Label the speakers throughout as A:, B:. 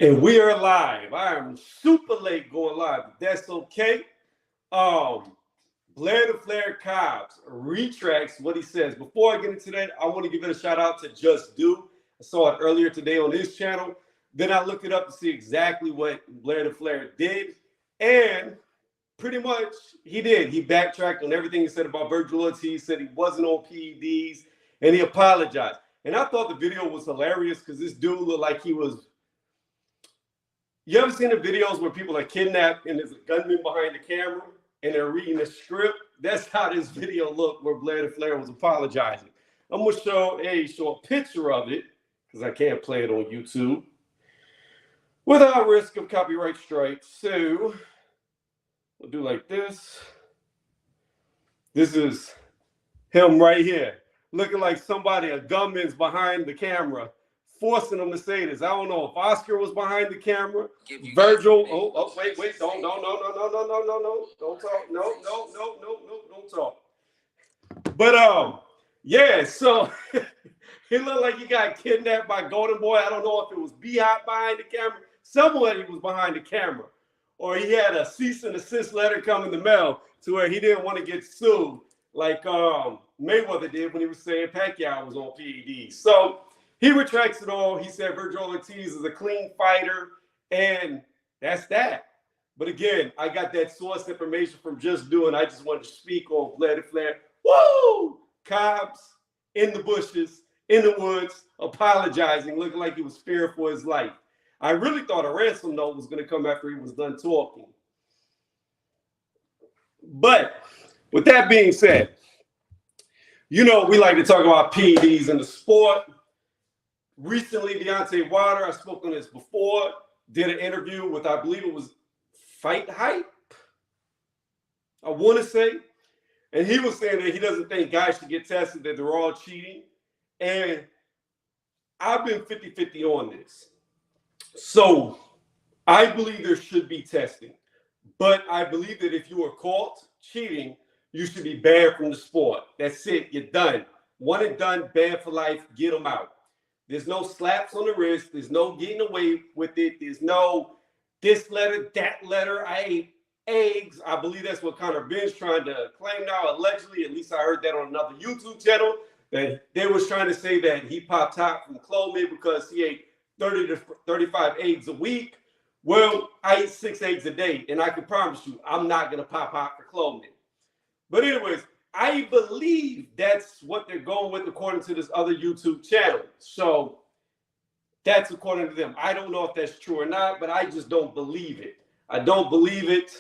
A: And we are live. I am super late going live, but that's okay. Blair the Flair Cobbs retracts what he says. Before I get into that, I want to give it a shout out to Just Do. I saw it earlier today on his channel. Then I looked it up to see exactly what Blair the Flair did. And pretty much he did. He backtracked on everything he said about Vergil Ortiz, said he wasn't on PEDs, and he apologized. And I thought the video was hilarious because this dude looked like he was. You ever seen the videos where people are kidnapped and there's a gunman behind the camera and they're reading a script? That's how this video looked where Blair the Flair was apologizing. I'm going to show a short picture of it because I can't play it on YouTube without risk of copyright strikes. So we'll do like this. This is him right here, looking like somebody, a gunman's behind the camera, forcing him to say this. I don't know if Oscar was behind the camera. Vergil. Oh, wait. Don't talk. No, don't talk. But yeah, so he looked like he got kidnapped by Golden Boy. I don't know if it was B-Hop behind the camera. Somebody was behind the camera. Or he had a cease and desist letter come in the mail to where he didn't want to get sued like Mayweather did when he was saying Pacquiao was on PEDs. So he retracts it all. He said Vergil Ortiz is a clean fighter, and that's that. But again, I got that source information from Just Doing. I just wanted to speak on Blair the Flair. Woo! Cobbs in the bushes, in the woods, apologizing, looking like he was fearing for his life. I really thought a ransom note was going to come after he was done talking. But with that being said, you know, we like to talk about PEDs in the sport. Recently, Deontay Wilder, I spoke on this before, did an interview with, I believe it was Fight Hype, I want to say. And he was saying that he doesn't think guys should get tested, that they're all cheating. And I've been 50-50 on this. So I believe there should be testing. But I believe that if you are caught cheating, you should be banned from the sport. That's it. You're done. One and done, banned for life. Get them out. There's no slaps on the wrist. There's no getting away with it. There's no this letter, that letter. I ate eggs. I believe that's what Conor Ben's trying to claim now, allegedly. At least I heard that on another YouTube channel, that they was trying to say that he popped top from Clomid because he ate 30 to 35 eggs a week. Well, I eat 6 eggs a day, and I can promise you I'm not going to pop out for Clomid. But anyways, I believe that's what they're going with according to this other YouTube channel. So that's according to them. I don't know if that's true or not, but I just don't believe it. I don't believe it.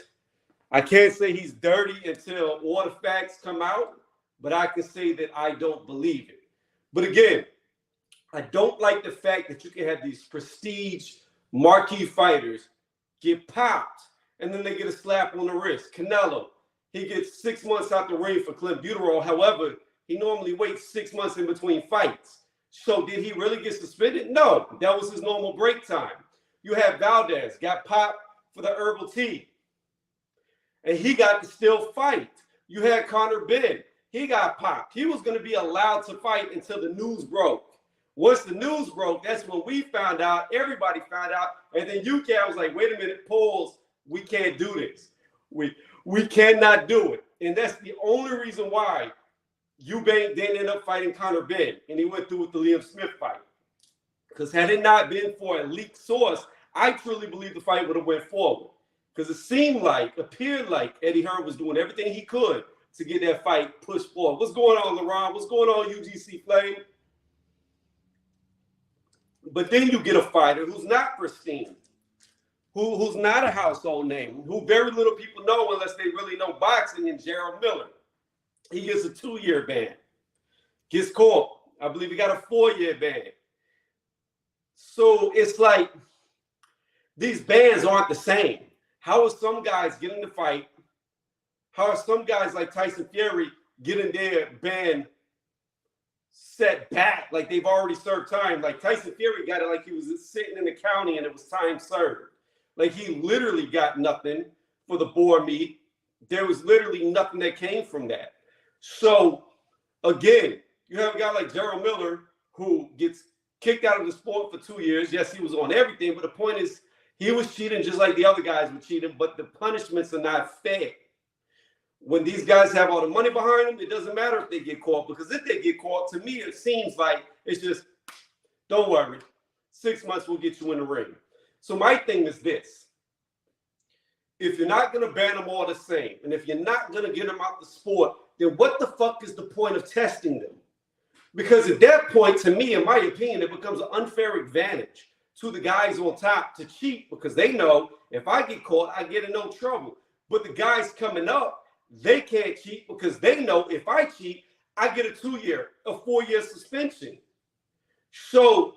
A: I can't say he's dirty until all the facts come out, but I can say that I don't believe it. But again, I don't like the fact that you can have these prestige marquee fighters get popped and then they get a slap on the wrist. Canelo, he gets 6 months out the ring for clenbuterol. However, he normally waits 6 months in between fights. So did he really get suspended? No, that was his normal break time. You have Valdez, got popped for the herbal tea, and he got to still fight. You had Conor Ben, he got popped. He was going to be allowed to fight until the news broke. Once the news broke, that's when we found out, everybody found out, and then UK was like, wait a minute, polls, we can't do this. We cannot do it. And that's the only reason why Eubank then ended up fighting Conor Ben, and he went through with the Liam Smith fight. Because had it not been for a leaked source, I truly believe the fight would have went forward. Because it appeared like Eddie Hearn was doing everything he could to get that fight pushed forward. What's going on, LeBron? What's going on, UGC Flame? But then you get a fighter who's not pristine, who's not a household name, who very little people know unless they really know boxing, and Gerald Miller. He gets a 2-year ban. Gets caught. I believe he got a 4-year ban. So it's like these bans aren't the same. How are some guys getting the fight? How are some guys like Tyson Fury getting their ban set back like they've already served time? Like Tyson Fury got it like he was sitting in the county and it was time served. Like he literally got nothing for the boar meat. There was literally nothing that came from that. So again, you have a guy like Gerald Miller who gets kicked out of the sport for 2 years. Yes, he was on everything, but the point is he was cheating just like the other guys were cheating, but the punishments are not fair. When these guys have all the money behind them, it doesn't matter if they get caught, because if they get caught, to me, it seems like it's just, don't worry, 6 months will get you in the ring. So my thing is this. If you're not going to ban them all the same, and if you're not going to get them out the sport, then what the fuck is the point of testing them? Because at that point, to me, in my opinion, it becomes an unfair advantage to the guys on top to cheat, because they know if I get caught, I get in no trouble. But the guys coming up, they can't cheat because they know if I cheat, I get a 2-year, a 4-year suspension. So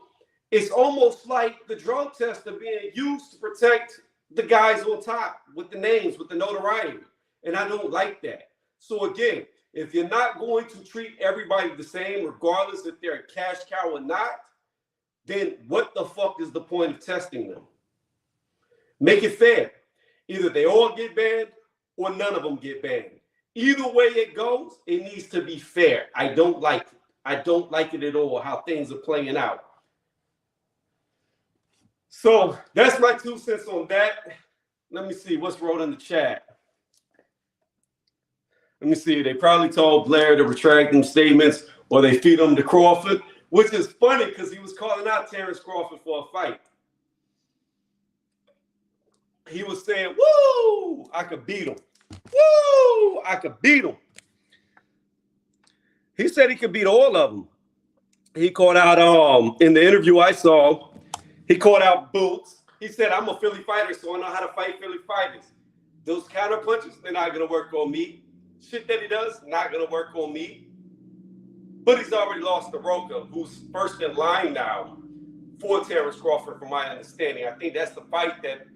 A: it's almost like the drug tests are being used to protect the guys on top with the names, with the notoriety. And I don't like that. So again, if you're not going to treat everybody the same, regardless if they're a cash cow or not, then what the fuck is the point of testing them? Make it fair. Either they all get banned or none of them get banned. Either way it goes, it needs to be fair. I don't like it. I don't like it at all, how things are playing out. So that's my 2 cents on that. Let me see what's wrote in the chat. Let me see. They probably told Blair to retract them statements, or they feed them to Crawford, which is funny because he was calling out Terrence Crawford for a fight. He was saying, woo, I could beat him. Woo, I could beat him. He said he could beat all of them. He called out, in the interview I saw, he called out Boots. He said, I'm a Philly fighter, so I know how to fight Philly fighters. Those counter punches, they're not going to work on me. Shit that he does, not going to work on me. But he's already lost to Roca, who's first in line now for Terrence Crawford, from my understanding. I think that's the fight that,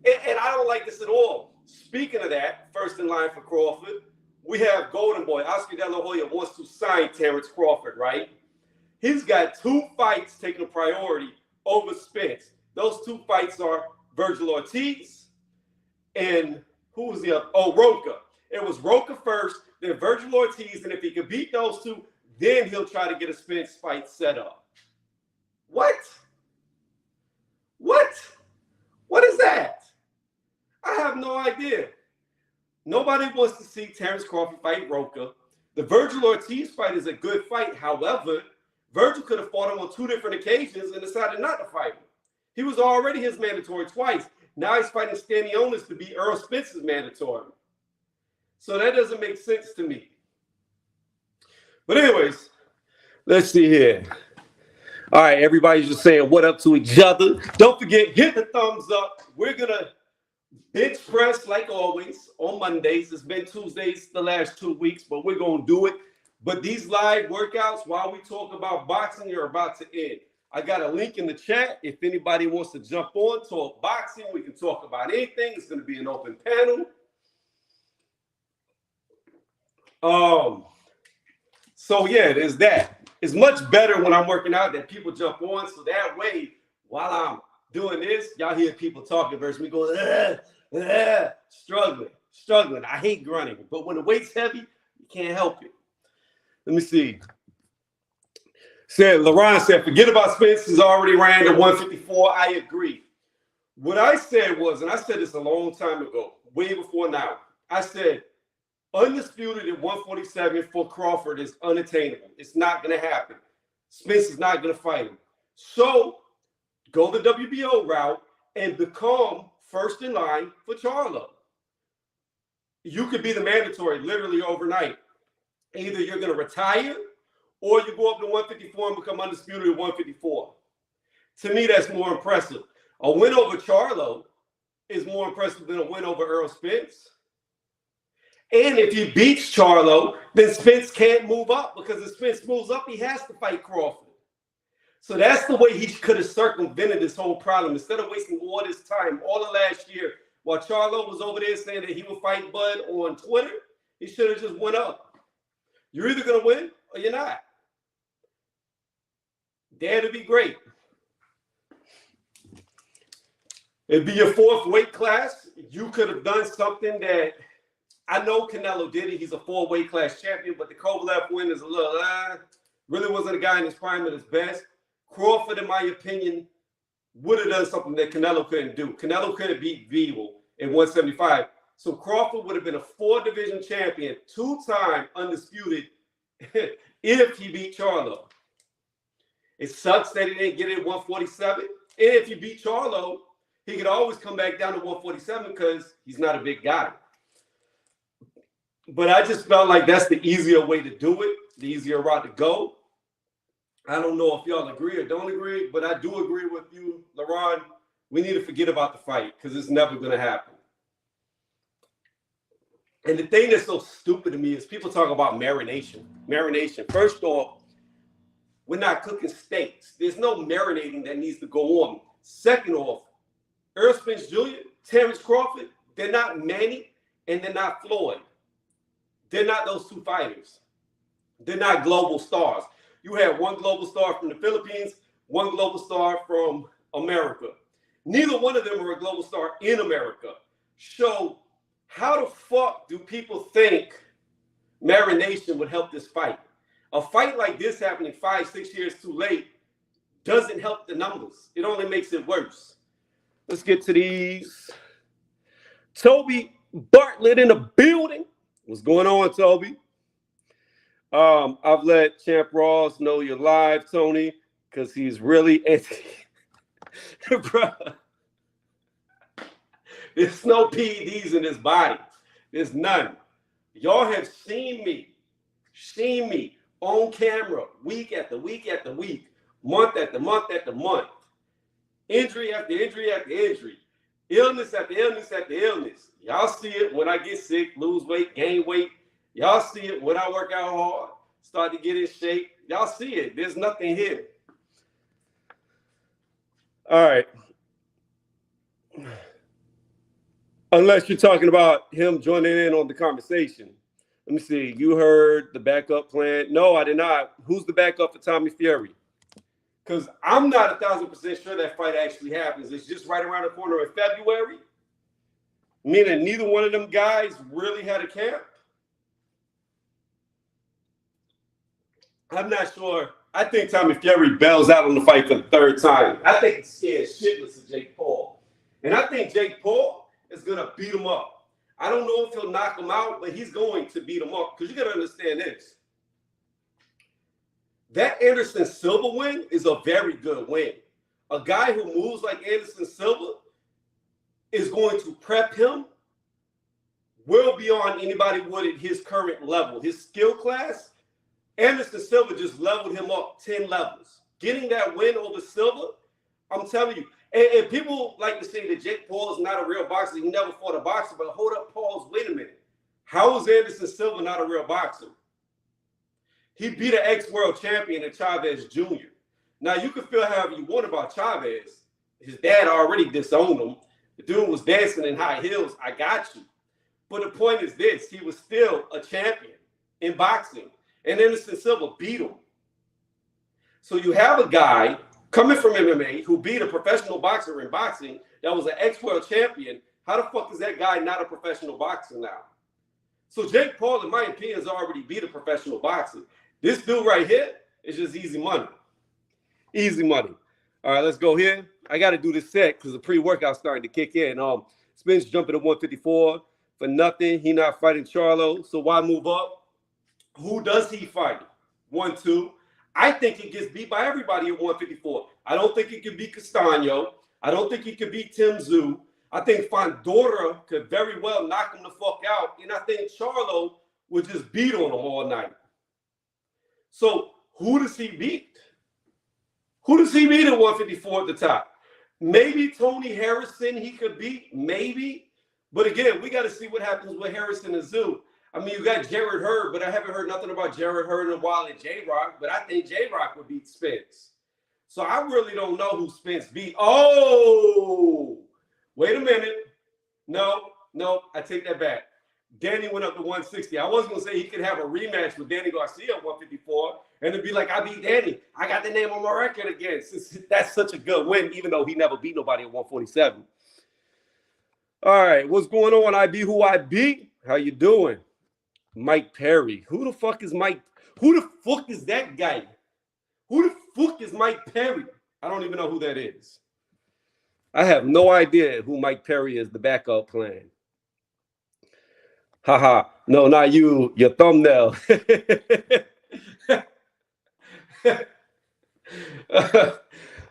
A: and I don't like this at all. Speaking of that, first in line for Crawford, we have Golden Boy. Oscar De La Hoya wants to sign Terrence Crawford, right? He's got 2 fights taking a priority over Spence. Those 2 fights are Vergil Ortiz and who was the other? Oh, Roca. It was Roca first, then Vergil Ortiz, and if he can beat those 2, then he'll try to get a Spence fight set up. What? What? What is that? I have no idea. Nobody wants to see Terrence Crawford fight Roca. The Vergil Ortiz fight is a good fight. However, Vergil could have fought him on 2 different occasions and decided not to fight him. He was already his mandatory twice. Now he's fighting Stanionis to be Earl Spence's mandatory. So that doesn't make sense to me. But anyways, let's see here. All right, everybody's just saying what up to each other. Don't forget, hit the thumbs up. We're going to bench press like always on Mondays. It's been Tuesdays the last 2 weeks, but we're going to do it. But these live workouts, while we talk about boxing, are about to end. I got a link in the chat. If anybody wants to jump on, talk boxing, we can talk about anything. It's going to be an open panel. So yeah, there's that. It's much better when I'm working out that people jump on, so that way, while I'm doing this, y'all hear people talking versus me going, struggling. I hate grunting, but when the weight's heavy, you can't help it. Let me see. LaRon said, forget about Spence. He's already ran to 154. I agree. What I said was, and I said this a long time ago, way before now, I said, undisputed at 147 for Crawford is unattainable. It's not going to happen. Spence is not going to fight him. So go the WBO route and become first in line for Charlo. You could be the mandatory literally overnight. Either you're going to retire or you go up to 154 and become undisputed at 154. To me, that's more impressive. A win over Charlo is more impressive than a win over Earl Spence. And if he beats Charlo, then Spence can't move up, because if Spence moves up, he has to fight Crawford. So that's the way he could have circumvented this whole problem. Instead of wasting all this time, all of last year, while Charlo was over there saying that he would fight Bud on Twitter, he should have just went up. You're either going to win or you're not. Dare to be great. It'd be your 4th weight class. You could have done something that I know Canelo did it. He's a 4 weight class champion, but the Kovalev win is a little, really wasn't a guy in his prime at his best. Crawford, in my opinion, would have done something that Canelo couldn't do. Canelo couldn't beat Vergil in 175. So Crawford would have been a 4-division champion, 2-time undisputed, if he beat Charlo. It sucks that he didn't get it at 147. And if he beat Charlo, he could always come back down to 147 because he's not a big guy. But I just felt like that's the easier way to do it, the easier route to go. I don't know if y'all agree or don't agree, but I do agree with you, LaRon. We need to forget about the fight because it's never going to happen. And the thing that's so stupid to me is people talk about marination. Marination. First off, we're not cooking steaks. There's no marinating that needs to go on. Second off, Earl Spence Jr., Terrence Crawford, they're not Manny and they're not Floyd. They're not those two fighters. They're not global stars. You have one global star from the Philippines, one global star from America. Neither one of them are a global star in America. So how the fuck do people think marination would help this fight? A fight like this happening 5-6 years too late doesn't help the numbers. It only makes it worse. Let's get to these. Toby Bartlett in the building. What's going on, Toby? I've let Champ Ross know you're live, Tony, because he's really anti. Bro, there's no PEDs in his body. There's none. Y'all have seen me on camera week after week after week, month after month after month. Injury after injury after injury. Illness after illness after illness. Y'all see it when I get sick, lose weight, gain weight. Y'all see it when I work out hard, start to get in shape. Y'all see it. There's nothing here. All right. Unless you're talking about him joining in on the conversation. Let me see. You heard the backup plan. No, I did not. Who's the backup for Tommy Fury? Because I'm not 1,000% sure that fight actually happens. It's just right around the corner in February. Meaning neither one of them guys really had a camp. I'm not sure. I think Tommy Fury bails out on the fight for the third time. I think he's scared shitless of Jake Paul. And I think Jake Paul is going to beat him up. I don't know if he'll knock him out, but he's going to beat him up. Because you got to understand this. That Anderson Silva win is a very good win. A guy who moves like Anderson Silva is going to prep him well beyond anybody would at his current level. His skill class, Anderson Silva just leveled him up 10 levels. Getting that win over Silva, I'm telling you. And people like to say that Jake Paul is not a real boxer. He never fought a boxer. But hold up, pause, wait a minute. How is Anderson Silva not a real boxer? He beat an ex-world champion in Chavez Jr. Now, you can feel however you want about Chavez. His dad already disowned him. The dude was dancing in high heels. I got you. But the point is this. He was still a champion in boxing. And Anderson Silva beat him. So you have a guy coming from MMA who beat a professional boxer in boxing that was an ex-world champion. How the fuck is that guy not a professional boxer now? So Jake Paul, in my opinion, has already beat a professional boxer. This dude right here is just easy money. Easy money. All right, let's go here. I got to do this set because the pre-workout's starting to kick in. Spence jumping to 154 for nothing. He not fighting Charlo, so why move up? Who does he fight? 1-2. I think he gets beat by everybody at 154. I don't think he can beat Castano. I don't think he can beat Tim Tszyu. I think Fondora could very well knock him the fuck out. And I think Charlo would just beat on him all night. So who does he beat? Who does he beat at 154 at the top? Maybe Tony Harrison he could beat. Maybe. But again, we got to see what happens with Harrison and Tszyu. I mean, you got Jared Hurd, but I haven't heard nothing about Jared Hurd in a while and J-Rock. But I think J-Rock would beat Spence. So I really don't know who Spence beat. Oh! Wait a minute. No, I take that back. Danny went up to 160. I was going to say he could have a rematch with Danny Garcia at 154, and it'd be like, I beat Danny. I got the name on my record again. That's such a good win, even though he never beat nobody at 147. All right, what's going on, IB? Who I beat? How you doing? Mike Perry. Who the fuck is Mike? Who the fuck is that guy? Who the fuck is Mike Perry? I don't even know who that is. I have no idea who Mike Perry is, the backup plan. Haha. No, not you. Your thumbnail.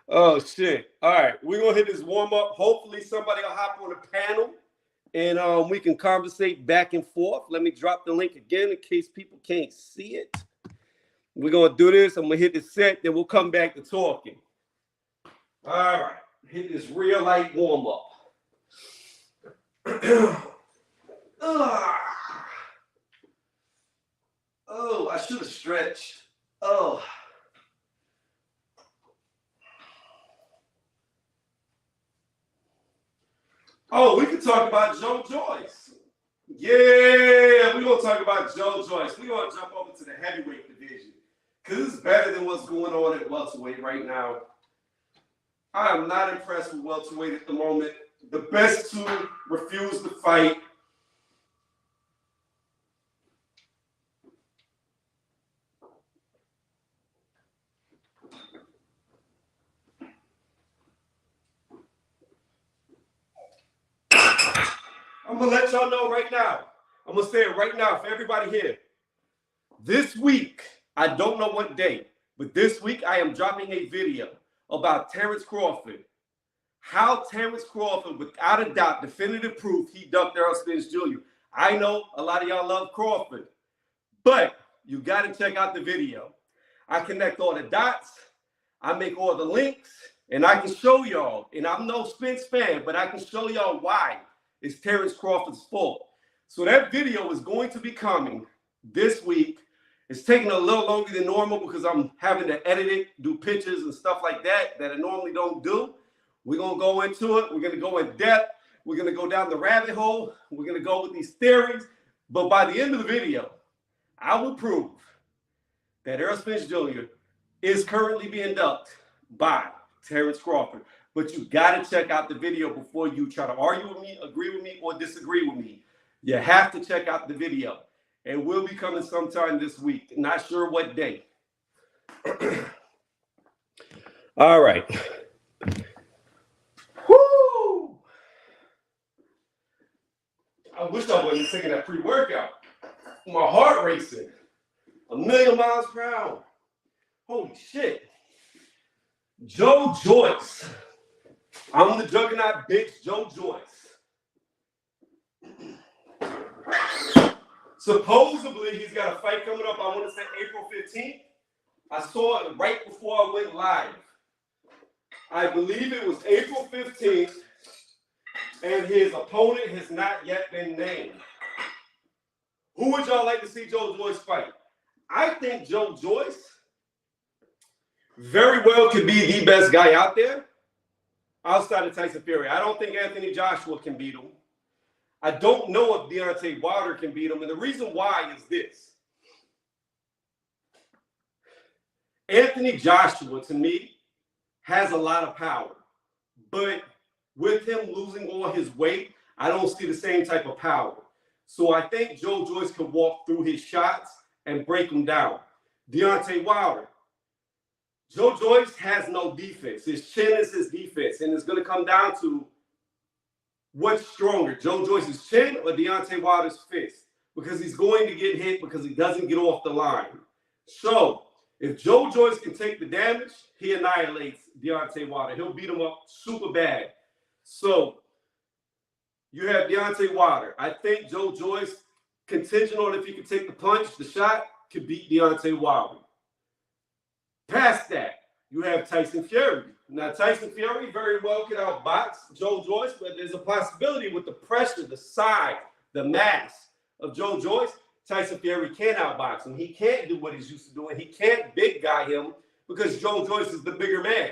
A: Oh, shit. All right. We're going to hit this warm up. Hopefully somebody will hop on the panel and we can conversate back and forth. Let me drop the link again in case people can't see it. We're going to do this. I'm going to hit the set. Then we'll come back to talking. All right. Hit this real light warm up. Oh, I should have stretched. Oh, we can talk about Joe Joyce. Yeah, we're going to talk about Joe Joyce. We're going to jump over to the heavyweight division because it's better than what's going on at welterweight right now. I am not impressed with welterweight at the moment. The best two refuse to fight. I'm going to let y'all know right now. I'm going to say it right now for everybody here. This week, I don't know what day, but this week I am dropping a video about Terrence Crawford. How Terrence Crawford, without a doubt, definitive proof, he ducked Errol Spence Jr. I know a lot of y'all love Crawford, but you got to check out the video. I connect all the dots. I make all the links, and I can show y'all, and I'm no Spence fan, but I can show y'all why it's Terrence Crawford's fault. So that video is going to be coming this week. It's taking a little longer than normal because I'm having to edit it, do pictures and stuff like that I normally don't do. We're going to go into it. We're going to go in depth. We're going to go down the rabbit hole. We're going to go with these theories. But by the end of the video, I will prove that Errol Spence Jr. is currently being ducked by Terrence Crawford. But you got to check out the video before you try to argue with me, agree with me, or disagree with me. You have to check out the video. It will be coming sometime this week. Not sure what day. All right. Woo! I wish I wasn't taking that pre-workout. My heart racing. 1,000,000 miles per hour. Holy shit. Joe Joyce. I'm the juggernaut bitch, Joe Joyce. Supposedly, he's got a fight coming up, I want to say April 15th. I saw it right before I went live. I believe it was April 15th, and his opponent has not yet been named. Who would y'all like to see Joe Joyce fight? I think Joe Joyce very well could be the best guy out there outside of Tyson Fury. I don't think Anthony Joshua can beat him. I don't know if Deontay Wilder can beat him. And the reason why is this. Anthony Joshua, to me, has a lot of power. But with him losing all his weight, I don't see the same type of power. So I think Joe Joyce could walk through his shots and break them down. Deontay Wilder. Joe Joyce has no defense. His chin is his defense. And it's going to come down to what's stronger, Joe Joyce's chin or Deontay Wilder's fist? Because he's going to get hit because he doesn't get off the line. So if Joe Joyce can take the damage, he annihilates Deontay Wilder. He'll beat him up super bad. So you have Deontay Wilder. I think Joe Joyce, contingent on if he can take the punch, the shot, could beat Deontay Wilder. Past that, you have Tyson Fury. Now, Tyson Fury very well could outbox Joe Joyce, but there's a possibility with the pressure, the size, the mass of Joe Joyce, Tyson Fury can't outbox him. He can't do what he's used to doing. He can't big guy him because Joe Joyce is the bigger man.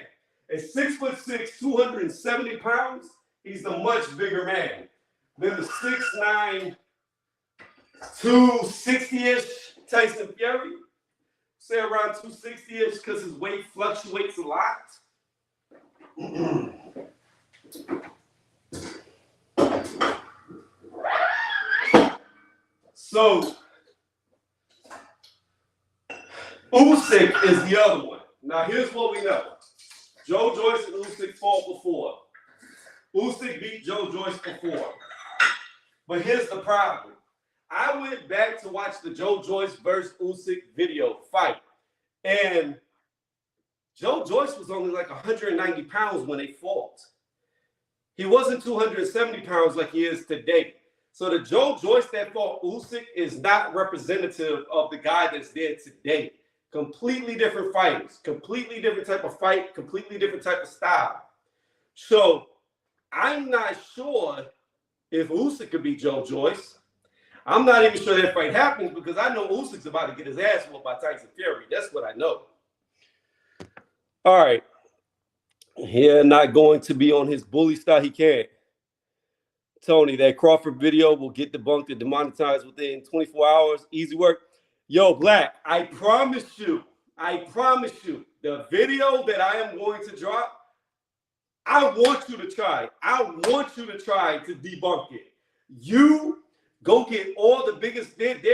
A: At 6'6", 270 pounds, he's the much bigger man than the 6'9", 260-ish Tyson Fury. Say around 260-ish because his weight fluctuates a lot. So Usyk is the other one. Now Now, here's what we know. Joe Joyce and Usyk fought before. Usyk beat Joe Joyce before. But here's the problem. I went back to watch the Joe Joyce versus Usyk video fight. And Joe Joyce was only like 190 pounds when they fought. He wasn't 270 pounds like he is today. So the Joe Joyce that fought Usyk is not representative of the guy that's there today. Completely different fighters, completely different type of fight, completely different type of style. So I'm not sure if Usyk could beat Joe Joyce. I'm not even sure that fight happens because I know Usyk's about to get his ass whooped by Tyson Fury. That's what I know. All right. Here, not going to be on his bully style. He can't. Tony, that Crawford video will get debunked and demonetized within 24 hours. Easy work. Yo, Black, I promise you, the video that I am going to drop, I want you to try. I want you to try to debunk it. You go get all the biggest. There's a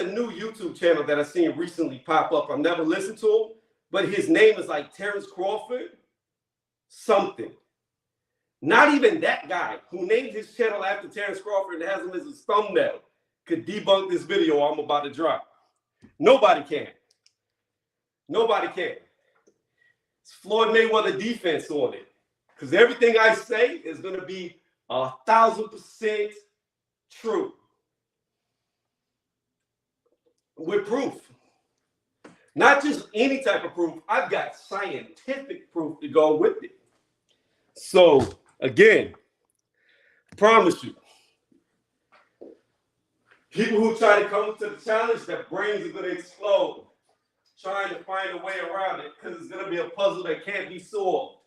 A: new YouTube channel that I seen recently pop up. I've never listened to him, but his name is like Terrence Crawford something. Not even that guy who named his channel after Terrence Crawford and has him as his thumbnail could debunk this video I'm about to drop. Nobody can. Nobody can. It's Floyd Mayweather defense on it. Because everything I say is going to be 1,000% true. With proof. Not just any type of proof. I've got scientific proof to go with it. So, again, I promise you, people who try to come to the challenge, their brains are going to explode trying to find a way around it because it's going to be a puzzle that can't be solved.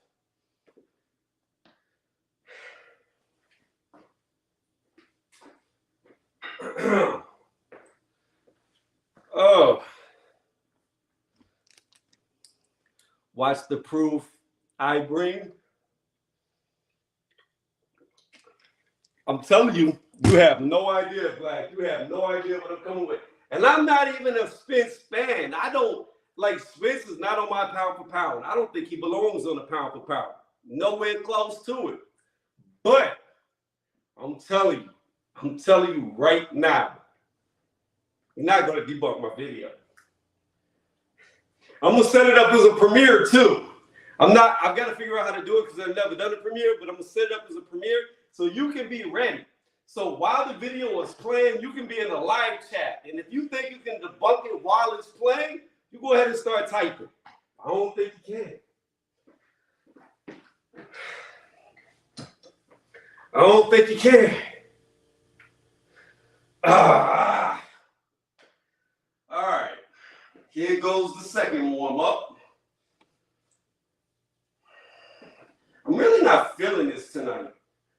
A: Oh. Watch the proof I bring. I'm telling you, you have no idea, Black. You have no idea what I'm coming with. And I'm not even a Spence fan. I don't, like, Spence is not on my pound for pound. I don't think he belongs on the pound for pound. Nowhere close to it. But I'm telling you right now, you're not going to debunk my video. I'm going to set it up as a premiere, too. I've got to figure out how to do it because I've never done a premiere, but I'm going to set it up as a premiere so you can be ready. So while the video is playing, you can be in a live chat. And if you think you can debunk it while it's playing, you go ahead and start typing. I don't think you can. I don't think you can. All right. Here goes the second warm-up. I'm really not feeling this tonight.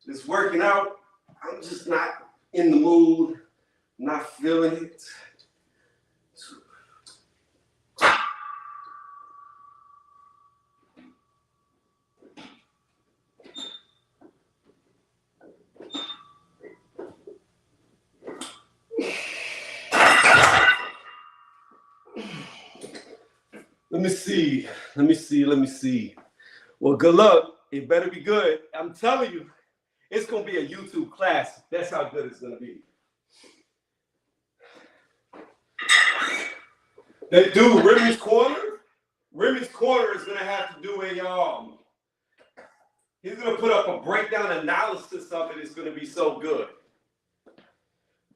A: This working out, I'm just not in the mood, not feeling it. Let me see. Well, good luck. It better be good. I'm telling you, it's going to be a YouTube classic. That's how good it's going to be. That dude, Remy's Corner is going to have to do he's going to put up a breakdown analysis of it. It's going to be so good.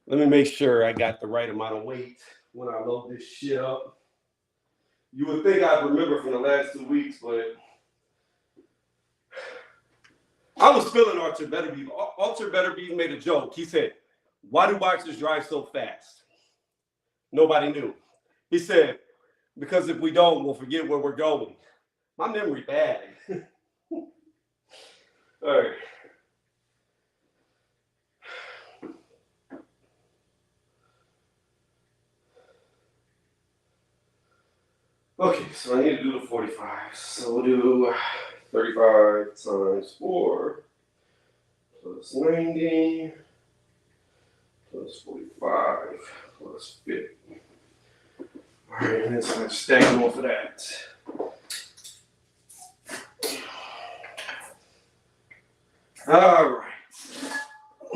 A: Let me make sure I got the right amount of weight when I load this shit up. You would think I'd remember from the last 2 weeks, but I was feeling Archer Betterbeef. Archer Betterbeef made a joke. He said, "Why do boxers drive so fast?" Nobody knew. He said, "Because if we don't, we'll forget where we're going." My memory bad. All right. Okay, so I need to do the 45. So we'll do 35 times 4 plus 90 plus 45 plus 50. All right, let's stack them off of that. All right,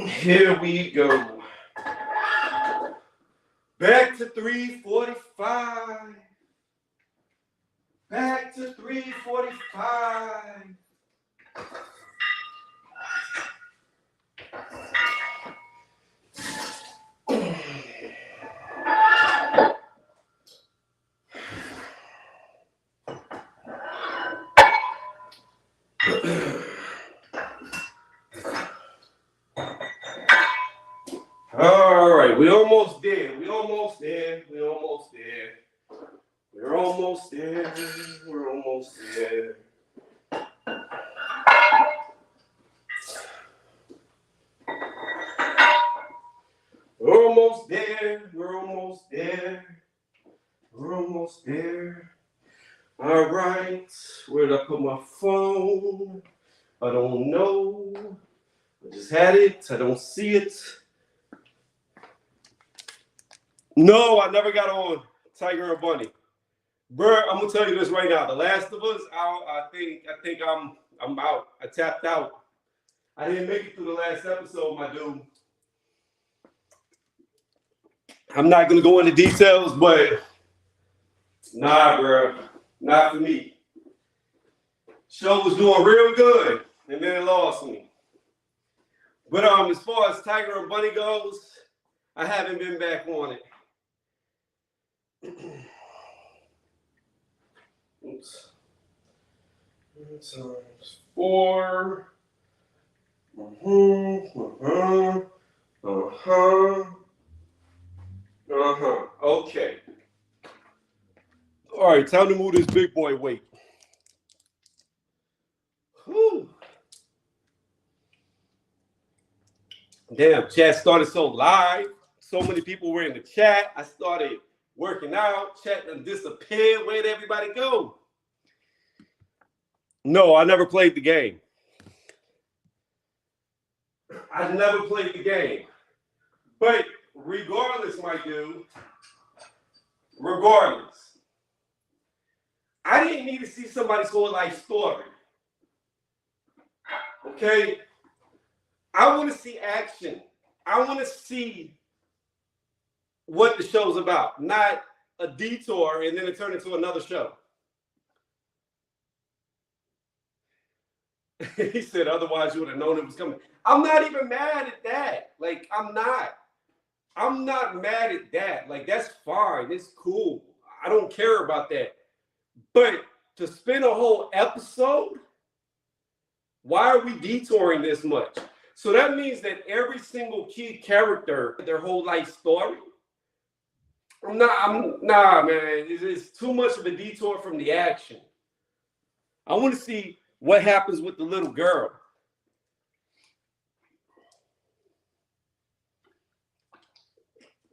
A: here we go. Back to 345. Back to 345. All right, we almost there. We almost there. We almost there. We're almost there. We're almost there. We're almost there. We're almost there. We're almost there. All right. Where did I put my phone? I don't know. I just had it. I don't see it. No, I never got on Tiger and Bunny. Bro, I'm gonna tell you this right now. The Last of Us, I think I'm out. I tapped out. I didn't make it through the last episode, my dude. I'm not gonna go into details, but nah, bro, not for me. Show was doing real good, and then it lost me. But as far as Tiger and Bunny goes, I haven't been back on it. Oops. Times 4. Okay. All right, time to move this big boy weight. Whew. Damn, chat started so live. So many people were in the chat. I started working out. Chat done disappeared. Where'd everybody go? No, I never played the game. I never played the game. But regardless, my dude, regardless, I didn't need to see somebody's whole life story. Okay? I want to see action. I want to see what the show's about, not a detour and then it turned into another show. He said, otherwise you would have known it was coming. I'm not even mad at that. Like, I'm not mad at that. Like, that's fine. It's cool. I don't care about that. But to spend a whole episode, why are we detouring this much? So that means that every single key character, their whole life story, nah, man. It's too much of a detour from the action. I want to see what happens with the little girl.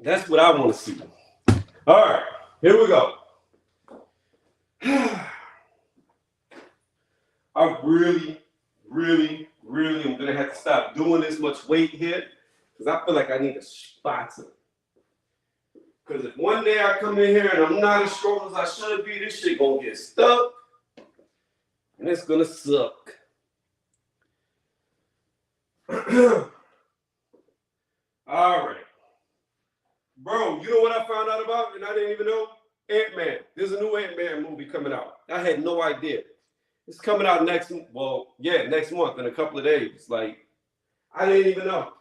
A: That's what I want to see. All right, here we go. I really am going to have to stop doing this much weight here because I feel like I need a sponsor. Because if one day I come in here and I'm not as strong as I should be, this shit going to get stuck and it's going to suck. All right. Bro, you know what I found out about and I didn't even know? Ant-Man. There's a new Ant-Man movie coming out. I had no idea. It's coming out next month in a couple of days. Like, I didn't even know.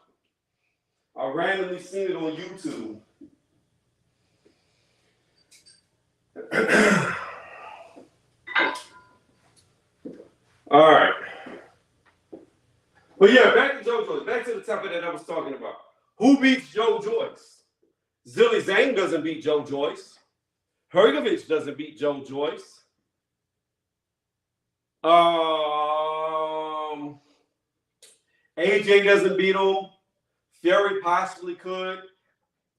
A: I randomly seen it on YouTube. All right. But yeah, back to JoJo. Back to the topic that I was talking about. Who beats Joe Joyce? Zilly Zane doesn't beat Joe Joyce. Hergovich doesn't beat Joe Joyce. AJ doesn't beat him. Fury possibly could.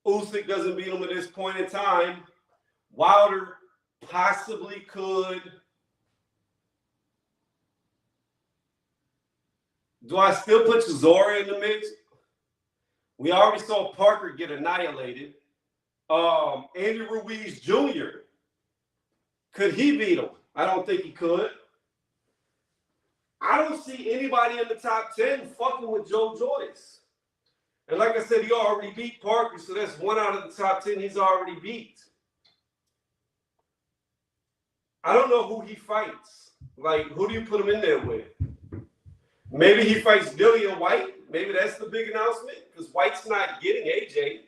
A: Usyk doesn't beat him at this point in time. Wilder possibly could. Do I still put Chisora in the mix? We already saw Parker get annihilated. Andy Ruiz Jr. Could he beat him? I don't think he could. I don't see anybody in the top 10 fucking with Joe Joyce. And like I said, he already beat Parker, so that's 1 out of the top 10 he's already beat. I don't know who he fights. Like, who do you put him in there with? Maybe he fights Dillian White. Maybe that's the big announcement, because White's not getting AJ.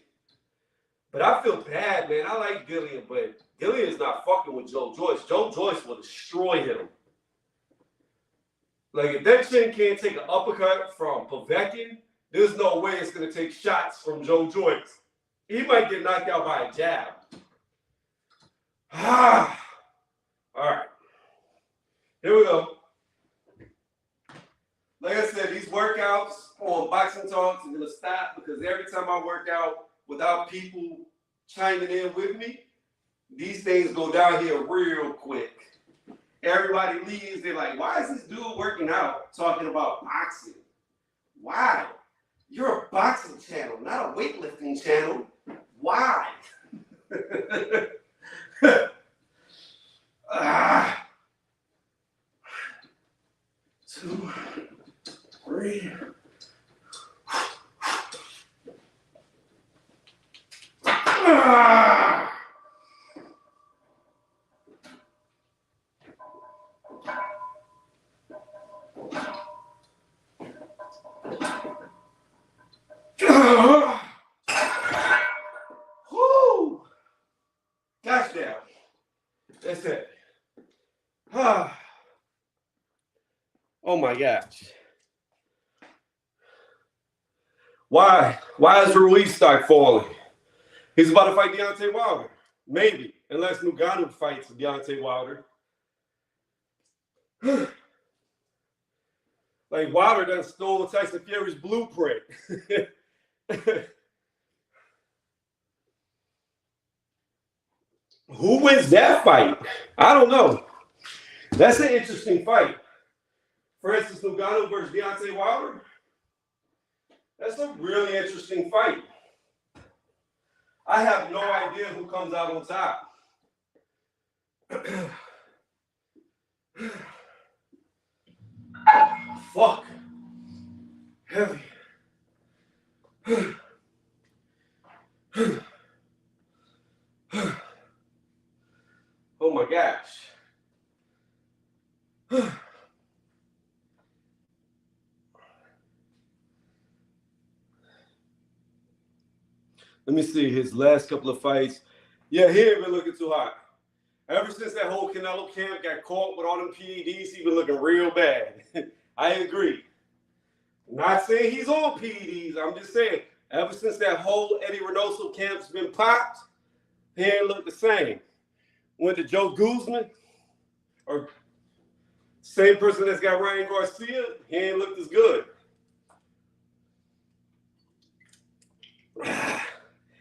A: But I feel bad, man. I like Dillian, but Dillian's not fucking with Joe Joyce. Joe Joyce will destroy him. Like, if that chin can't take an uppercut from Povetkin, there's no way it's going to take shots from Joe Joyce. He might get knocked out by a jab. All right. Here we go. Like I said, these workouts on Boxing Talks are going to stop because every time I work out without people chiming in with me, these things go down here real quick. Everybody leaves. They're like, why is this dude working out talking about boxing? Why? You're a boxing channel, not a weightlifting channel. Why? 2, 3. Whoo! Touchdown. That's it. Oh my gosh. Why is Ruiz stock falling? He's about to fight Deontay Wilder. Maybe. Unless Ngannou fights Deontay Wilder. Like Wilder done stole Tyson Fury's blueprint. Who wins that fight? I don't know. That's an interesting fight. For instance, Ngannou versus Deontay Wilder. That's a really interesting fight. I have no idea who comes out on top. Fuck. Heavy. Oh my gosh. Let me see his last couple of fights. Yeah, he ain't been looking too hot. Ever since that whole Canelo camp got caught with all them PEDs, he been looking real bad. I agree. Not saying he's on PEDs. I'm just saying, ever since that whole Eddie Reynoso camp's been popped, he ain't looked the same. Went to Joe Guzman, or same person that's got Ryan Garcia, he ain't looked as good.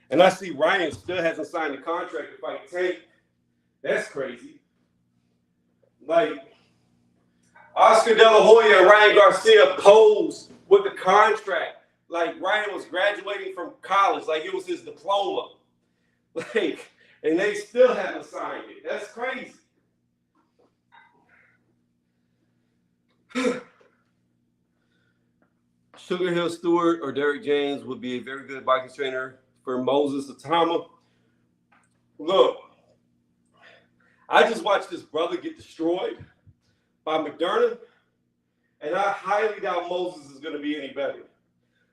A: And I see Ryan still hasn't signed the contract to fight Tank. That's crazy. Like, Oscar De La Hoya and Ryan Garcia posed with the contract like Ryan was graduating from college, like it was his diploma. Like, and they still haven't signed it. That's crazy. Sugar Hill Stewart or Derek James would be a very good boxing trainer for Moses Atama. Look, I just watched this brother get destroyed by McDermott, and I highly doubt Moses is going to be any better.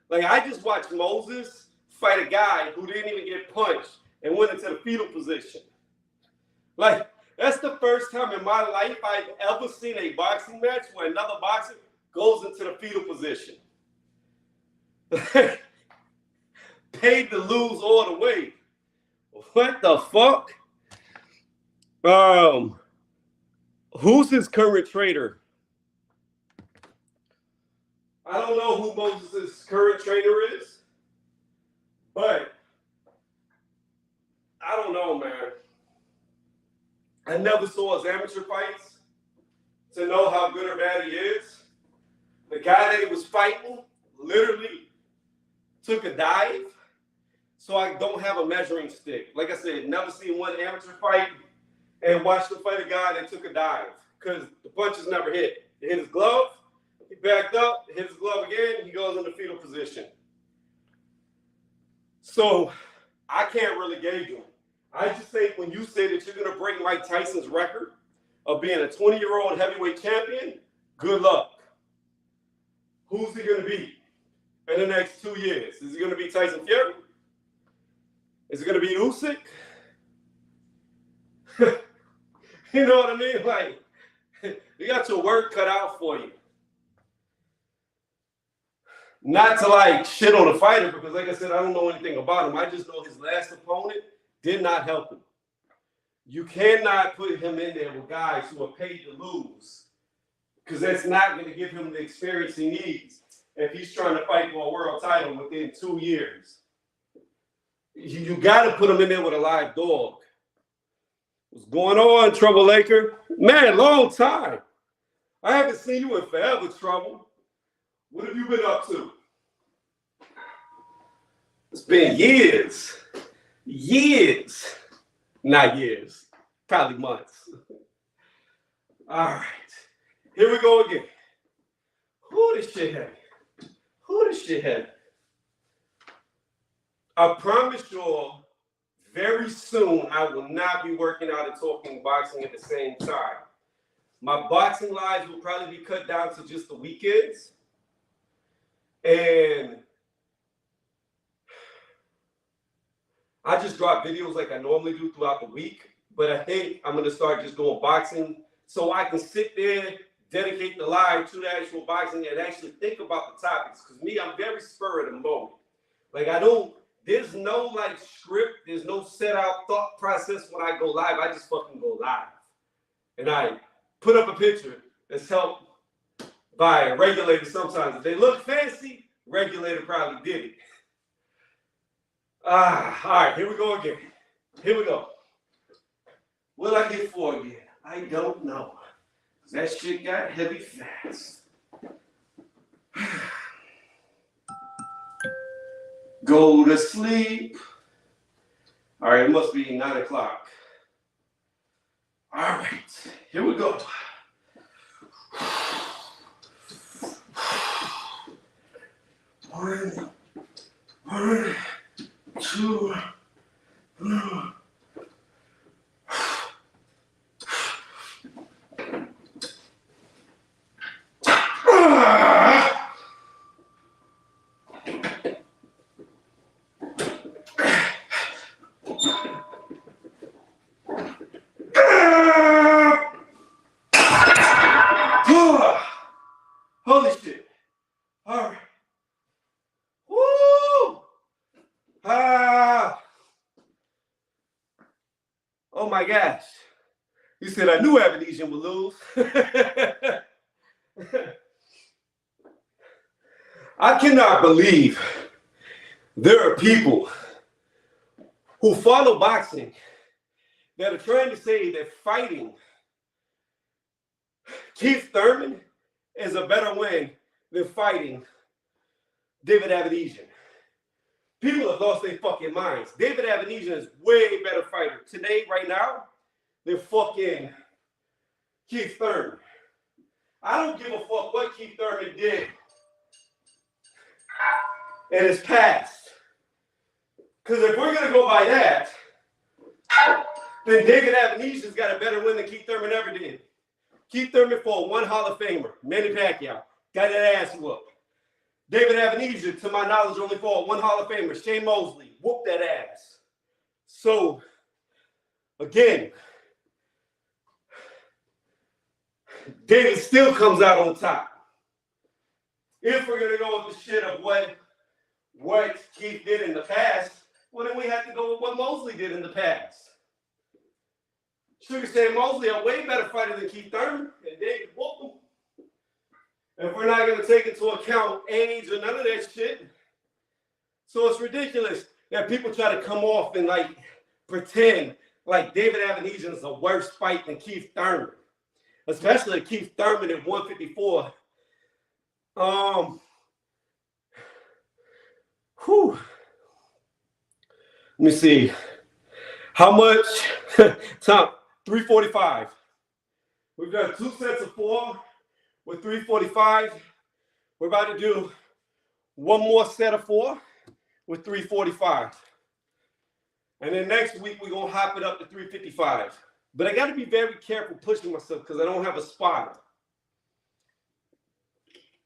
A: Like, I just watched Moses fight a guy who didn't even get punched and went into the fetal position. Like, that's the first time in my life I've ever seen a boxing match where another boxer goes into the fetal position. Paid to lose all the way. What the fuck? Who's his current trainer? I don't know who Moses' current trainer is, but I don't know, man. I never saw his amateur fights to know how good or bad he is. The guy that he was fighting literally took a dive, so I don't have a measuring stick. Like I said, never seen one amateur fight and watched him fight a guy that took a dive because the punches never hit. He hit his glove, he backed up, hit his glove again, he goes in the fetal position. So I can't really gauge him. I just think when you say that you're going to break Mike Tyson's record of being a 20-year-old heavyweight champion, good luck. Who's he going to be in the next 2 years? Is he going to be Tyson Fury? Is it going to be Usyk? You know what I mean? Like, you got your work cut out for you. Not to like shit on the fighter because, like I said, I don't know anything about him. I just know his last opponent did not help him. You cannot put him in there with guys who are paid to lose because that's not going to give him the experience he needs if he's trying to fight for a world title within 2 years. You got to put him in there with a live dog. What's going on, Trouble Laker? Man, long time. I haven't seen you in forever, Trouble. What have you been up to? It's been years. Years. Not years. Probably months. All right. Here we go again. Who this shit heavy? Who this shit heavy? I promise y'all, very soon I will not be working out and talking boxing at the same time. My boxing lives will probably be cut down to just the weekends. And I just drop videos like I normally do throughout the week. But I think I'm going to start just doing boxing so I can sit there, dedicate the live to the actual boxing and actually think about the topics. Because me, I'm very spur of the moment. Like there's no like script, there's no set out thought process when I go live. I just fucking go live. And I put up a picture that's helped by a regulator sometimes. If they look fancy, regulator probably did it. All right, here we go again. Here we go. What'll I get for again? I don't know. That shit got heavy fast. Go to sleep. All right, it must be 9 o'clock. All right, here we go. One, two, holy shit. All right. Woo! Oh my gosh. You said I knew Avenesian would lose. I cannot believe there are people who follow boxing that are trying to say that fighting Keith Thurman is a better win than fighting David Avenesian. People have lost their fucking minds. David Avenesian is way better fighter today, right now, than fucking Keith Thurman. I don't give a fuck what Keith Thurman did in his past. Because if we're going to go by that, then David Avenesian's got a better win than Keith Thurman ever did. Keith Thurman fought one Hall of Famer, Manny Pacquiao, got that ass whooped. David Avenesian, to my knowledge, only fought one Hall of Famer, Shane Mosley, whooped that ass. So, again, David still comes out on top. If we're going to go with the shit of what Keith did in the past, well, then we have to go with what Mosley did in the past. Sugar Shane Mosley, a way better fighter than Keith Thurman, and David whooped him. If we're not going to take into account age or none of that shit. So it's ridiculous that people try to come off and like pretend like David Avenesian is a worse fight than Keith Thurman. Especially Keith Thurman at 154. Let me see. How much? Tom, 345. We've got 2 sets of 4 with 345. We're about to do 1 more set of 4 with 345. And then next week, we're going to hop it up to 355. But I got to be very careful pushing myself because I don't have a spotter.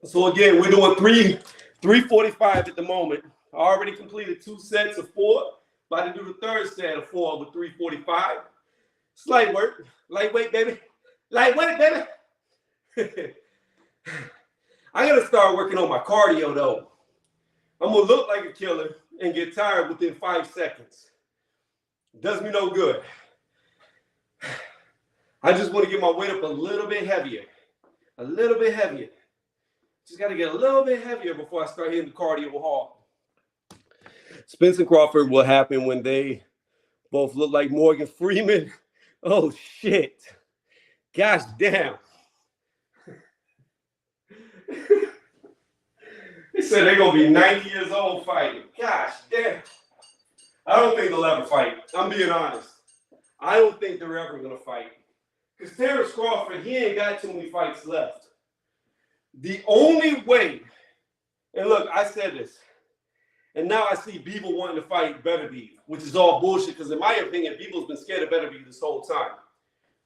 A: So again, we're doing 345 at the moment. I already completed 2 sets of 4. About to do the 3rd set of 4 with 345. It's light work. Lightweight, baby. Lightweight, baby. I got to start working on my cardio, though. I'm going to look like a killer and get tired within 5 seconds. Does me no good. I just want to get my weight up a little bit heavier. A little bit heavier. Just got to get a little bit heavier before I start hitting the cardio hard. Spence and Crawford will happen when they both look like Morgan Freeman. Oh, shit. Gosh damn. They said they're going to be 90 years old fighting. Gosh damn. I don't think they'll ever fight. I'm being honest. I don't think they're ever going to fight. Because Terrence Crawford, he ain't got too many fights left. The only way, and look, I said this, and now I see Beeble wanting to fight Beterbiev, which is all bullshit, because in my opinion, Beeble's been scared of Beterbiev this whole time.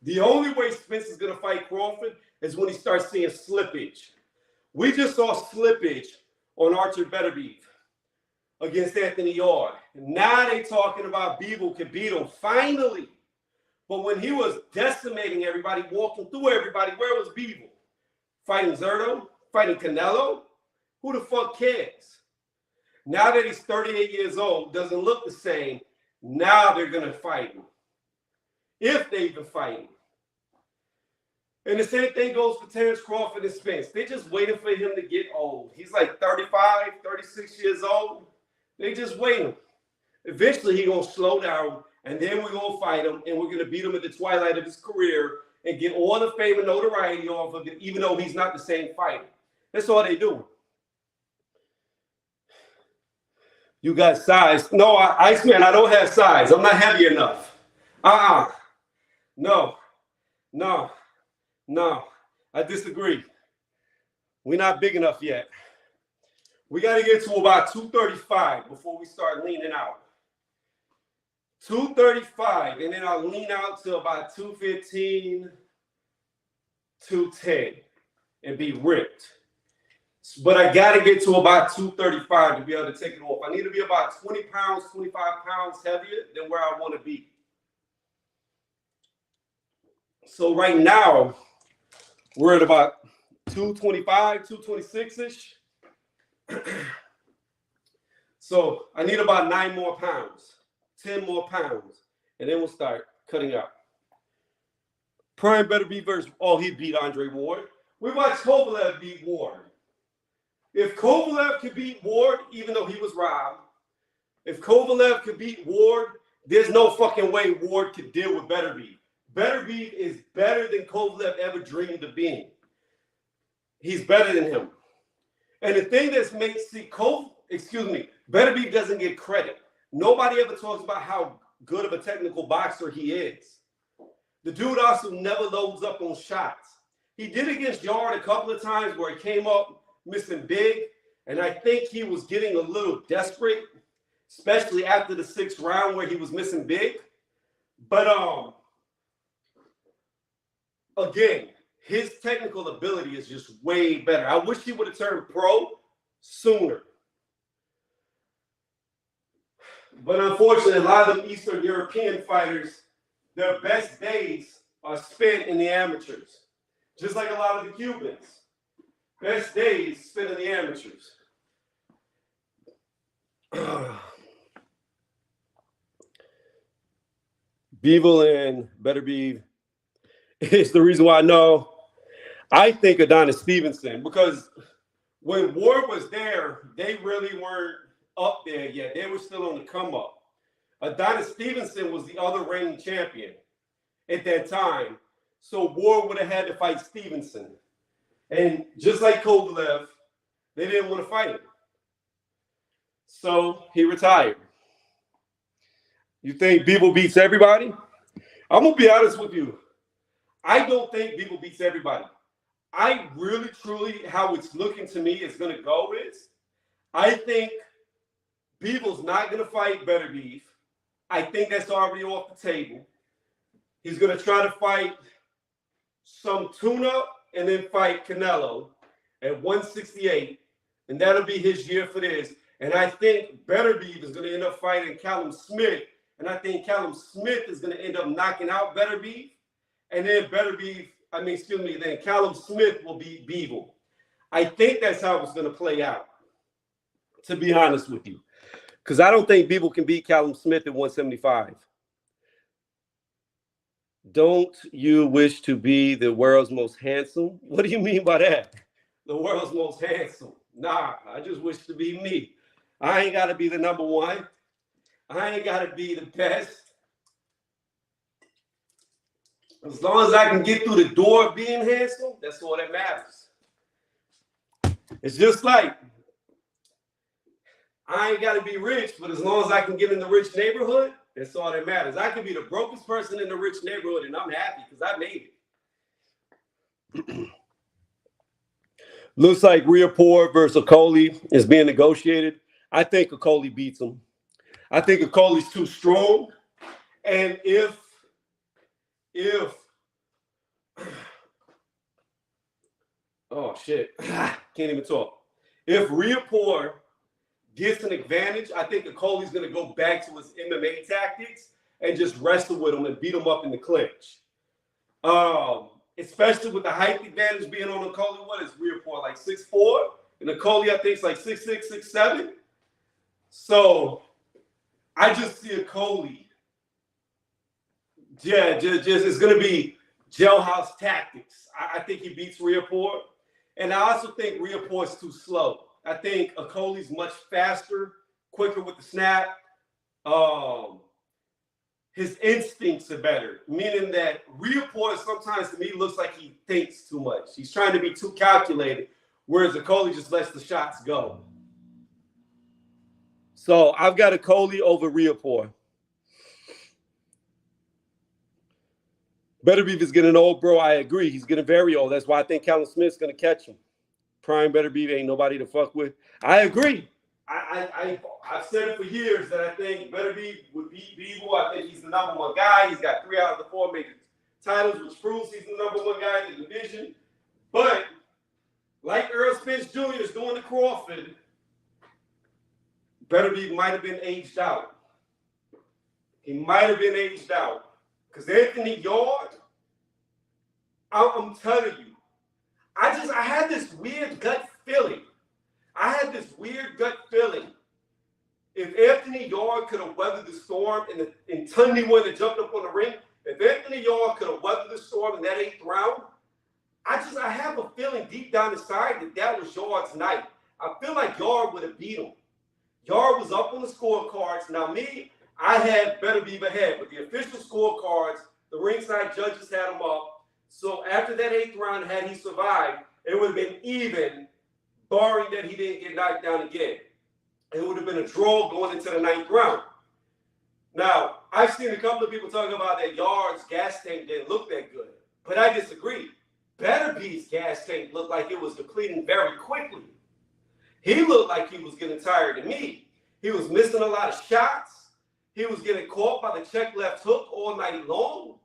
A: The only way Spence is going to fight Crawford is when he starts seeing slippage. We just saw slippage on Archer Beterbiev against Anthony Yard. Now they talking about Beeble could beat him, finally. But when he was decimating everybody, walking through everybody, where was Beeble? Fighting Zerto? Fighting Canelo? Who the fuck cares? Now that he's 38 years old, doesn't look the same, now they're going to fight him. If they even fight him. And the same thing goes for Terrence Crawford and Spence. They're just waiting for him to get old. He's like 35, 36 years old. They just waiting. Eventually, he's going to slow down, and then we're going to fight him, and we're going to beat him at the twilight of his career and get all the fame and notoriety off of it, even though he's not the same fighter. That's all they do. You got size. No, Iceman, I don't have size. I'm not heavy enough. No. I disagree. We're not big enough yet. We got to get to about 235 before we start leaning out. 235, and then I'll lean out to about 215, 210, and be ripped. But I got to get to about 235 to be able to take it off. I need to be about 20 pounds, 25 pounds heavier than where I want to be. So right now, we're at about 225, 226-ish. So I need about 9 more pounds, 10 more pounds, and then we'll start cutting out. Prime Beterbiev versus, he beat Andre Ward. We watched Kovalev beat Ward. If Kovalev could beat Ward, even though he was robbed, if Kovalev could beat Ward, there's no fucking way Ward could deal with Beterbiev. Beterbiev is better than Kovalev ever dreamed of being. He's better than him. And the thing that makes Beterbiev doesn't get credit. Nobody ever talks about how good of a technical boxer he is. The dude also never loads up on shots. He did against Yard a couple of times where he came up missing big, and I think he was getting a little desperate, especially after the 6th round where he was missing big. But again, his technical ability is just way better. I wish he would have turned pro sooner. But unfortunately, a lot of them Eastern European fighters, their best days are spent in the amateurs. Just like a lot of the Cubans. Best days spent in the amateurs. Bivol and Beterbiev is the reason why I think Adonis Stevenson, because when Ward was there, they really weren't up there yet. They were still on the come up. Adonis Stevenson was the other reigning champion at that time. So Ward would have had to fight Stevenson. And just like Kovalev, they didn't want to fight him. So he retired. You think Beeble beats everybody? I'm gonna be honest with you. I don't think Beeble beats everybody. I really, truly, how it's looking to me is gonna go is, I think Beeble's not gonna fight Better Beef. I think that's already off the table. He's gonna try to fight some tune-up and then fight Canelo at 168, and that'll be his year for this. And I think Better Beef is gonna end up fighting Callum Smith, and I think Callum Smith is gonna end up knocking out Better Beef, and then then Callum Smith will beat Beeble. I think that's how it's gonna play out, to be honest with you. Because I don't think Beeble can beat Callum Smith at 175. Don't you wish to be the world's most handsome? What do you mean by that? The world's most handsome. Nah, I just wish to be me. I ain't got to be the number one. I ain't got to be the best. As long as I can get through the door of being handsome, that's all that matters. It's just like, I ain't got to be rich, but as long as I can get in the rich neighborhood, that's all that matters. I can be the brokest person in the rich neighborhood, and I'm happy because I made it. Looks like Riapor versus Okoli is being negotiated. I think Okoli beats him. I think Okoli's too strong. And if oh shit, can't even talk. If Riapor gets an advantage, I think Okoli's going to go back to his MMA tactics and just wrestle with him and beat him up in the clinch. Especially with the height advantage being on Okoli. What is Riapor, like 6'4"? And Okoli, I think, is like 6'6", 6'7". So I just see Okoli. Yeah, just it's going to be jailhouse tactics. I think he beats Riapor. And I also think Riapor is too slow. I think Okoli's much faster, quicker with the snap. His instincts are better, meaning that Riapor sometimes to me looks like he thinks too much. He's trying to be too calculated, whereas Okoli just lets the shots go. So I've got Okoli over Riapor. Better Beef is getting old, bro. I agree. He's getting very old. That's why I think Callum Smith's going to catch him. Prime Better Beef ain't nobody to fuck with. I agree. I've said it for years that I think Better Beef would beat Beeble. I think he's the number one guy. He's got 3 out of the 4 major titles, which proves he's the number one guy in the division. But like Earl Spence Jr. is doing to Crawford, Better Beef might have been aged out. He might have been aged out. Because Anthony Yard, I'm telling you, I had this weird gut feeling. If Anthony Yard could have weathered the storm in Tunde when they jumped up on the ring, if Anthony Yard could have weathered the storm in that 8th round, I have a feeling deep down inside that was Yard's night. I feel like Yard would have beat him. Yard was up on the scorecards. Now me, I had Better Beef ahead, but the official scorecards, the ringside judges had him up. So after that 8th round, had he survived, it would have been even, barring that he didn't get knocked down again. It would have been a draw going into the 9th round. Now, I've seen a couple of people talking about that Yard's gas tank didn't look that good, but I disagree. Better Beef's gas tank looked like it was depleting very quickly. He looked like he was getting tired to me. He was missing a lot of shots. He was getting caught by the check left hook all night long.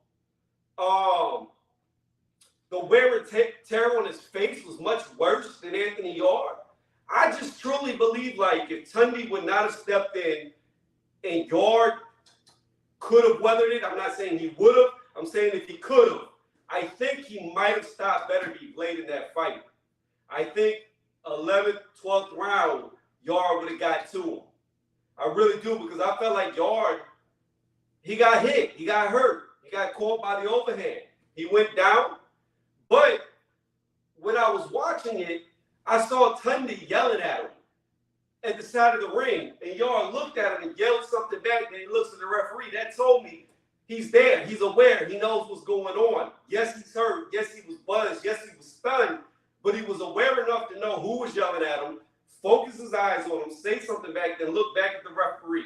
A: The wear and tear on his face was much worse than Anthony Yard. I just truly believe, like, if Tunde would not have stepped in and Yard could have weathered it, I'm not saying he would have. I'm saying if he could have, I think he might have stopped Better Beef late in that fight. I think 11th, 12th round, Yard would have got to him. I really do, because I felt like Yard, he got hit. He got hurt. He got caught by the overhand. He went down. But when I was watching it, I saw Tunde yelling at him at the side of the ring. And Yard looked at him and yelled something back. And he looks at the referee. That told me he's there. He's aware. He knows what's going on. Yes, he's hurt. Yes, he was buzzed. Yes, he was stunned. But he was aware enough to know who was yelling at him, focus his eyes on him, say something back, then look back at the referee.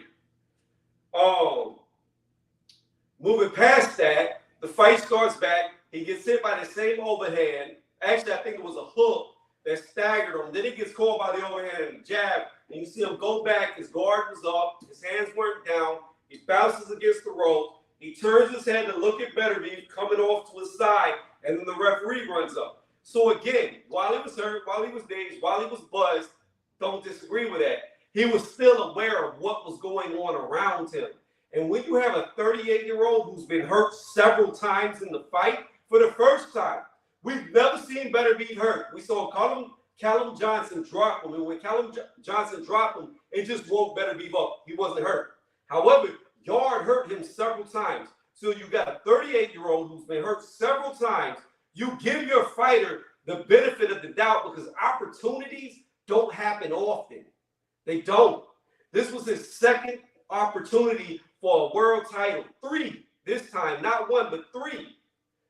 A: Moving past that, the fight starts back. He gets hit by the same overhand. Actually, I think it was a hook that staggered him. Then he gets caught by the overhand and the jab. And you see him go back. His guard was up. His hands weren't down. He bounces against the rope. He turns his head to look at Betterbeef coming off to his side. And then the referee runs up. So again, while he was hurt, while he was dazed, while he was buzzed, don't disagree with that. He was still aware of what was going on around him. And when you have a 38-year-old who's been hurt several times in the fight, for the first time, we've never seen Betterbeef hurt. We saw Callum Johnson drop him, and when Callum Johnson dropped him, it just woke Betterbeef up. He wasn't hurt. However, Yard hurt him several times. So you got a 38-year-old who's been hurt several times. You give your fighter the benefit of the doubt because opportunities don't happen often. They don't. This was his second opportunity for a world title. 3 this time, not 1, but 3,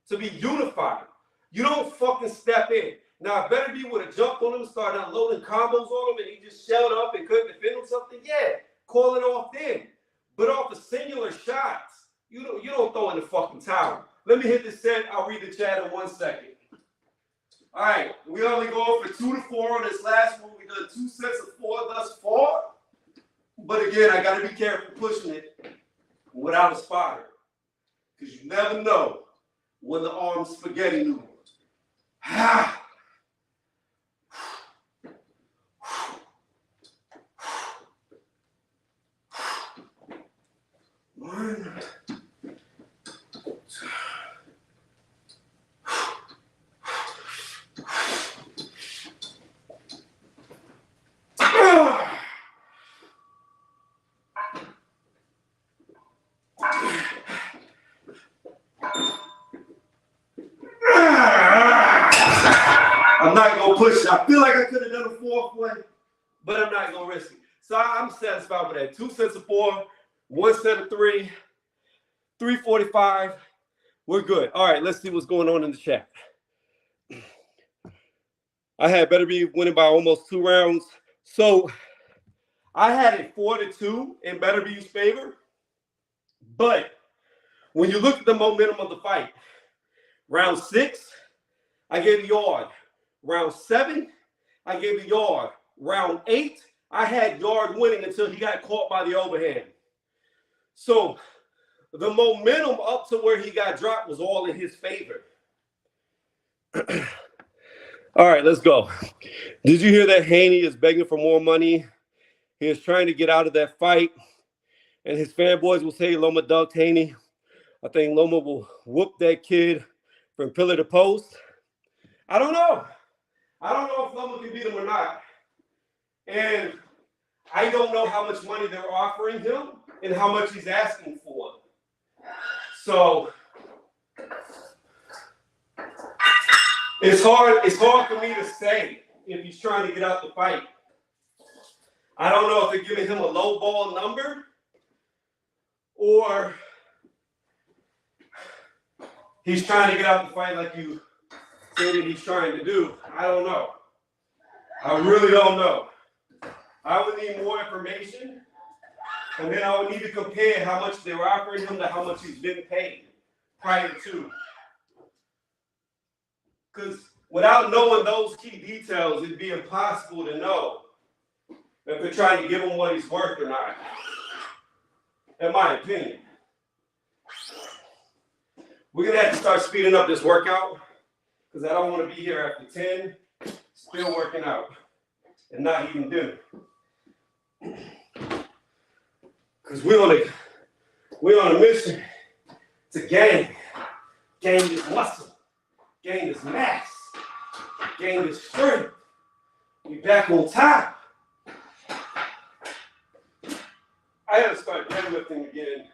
A: to be unified. You don't fucking step in. Now, if Betterbeef would have jumped on him and started unloading combos on him and he just shelled up and couldn't defend himself, then yeah, call it off then. But off the singular shots, you don't throw in the fucking towel. Let me hit this set. I'll read the chat in 1 second. All right, we only go for 2 to 4 on this last one. We did 2 sets of 4 thus far. But again, I got to be careful pushing it without a spotter. Because you never know when the arm's spaghetti noodle. One. I'm not going to push it. I feel like I could have done a 4th one, but I'm not going to risk it. So I'm satisfied with that. 2 sets of 4, 1 set of 3, 345. We're good. All right, let's see what's going on in the chat. I had Betterbeef winning by almost 2 rounds. So I had it 4-2 in Betterbeef's favor. But when you look at the momentum of the fight, round 6, I gave Yard. Round 7, I gave Yard. Round 8, I had Yard winning until he got caught by the overhand. So the momentum up to where he got dropped was all in his favor. All right, let's go. Did you hear that Haney is begging for more money? He is trying to get out of that fight. And his fanboys will say Loma ducked Haney. I think Loma will whoop that kid from pillar to post. I don't know. I don't know if Loma can beat him or not. And I don't know how much money they're offering him and how much he's asking for. So it's hard for me to say if he's trying to get out the fight. I don't know if they're giving him a low ball number or he's trying to get out the fight like you say that he's trying to do. I don't know. I really don't know. I would need more information, and then I would need to compare how much they were offering him to how much he's been paid prior to. Because without knowing those key details, it'd be impossible to know if they're trying to give him what he's worth or not, in my opinion. We're going to have to start speeding up this workout because I don't want to be here after 10, still working out and not eating dinner. Because we're on a mission to gain this muscle, gain this mass, gain this strength. Be back on top. I got to start deadlifting again.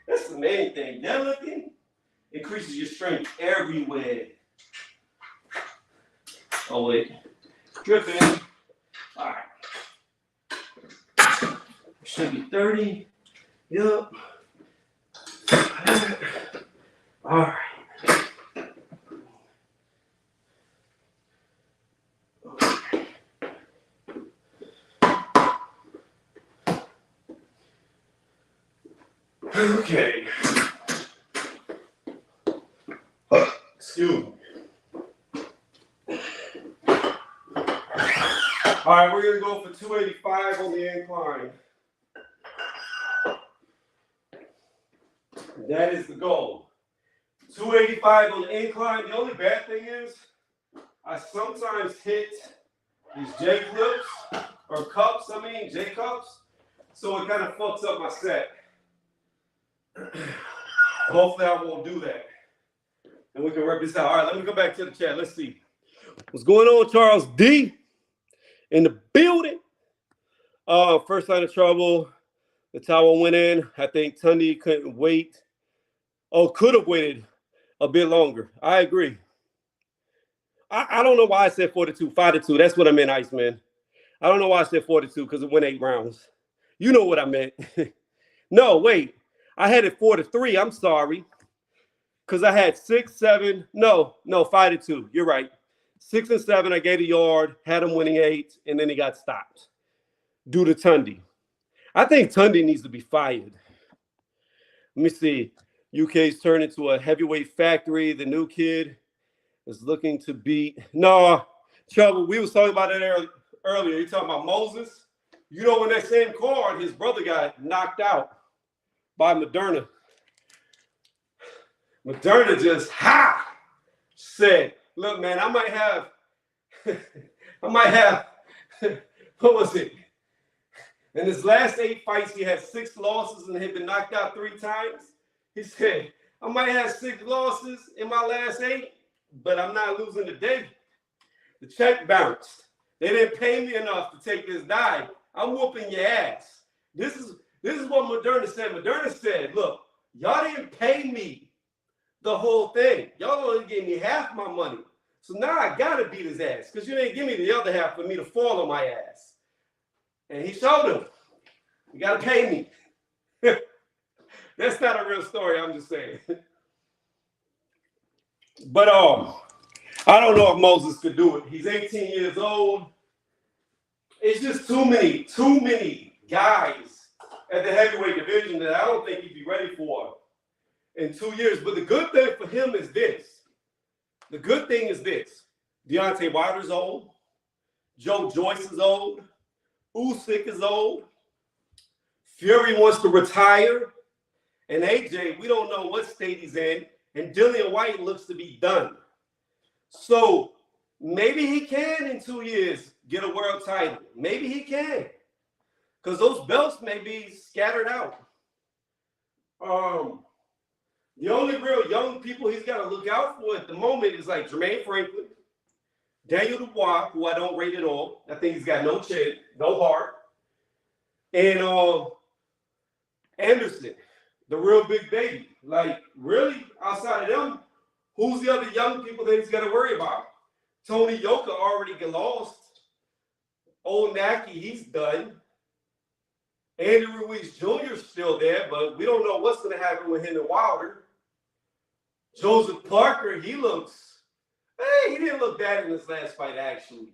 A: That's the main thing. Deadlifting increases your strength everywhere. Oh, wait. Dripping. All right. Should be 30. Yep. All right. Okay. Excuse me. All right, we're going to go for 285 on the incline. That is the goal. 285 on the incline. The only bad thing is I sometimes hit these J clips or cups, J cups. So it kind of fucks up my set. Hopefully I won't do that. And we can rep this out. All right, let me go back to the chat. Let's see. What's going on, Charles D? In the building. First line of trouble. The towel went in. I think Tundi couldn't wait. Oh, could have waited a bit longer. I agree. I don't know why I said 42, 5-2. That's what I meant, Iceman. I don't know why I said 42 because it went 8 rounds. You know what I meant. No, wait. I had it 4-3. I'm sorry. Because I had 6, 7. No, 5-2. You're right. 6 and 7. I gave a yard, had him winning 8, and then he got stopped due to Tundi. I think Tundi needs to be fired. Let me see. UK's turned into a heavyweight factory. The new kid is looking to beat. No, Trouble. We was talking about it earlier. You talking about Moses? You know, in that same card, his brother got knocked out by Moderna. Moderna just said, "Look, man, I might have. What was it? In his last 8 fights, he had 6 losses and had been knocked out 3 times. He said, I might have 6 losses in my last 8, but I'm not losing today. The check bounced. They didn't pay me enough to take this dive. I'm whooping your ass." This is what Moderna said. Moderna said, look, y'all didn't pay me the whole thing. Y'all only gave me half my money. So now I got to beat his ass because you didn't give me the other half for me to fall on my ass. And he showed him, you got to pay me. That's not a real story. I'm just saying. But I don't know if Moses could do it. He's 18 years old. It's just too many guys at the heavyweight division that I don't think he'd be ready for in 2 years. But the good thing for him is this. The good thing is this. Deontay Wilder's old. Joe Joyce is old. Usyk is old. Fury wants to retire. And AJ, we don't know what state he's in. And Dillian White looks to be done. So maybe he can in 2 years get a world title. Maybe he can. Because those belts may be scattered out. The only real young people he's got to look out for at the moment is like Jermaine Franklin, Daniel Dubois, who I don't rate at all. I think he's got no chin, no heart. And Anderson, the real big baby. Like, really, outside of them, who's the other young people that he's got to worry about? Tony Yoka already got lost. Old Naki, he's done. Andy Ruiz Jr. is still there, but we don't know what's going to happen with him and Wilder. Joseph Parker, he didn't look bad in his last fight, actually.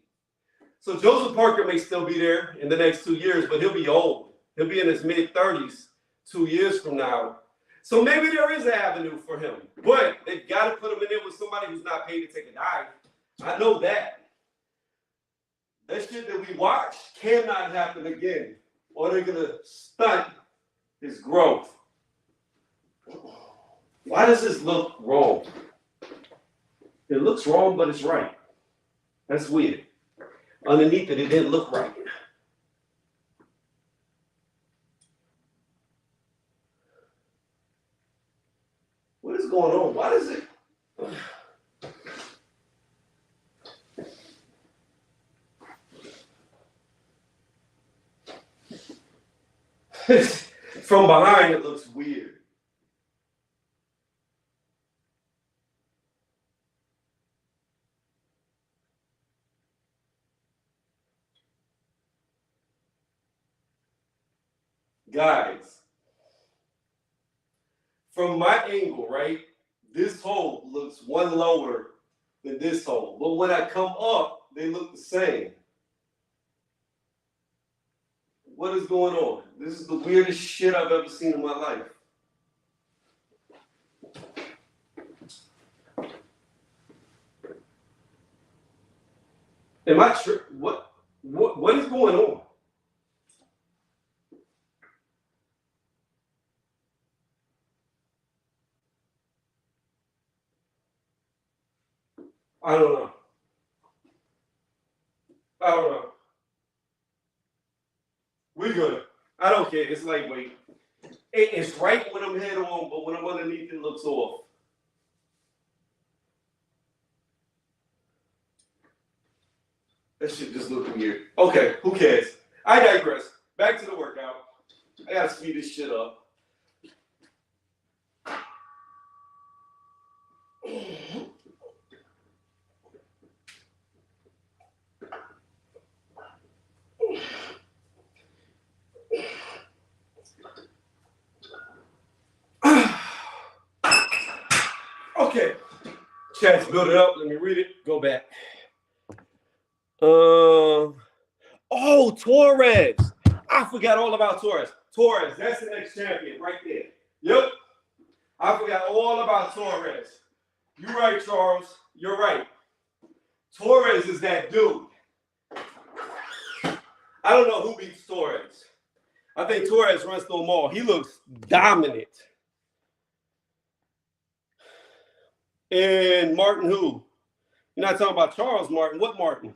A: So Joseph Parker may still be there in the next 2 years, but he'll be old. He'll be in his mid-30s 2 years from now. So maybe there is an avenue for him, but they've got to put him in there with somebody who's not paid to take a dive. I know that. That shit that we watched cannot happen again, or they're going to stunt his growth. Why does this look wrong? It looks wrong, but it's right. That's weird. Underneath it, it didn't look right. What is going on? Why does it? From behind, it looks weird. Guys, from my angle, right, this hole looks one lower than this hole. But when I come up, they look the same. What is going on? This is the weirdest shit I've ever seen in my life. Am I what is going on? I don't know. I don't know. We good. I don't care. It's lightweight. It's right when I'm head on, but when I'm underneath, it looks off. That shit just look weird. Okay, who cares? I digress. Back to the workout. I gotta speed this shit up. Okay. Chat's build it up. Let me read it. Go back. Oh, Torres. I forgot all about Torres. Torres, that's the next champion right there. Yep. I forgot all about Torres. You're right, Charles. You're right. Torres is that dude. I don't know who beats Torres. I think Torres runs through them all. He looks dominant. And Martin who? You're not talking about Charles Martin. What Martin?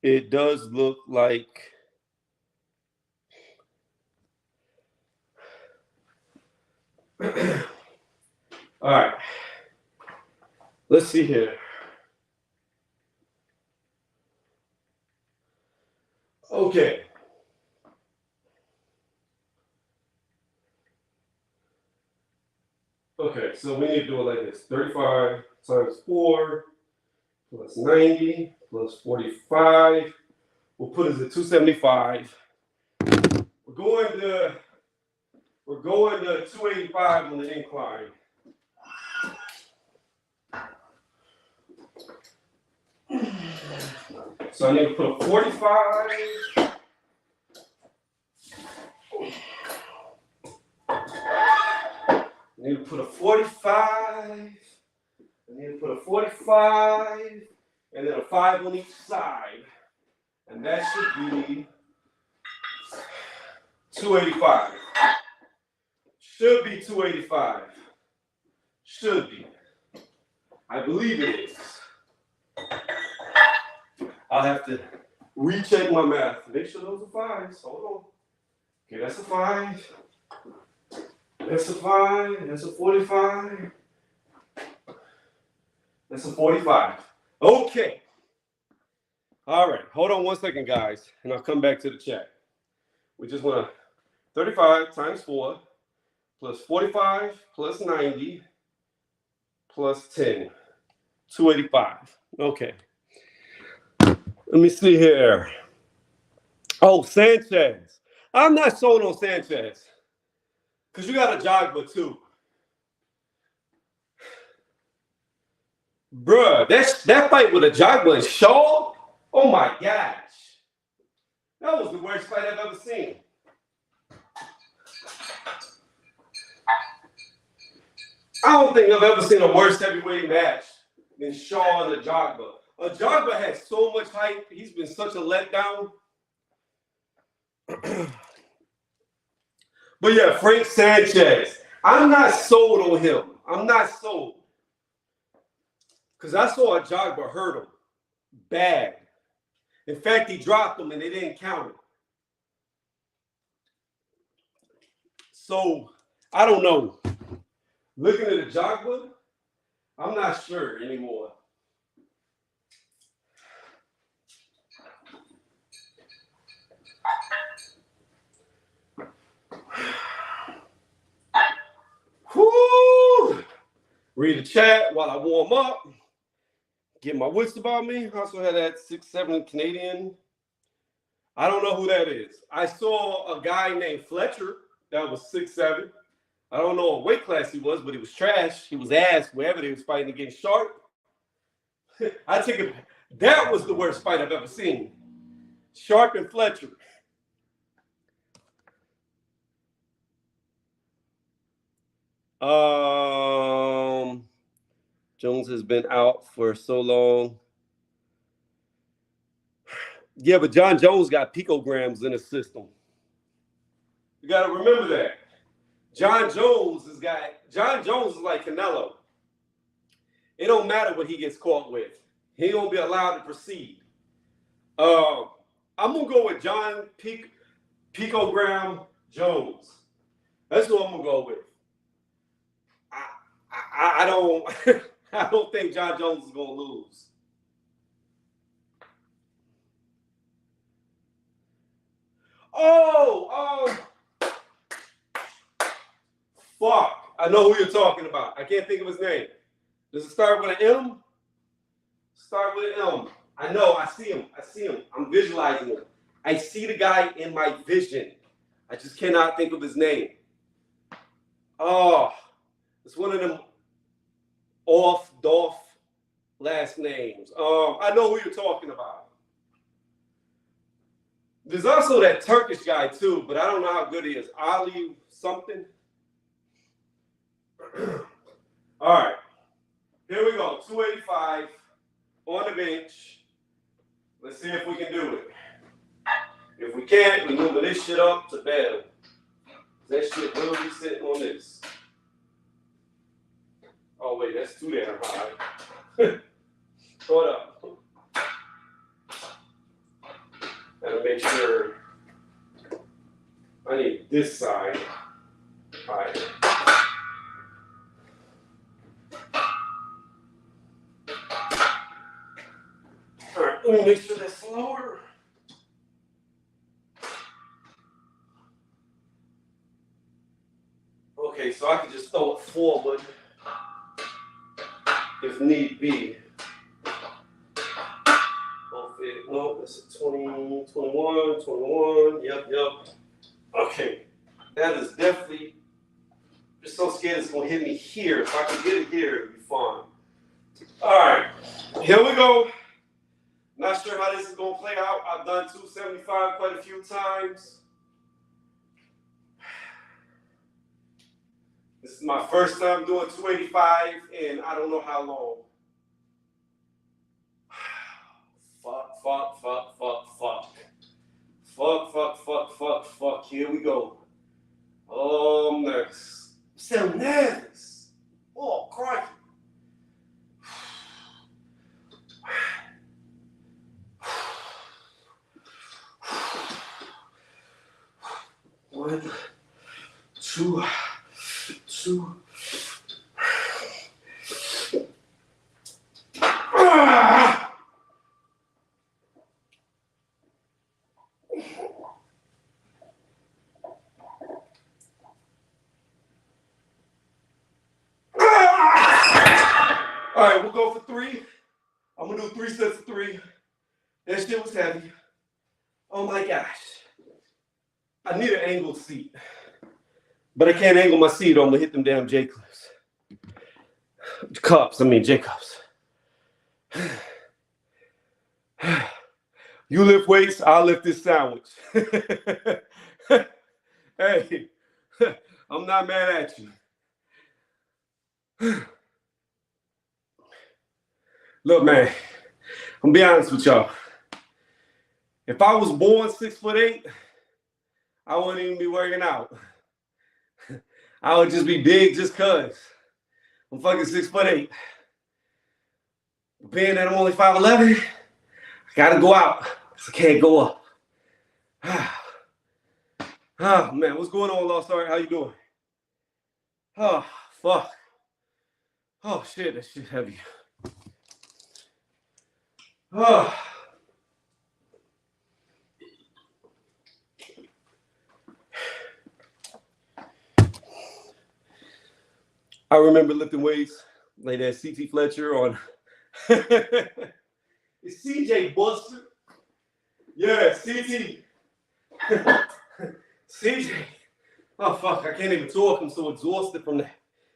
A: It does look like all right. Let's see here. Okay. Okay, so we need to do it like this. 35 times 4 plus 90 plus 45 will put us at 275. We're going to 285 on the incline. So I need to put a 45. I need to put a 45. I need to put a 45 and then a 5 on each side. And that should be 285. Should be 285. Should be. I believe it is. I'll have to recheck my math. Make sure those are 5s. Hold on. Okay, that's a 5. That's a 5. That's a 45. That's a 45. Okay. All right. Hold on one second, guys, and I'll come back to the chat. We just want to 35 times 4 plus 45 plus 90 plus 10. 285. Okay. Let me see here. Oh, Sanchez. I'm not sold on Sanchez. Because you got a Jogba too. Bruh, that fight with a Jogba and Shaw, oh my gosh. That was the worst fight I've ever seen. I don't think I've ever seen a worse heavyweight match than Shaw and a Jogba. A Jogba had so much hype. He's been such a letdown. But yeah, Frank Sanchez. I'm not sold on him. I'm not sold. Because I saw a Jogba hurt him bad. In fact, he dropped him and they didn't count it. So, I don't know. Looking at a Jogba, I'm not sure anymore. Whoo! Read the chat while I warm up. Get my wits about me. I also had that 6'7" Canadian. I don't know who that is. I saw a guy named Fletcher that was 6'7". I don't know what weight class he was, but he was trash. He was ass wherever they was fighting against Sharp. I think that was the worst fight I've ever seen. Sharp and Fletcher. Jones has been out for so long. Yeah, but John Jones got picograms in his system. You got to remember that. John Jones is like Canelo. It don't matter what he gets caught with. He won't be allowed to proceed. I'm going to go with John Picogram Jones. That's what I'm going to go with. I don't I don't think John Jones is going to lose. Fuck. I know who you're talking about. I can't think of his name. Does it start with an M? Start with an M. I know. I see him. I'm visualizing him. I see the guy in my vision. I just cannot think of his name. Oh, it's one of them off last names. I know who you're talking about. There's also that Turkish guy too, but I don't know how good he is. Ali something. All right. Here we go. 285 on the bench. Let's see if we can do it. If we can't, we move this shit up to bed. That shit will be sitting on this. Oh, wait, that's too damn high. Hold up. Gotta make sure I need this side higher. All right, let me make sure that's lower. Okay, so I can just throw it forward if need be. No, that's 20, 21. Yep. Okay, that is definitely, just so scared it's gonna hit me here. If I can get it here, it'll be fine. All right, here we go. Not sure how this is gonna play out. I've done 275 quite a few times. This is my first time doing 285, and I don't know how long. Fuck. Here we go. Oh, I'm nervous. I'm so nervous. Oh, crikey. One, two. All right, we'll go for 3. I'm gonna do 3 sets of 3. That shit was heavy. Oh my gosh. I need an angled seat. But I can't angle my seat or I'm gonna hit them damn J-Clips. J-Cups. You lift weights, I'll lift this sandwich. Hey, I'm not mad at you. Look, man, I'm gonna be honest with y'all. If I was born 6'8", I wouldn't even be working out. I would just be big just cause. I'm fucking 6'8". Being that I'm only 5'11", I gotta go out. I can't go up. Oh man, what's going on, Lost Art? How you doing? Oh, fuck. Oh shit, that shit heavy. Oh. I remember lifting weights like that CT Fletcher on. It's CJ Buster. Yeah, CT. CJ. Oh, fuck. I can't even talk. I'm so exhausted from that.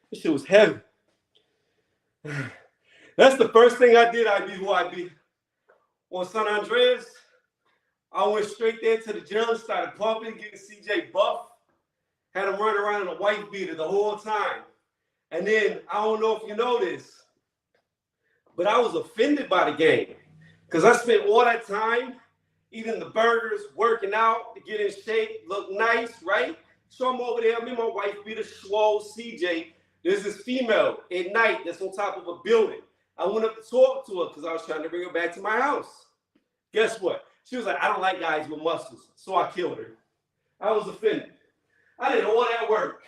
A: This shit was heavy. That's the first thing I did. I be who I be. On San Andreas, I went straight there to the gym, started pumping, getting CJ buff. Had him running around in a white beater the whole time. And then, I don't know if you know this, but I was offended by the game because I spent all that time eating the burgers, working out to get in shape, look nice, right? So I'm over there, me and my wife be the swole CJ. There's this female at night that's on top of a building. I went up to talk to her because I was trying to bring her back to my house. Guess what? She was like, I don't like guys with muscles. So I killed her. I was offended. I did all that work.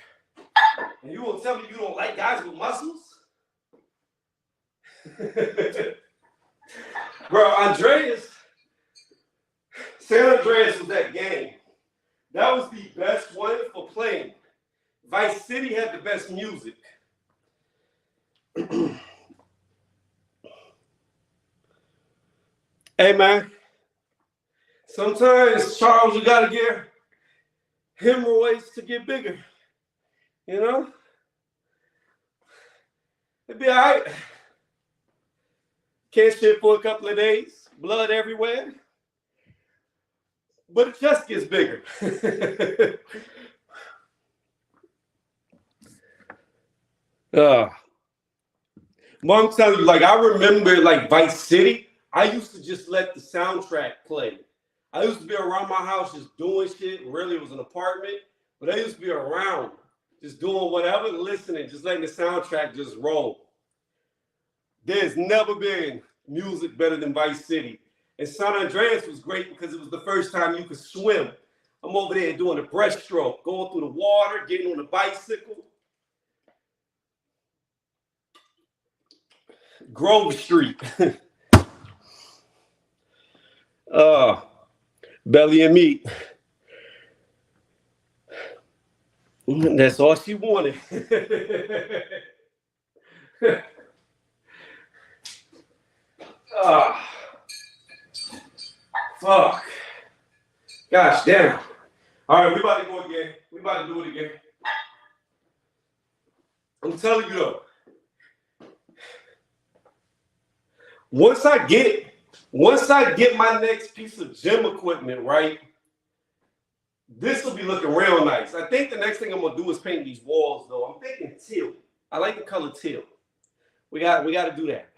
A: And you will tell me you don't like guys with muscles? Bro, San Andreas was that game. That was the best one for playing. Vice City had the best music. Hey, man. Sometimes, Charles, you got to get hemorrhoids to get bigger. You know? It'd be all right. Can't shit for a couple of days. Blood everywhere. But it just gets bigger. Mom telling you, like, I remember, like, Vice City, I used to just let the soundtrack play. I used to be around my house just doing shit. Really, it was an apartment. But I used to be around just doing whatever, listening, just letting the soundtrack just roll. There's never been music better than Vice City. And San Andreas was great because it was the first time you could swim. I'm over there doing a breaststroke, going through the water, getting on a bicycle. Grove Street. Belly and meat. That's all she wanted. Fuck. Gosh damn. All right, we about to go again. We about to do it again. I'm telling you though. Once I get my next piece of gym equipment, right, this will be looking real nice. I think the next thing I'm gonna do is paint these walls though. I'm thinking teal. I like the color teal. We got to do that.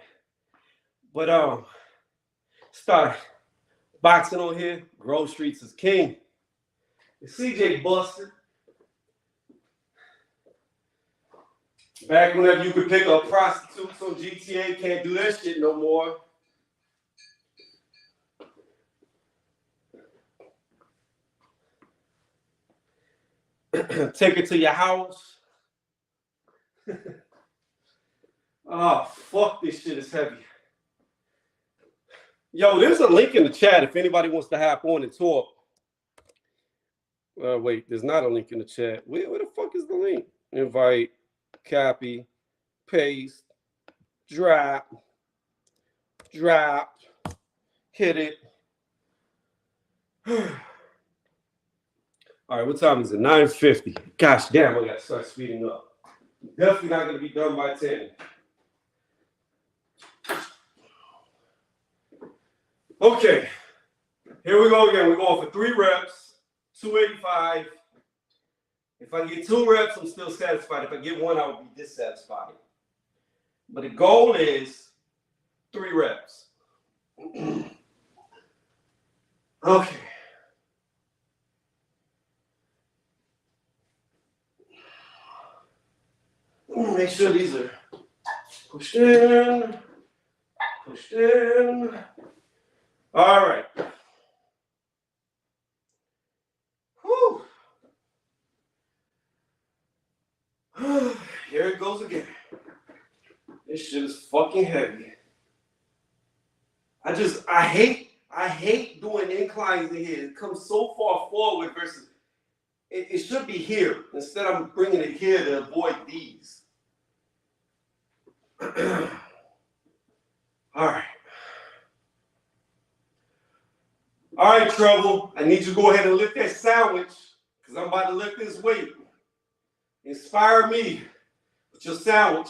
A: But start boxing on here. Grove Streets is king. CJ busted. Back whenever you could pick up prostitutes on GTA, can't do that shit no more. Take it to your house. Oh, fuck, this shit is heavy. Yo, there's a link in the chat if anybody wants to hop on and talk. Wait, there's not a link in the chat. Where the fuck is the link? Invite, copy, paste, drop, hit it. All right, what time is it? 9:50. Gosh damn, I got to start speeding up. Definitely not going to be done by 10. Okay, here we go again. We're going for 3 reps, 285. If I get 2 reps, I'm still satisfied. If I get 1, I will be dissatisfied. But the goal is 3 reps. Okay. Make sure these are pushed in. All right. Whew. Here it goes again. This shit is fucking heavy. I hate doing inclines in here. It comes so far forward versus it should be here. Instead, I'm bringing it here to avoid these. All right. All right, Trouble. I need you to go ahead and lift that sandwich because I'm about to lift this weight. Inspire me with your sandwich.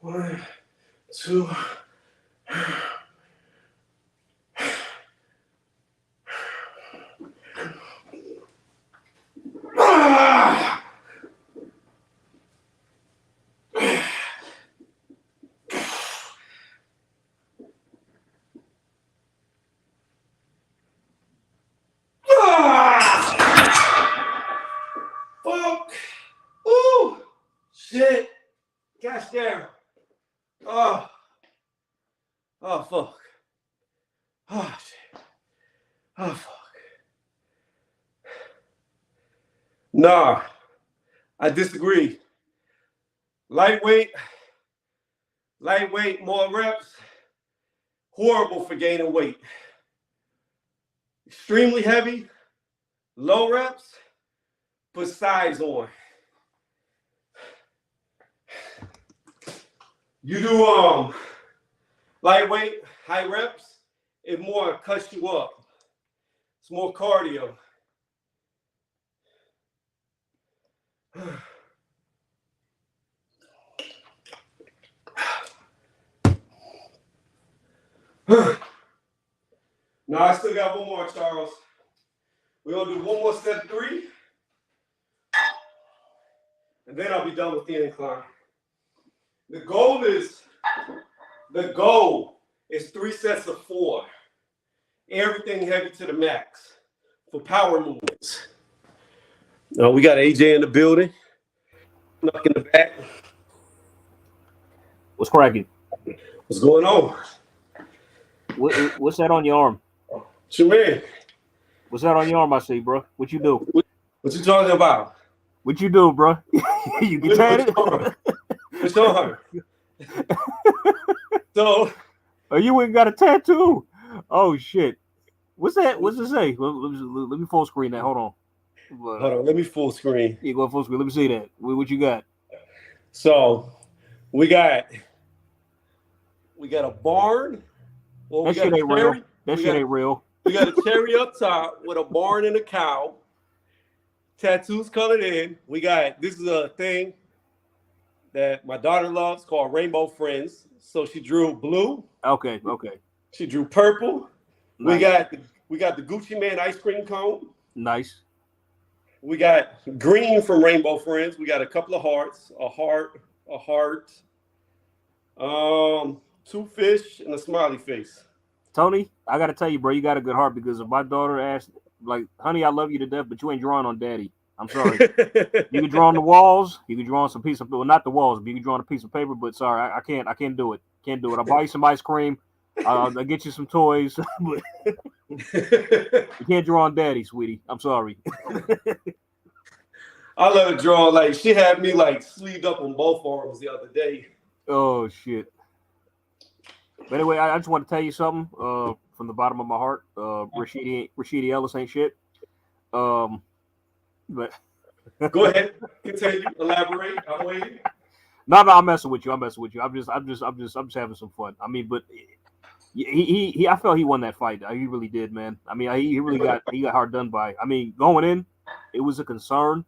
A: 1, 2. Oh shit. Oh fuck. Nah, I disagree. Lightweight, more reps, horrible for gaining weight. Extremely heavy, low reps, put size on. You do lightweight, high reps, it more cuts you up. It's more cardio. No, I still got one more, Charles. We're gonna do one more set of 3, and then I'll be done with the incline. The goal is 3 sets of 4. Everything heavy to the max for power movements. We got AJ in the building. Snuck in the back.
B: What's cracking?
A: What's going on?
B: What's that on your arm?
A: What you mean?
B: What's that on your arm, I see, bro? What you do?
A: What you talking about?
B: What you do, bro? You get tatted?
A: What's on? So,
B: you ain't got a tattoo? Oh shit! What's that? What's it say? Let me full screen that. Hold on.
A: Hold on. Let me full screen.
B: Yeah, go full screen. Let me see that. What you got?
A: So, we got a barn. Well,
B: that shit ain't real. That shit ain't real.
A: We got a cherry up top with a barn and a cow. Tattoos colored in. This is a thing that my daughter loves called Rainbow Friends. So she drew blue.
B: Okay.
A: She drew purple.
B: Nice.
A: We got the Gucci Man ice cream cone.
B: Nice.
A: We got green from Rainbow Friends. We got a couple of hearts, a heart, 2 fish, and a smiley face.
B: Tony, I gotta tell you, bro, you got a good heart, because if my daughter asked, like, honey, I love you to death, but you ain't drawing on daddy. I'm sorry. You can draw on the walls. You can draw on some piece of, well, not the walls, but you can draw on a piece of paper. But sorry, I can't do it. Can't do it. I'll buy you some ice cream. I'll get you some toys. But you can't draw on daddy, sweetie. I'm sorry.
A: I let her draw. Like, she had me like sleeved up on both arms the other day.
B: Oh shit. But anyway, I just want to tell you something from the bottom of my heart. Rashidi Ellis ain't shit. But
A: go ahead, continue, elaborate. I'm waiting.
B: No, I'm messing with you. I'm just having some fun. I mean, but he I felt he won that fight. He really did, man. I mean, he really got hard done by. I mean, going in, it was a concern.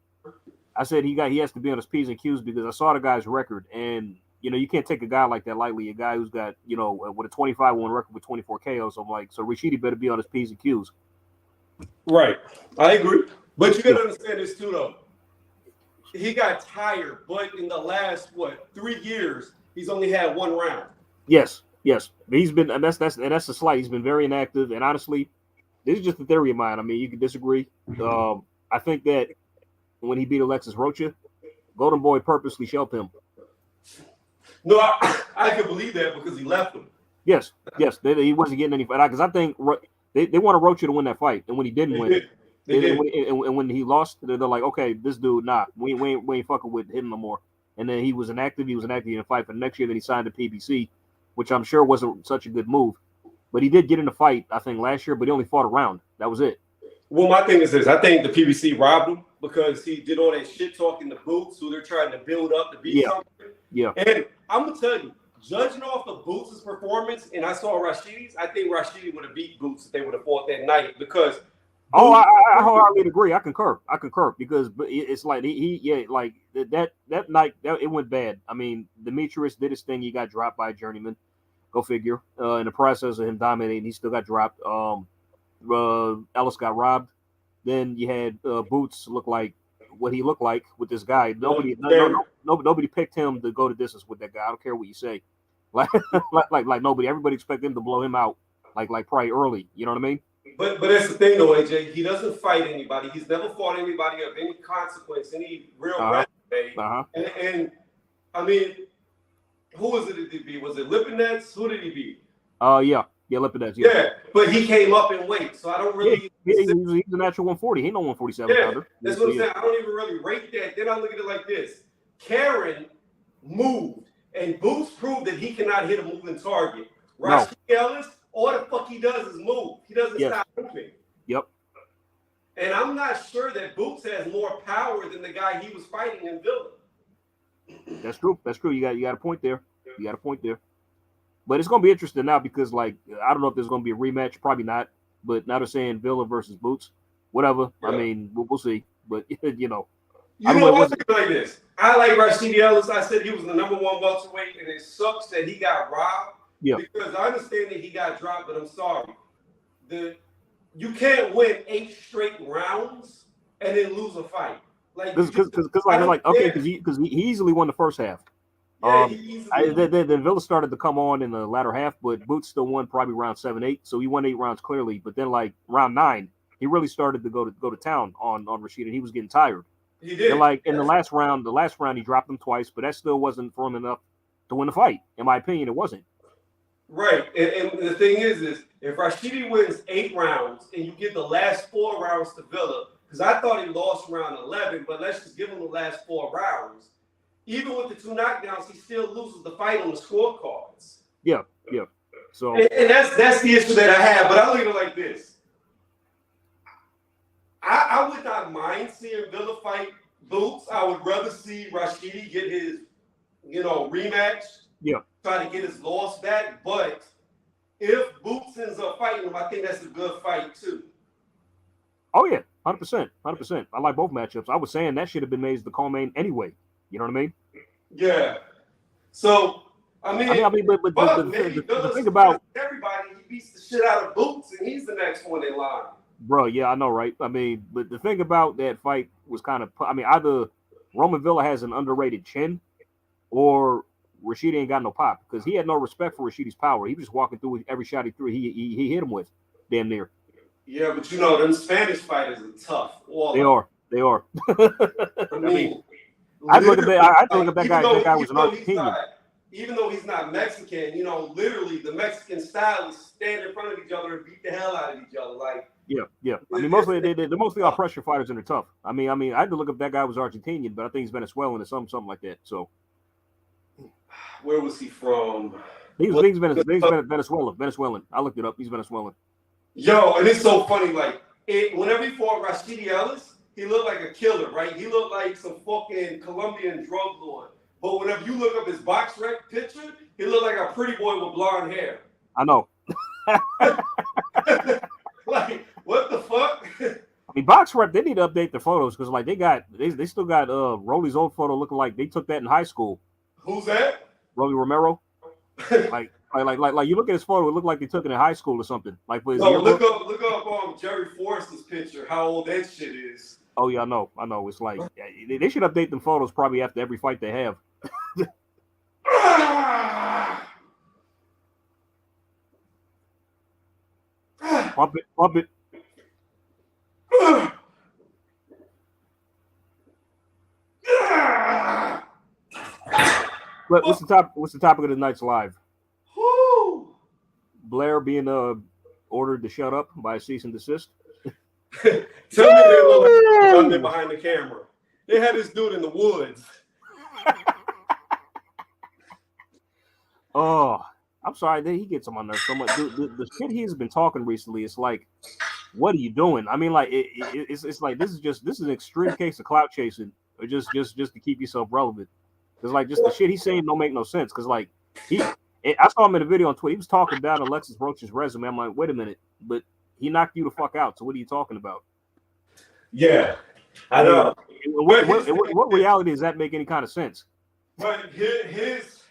B: I said he has to be on his P's and Q's, because I saw the guy's record, and you can't take a guy like that lightly. A guy who's got with a 25-1 record with 24 KOs. I'm like, so Rashidi better be on his P's and Q's.
A: Right, I agree. But you got to understand this too, though. He got tired, but in the last 3 years, he's only had 1 round.
B: Yes. But he's been, and that's the slight. He's been very inactive, and honestly, this is just a theory of mine. I mean, you can disagree. I think that when he beat Alexis Rocha, Golden Boy purposely shelved him.
A: No, I can believe that, because he left him.
B: Yes. He wasn't getting any fight, because I think they wanted Rocha to win that fight, and when he didn't win. And when he lost, they're like, okay, this dude, nah, we ain't fucking with him no more. And then he was inactive in a fight for the next year. Then he signed to PBC, which I'm sure wasn't such a good move. But he did get in a fight, I think, last year, but he only fought a round. That was it.
A: Well, my thing is this. I think the PBC robbed him, because he did all that shit talking to Boots, who they're trying to build up to be something.
B: Yeah.
A: And I'm going to tell you, judging off of Boots' performance, and I saw Rashidi's, I think Rashidi would have beat Boots if they would have fought that night, because
B: I wholeheartedly agree. I concur because it's like like that night it went bad. I mean, Demetrius did his thing. He got dropped by a journeyman. Go figure. In the process of him dominating, he still got dropped. Ellis got robbed. Then you had Boots look like what he looked like with this guy. Nobody picked him to go to distance with that guy. I don't care what you say. Like nobody. Everybody expected him to blow him out like probably early. You know what I mean?
A: But that's the thing, though, AJ. He doesn't fight anybody. He's never fought anybody of any consequence, any real resume. And I mean, who was it that he beat? Was it Lipinets? Who did he beat?
B: Yeah. Yeah, Lipinets. Yeah.
A: Yeah, but he came up in weight, so I don't really.
B: Yeah, he's a natural 140. He ain't no 147
A: Yeah,
B: pounder.
A: that's what I'm saying. I don't even really rate that. Then I look at it like this: Karen moved, and Boots proved that he cannot hit a moving target. Rashid Ellis, all the fuck he does is move. He doesn't stop moving.
B: Yep.
A: And I'm not sure that Boots has more power than the guy he was fighting in Villa.
B: That's true. That's true. You got a point there. You got a point there. But it's going to be interesting now because, like, I don't know if there's going to be a rematch. Probably not. But now they're saying Villa versus Boots. Whatever. Yeah. I mean, we'll see. But, you know.
A: You know what? Like this. I like Rashid Ellis. I said he was the number one welterweight, and it sucks that he got robbed.
B: Yeah.
A: Because I understand that he got dropped, but I'm sorry. You can't win 8 straight rounds and then lose a fight. Like because he easily won the first half. Yeah,
B: then Villa started to come on in the latter half, but Boots still won probably round 7, 8. So he won 8 rounds clearly. But then like round 9, he really started to go to town on Rashid, and he was getting tired.
A: He did.
B: And like in the last round he dropped him twice, but that still wasn't for him enough to win the fight. In my opinion, it wasn't.
A: Right, and the thing is if Rashidi wins 8 rounds and you give the last 4 rounds to Villa, because I thought he lost round 11, but let's just give him the last 4 rounds. Even with the 2 knockdowns, he still loses the fight on the scorecards.
B: Yeah. So
A: and that's the issue that I have. But I look at it like this: I would not mind seeing Villa fight Boots. I would rather see Rashidi get his, rematch.
B: Yeah.
A: Try to get his loss back, but if Boots ends up fighting him, I think that's a good fight too.
B: Oh yeah, 100%. I like both matchups. I was saying that should have been made as the co-main anyway. You know what I mean?
A: Yeah. So but
B: the thing about
A: everybody, he beats the shit out of Boots, and he's the next one in line.
B: Bro, yeah, I know, right? I mean, but the thing about that fight was either Roman Villa has an underrated chin, or Rashid ain't got no pop, because he had no respect for Rashidi's power. He was just walking through every shot he threw. He hit him with, damn near.
A: Yeah, but them Spanish fighters are tough.
B: They are. I mean, I look at that guy. That guy was an Argentinian.
A: Even though he's not Mexican, literally the Mexican style is stand in front of each other and beat the hell out of each other. Like
B: yeah. I mean, they're mostly all pressure fighters and they're tough. I mean, I had to look up that guy was Argentinian, but I think he's Venezuelan or something like that. So.
A: Where was he from?
B: He's Venezuelan. I looked it up. He's Venezuelan.
A: Yo, and it's so funny. Like, whenever he fought Rashidi Ellis, he looked like a killer, right? He looked like some fucking Colombian drug lord. But whenever you look up his box rec picture, he looked like a pretty boy with blonde hair.
B: I know.
A: Like, what the fuck?
B: I mean, box rep, they need to update their photos because, like, they still got Rolly's old photo looking like they took that in high school.
A: Who's that?
B: Rolly Romero. like you look at his photo, it looked like they took it in high school or something. Like,
A: look up Jerry Forrest's picture. How old that shit is.
B: Oh yeah, I know. It's like they should update them photos probably after every fight they have. Pump it. But what's the topic of tonight's live?
A: Woo!
B: Blair being ordered to shut up by a cease and desist.
A: Tell me they look like behind the camera. They had this dude in the woods.
B: Oh, I'm sorry. He gets on my nerves so much. The shit he's been talking recently, it's like, what are you doing? I mean, like it's like this is an extreme case of clout chasing, or just to keep yourself relevant. Because like just the shit he's saying don't make no sense. Because like I saw him in a video on Twitter. He was talking down Alexis Roach's resume. I'm like, wait a minute, but he knocked you the fuck out. So what are you talking about?
A: Yeah, I know.
B: What reality does that make any kind of sense?
A: But his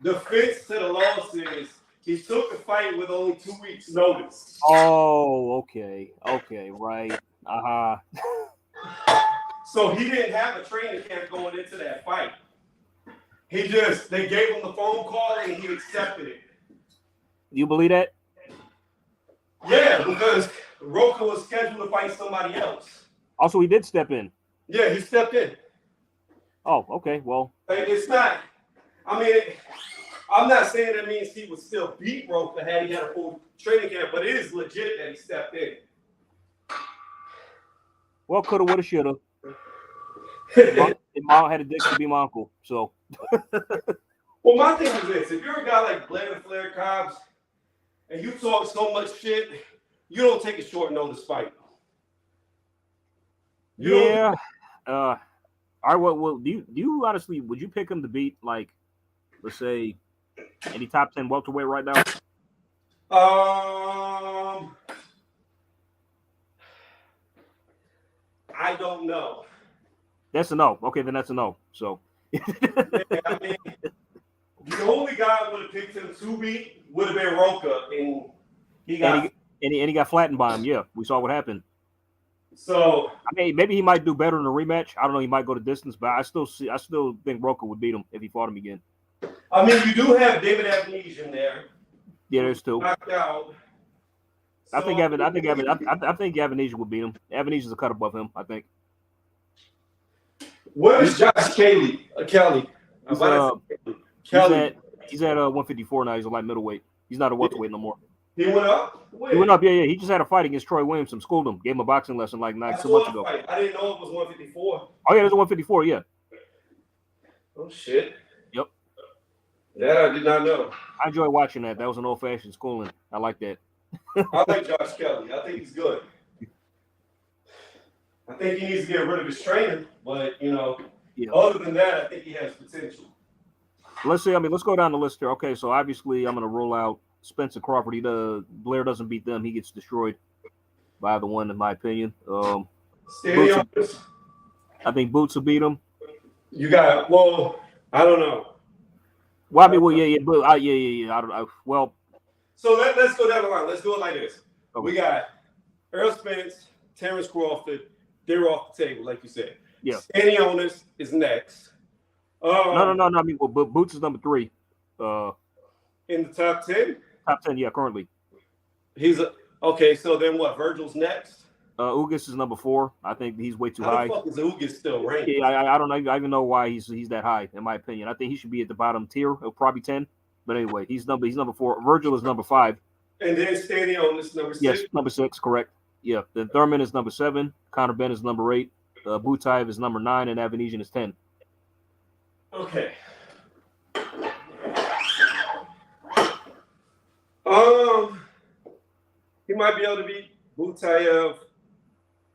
A: defense to the loss is he took the fight with only 2 weeks' notice.
B: Oh, okay, right.
A: So he didn't have a training camp going into that fight. They gave him the phone call and he accepted it.
B: You believe that?
A: Yeah, because Rocha was scheduled to fight somebody else.
B: Also, he did step in.
A: Yeah, he stepped in.
B: Oh, okay. Well,
A: it's not. I mean, I'm not saying that means he would still beat Roker had he had a full training camp, but it is legit that he stepped in.
B: Well, coulda, woulda, shoulda. If mom had a dick to be my uncle, so.
A: Well, my thing is this: if you're a guy like Blair Cobbs, and you talk so much shit, you don't take a short notice fight.
B: Yeah. All right. Well, do you honestly would you pick him to beat, like, let's say, any top 10 welterweight right now?
A: I don't know.
B: That's a no. Okay, then that's a no. So.
A: Yeah, I mean, the only guy I would have picked him to beat would have been Roker, and he
B: got flattened by him. Yeah, we saw what happened.
A: So
B: I mean, maybe he might do better in the rematch. I don't know. He might go to distance, but I still think Roker would beat him if he fought him again.
A: I mean, you do have David Avenesian there.
B: Yeah, there's two.
A: Knocked out.
B: I think Avenesian would beat him. Avenesian's a cut above him, I think.
A: What is Josh Kelly?
B: He's at 154 now. He's a light middleweight. He's not a welterweight no more.
A: He went up?
B: He went up, yeah. He just had a fight against Troy Williams. Schooled him. Gave him a boxing lesson like 2 months ago.
A: I didn't know it was 154.
B: Oh, yeah, it was 154, yeah.
A: Oh, shit.
B: Yep.
A: That I did not know.
B: I enjoy watching that. That was an old-fashioned schooling. I like that.
A: I like Josh Kelly. I think he's good. I think he needs to get rid of his training, but, other than that, I think he has potential.
B: Let's see. Let's go down the list here. Okay, so obviously I'm going to rule out Spencer Crawford. Blair doesn't beat them. He gets destroyed by the one, in my opinion. I think Boots will beat him.
A: I don't know.
B: Well, yeah. I don't know. Well,
A: so let's go down the line. Let's do it like this.
B: Okay.
A: We got Errol Spence, Terrence Crawford. They're off the table, like you said.
B: Yeah.
A: Stanionis is next.
B: No. Boots is number 3.
A: In the top 10?
B: Top 10, yeah, currently.
A: Okay, so then what? Vergil's next?
B: Ugas is number 4. I think he's way too high.
A: How the fuck is Ugas still ranked?
B: Yeah, I don't know. I even know why he's that high, in my opinion. I think he should be at the bottom tier, probably 10. But anyway, he's number 4. Vergil is number 5.
A: And then Stanionis number 6?
B: Yes, number 6, correct. Yeah. Then Thurman is number 7. Conor Ben is number 8. Butaev is number 9, and Avenesian is 10.
A: Okay. He might be able to beat Butaev.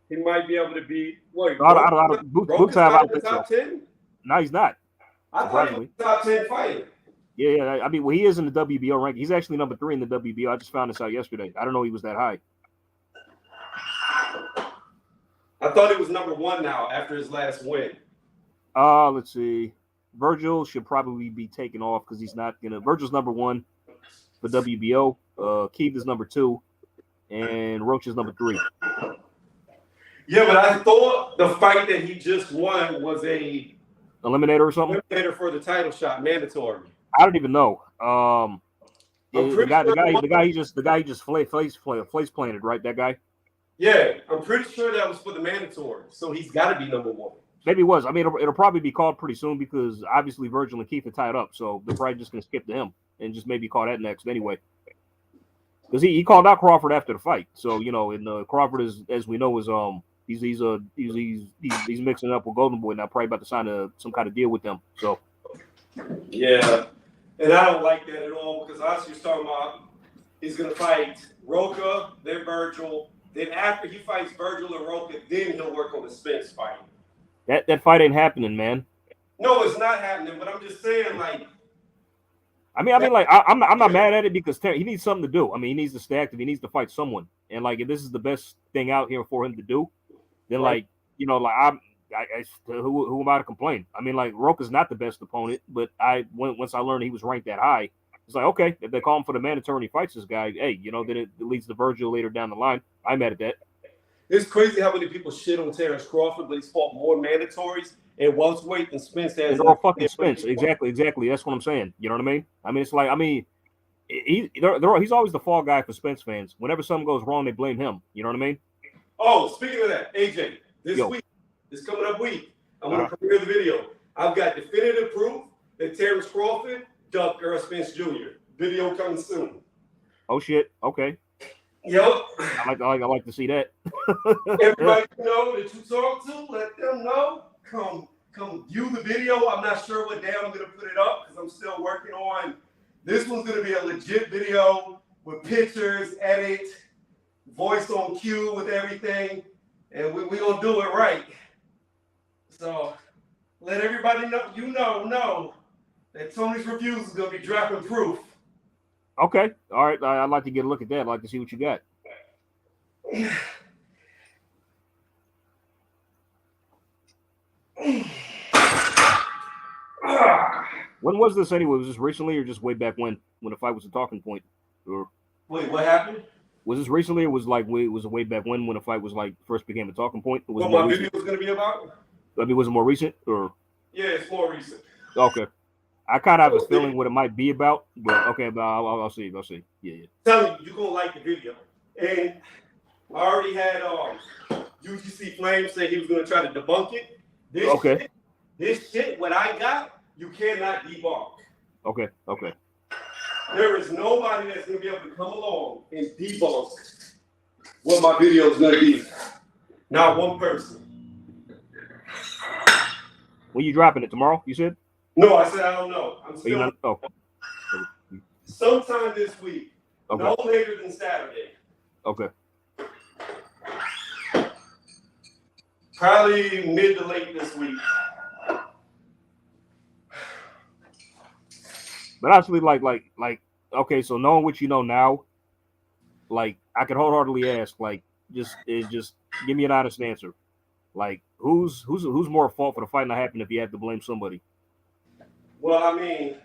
A: He might be able to beat
B: Butaev out of the top
A: 10?
B: No, he's not.
A: I thought he was a top 10 fighter.
B: Yeah. He is in the WBO ranking. He's actually number 3 in the WBO. I just found this out yesterday. I don't know he was that high.
A: I thought he was number 1 now after his last win.
B: Let's see. Vergil should probably be taken off because he's not gonna. Virgil's number 1 for WBO. Keith is number 2, and Roach is number 3.
A: Yeah, but I thought the fight that he just won was a
B: eliminator or something.
A: Eliminator for the title shot, mandatory.
B: I don't even know. The guy he just place planted, right? That guy.
A: Yeah, I'm pretty sure that was for the mandatory. So he's got to be number 1.
B: Maybe it was. It'll probably be called pretty soon because obviously Vergil and Keith are tied up. So they're probably just going to skip to him and just maybe call that next anyway. Because he called out Crawford after the fight. So, and Crawford is, as we know, is he's mixing up with Golden Boy now, probably about to sign some kind of deal with them. So.
A: Yeah, and I don't like that at all because I was talking about he's going to fight Roca, then Vergil. Then after he fights Vergil and Roca, then he'll work on the Spence fight.
B: That fight ain't happening, man.
A: No, it's not happening. But I'm just saying, like.
B: I'm not mad at it because he needs something to do. He needs to stay active. He needs to fight someone. And like, if this is the best thing out here for him to do, then
A: right.
B: Who am I to complain? Roca's not the best opponent, but once I learned he was ranked that high, it's like, okay, if they call him for the mandatory and he fights this guy, hey, then it leads to Vergil later down the line. I'm mad at that.
A: It's crazy how many people shit on Terrence Crawford, but he's fought more mandatories and welterweight than Spence has.
B: It's all fucking Spence. Exactly. That's what I'm saying. You know what I mean? It's like, he's always the fall guy for Spence fans. Whenever something goes wrong, they blame him. You know what I mean?
A: Oh, speaking of that, AJ, this coming up week, I'm going to premiere the video. I've got definitive proof that Terrence Crawford duck Earl Spence Jr. Video coming soon.
B: Oh shit. Okay.
A: Yep.
B: I like to see that.
A: Everybody you know that you talk to, let them know. Come view the video. I'm not sure what day I'm gonna put it up because I'm still working on. This one's gonna be a legit video with pictures, edit, voice on cue with everything, and we gonna do it right. So let everybody know that Tony's Reviews is gonna be dropping proof.
B: Okay. All right. I'd like to get a look at that. I'd like to see what you got. When was this anyway? Was this recently or just way back when the fight was a talking point? Or
A: wait, what happened?
B: Was this recently or was it way back when the fight was like first became a talking point?
A: What my video was going to be about?
B: I mean, was it more recent or?
A: Yeah, it's more recent.
B: Okay. I kind of have a feeling what it might be about, but okay, but I'll see. Yeah.
A: Tell you, you're going to like the video. And I already had UGC Flame say he was going to try to debunk it. This shit, what I got, you cannot debunk.
B: Okay.
A: There is nobody that's going to be able to come along and debunk what my video is going to be. Not one person.
B: When you dropping it tomorrow? You said?
A: No, I said I don't know. I'm still sometime this week. Okay. No later than Saturday.
B: Okay.
A: Probably mid to late this week.
B: But actually, like, okay, so knowing what you know now, like, I could wholeheartedly ask, like, just give me an honest answer. Like, who's more at fault for the fight not happening if you had to blame somebody?
A: Well, I mean,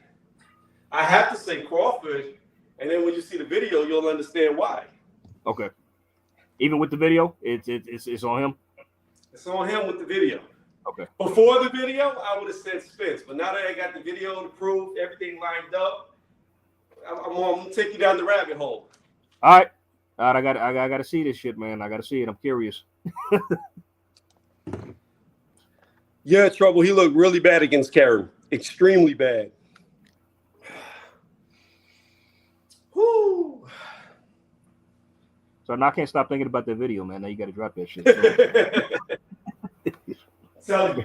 A: I have to say Crawford, and then when you see the video, you'll understand why. Okay.
B: Even with the video, it's on him.
A: It's on him with the video.
B: Okay.
A: Before the video, I would have said Spence, but now that I got the video to prove everything lined up, I'm gonna take you down the rabbit hole.
B: All right. I got to see this shit, man. I got to see it. I'm curious.
A: Yeah, Trouble. He looked really bad against Karen. Extremely bad. Whoo.
B: So now I can't stop thinking about that video, man. Now you got to drop that shit.
A: Tell you.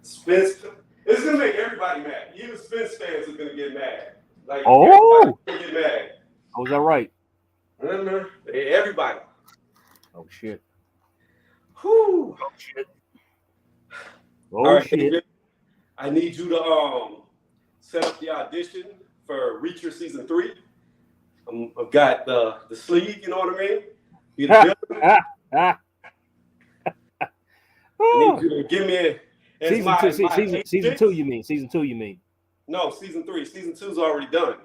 A: Spence, it's gonna make everybody mad. Even Spence fans are gonna get mad. Like,
B: oh,
A: get mad.
B: Oh, is that right?
A: Everybody.
B: Oh shit.
A: Whew.
B: Oh shit. Oh
A: all right,
B: shit.
A: I need you to set up the audition for Reacher season 3. I've got the sleeve, you know what I mean? Be the I need you to give me
B: season 2. You mean season 2? You mean?
A: No, season 3. Season 2's already done.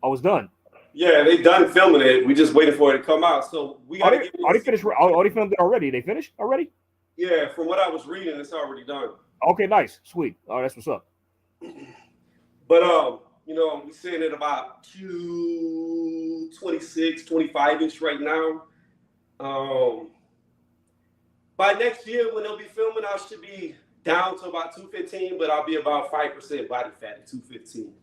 B: Oh, it's done.
A: Yeah, they done filming it. We just waiting for it to come out. So we got.
B: They finished? They filmed it already. They finished already?
A: Yeah, from what I was reading, it's already done.
B: Okay, nice, sweet. Oh, that's what's up.
A: But we're sitting at about 226, 25-ish right now. By next year, when they'll be filming, I should be down to about 215, but I'll be about 5% body fat at 215.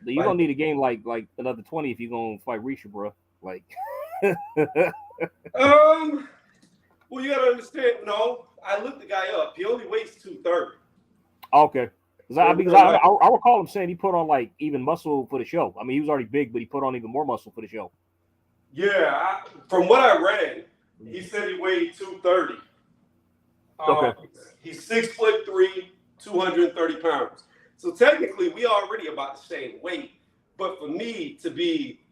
B: You're gonna need to gain like another 20 if you're gonna fight Risha, bro. Like,
A: well, you gotta understand. No, I looked the guy up. He only weighs 230.
B: Okay, because I recall him saying he put on like even muscle for the show. I mean, he was already big, but he put on even more muscle for the show.
A: Yeah, from what I read, he said he weighed 230.
B: Okay.
A: He's 6'3", 230 pounds. So technically, we already about the same weight. But for me to be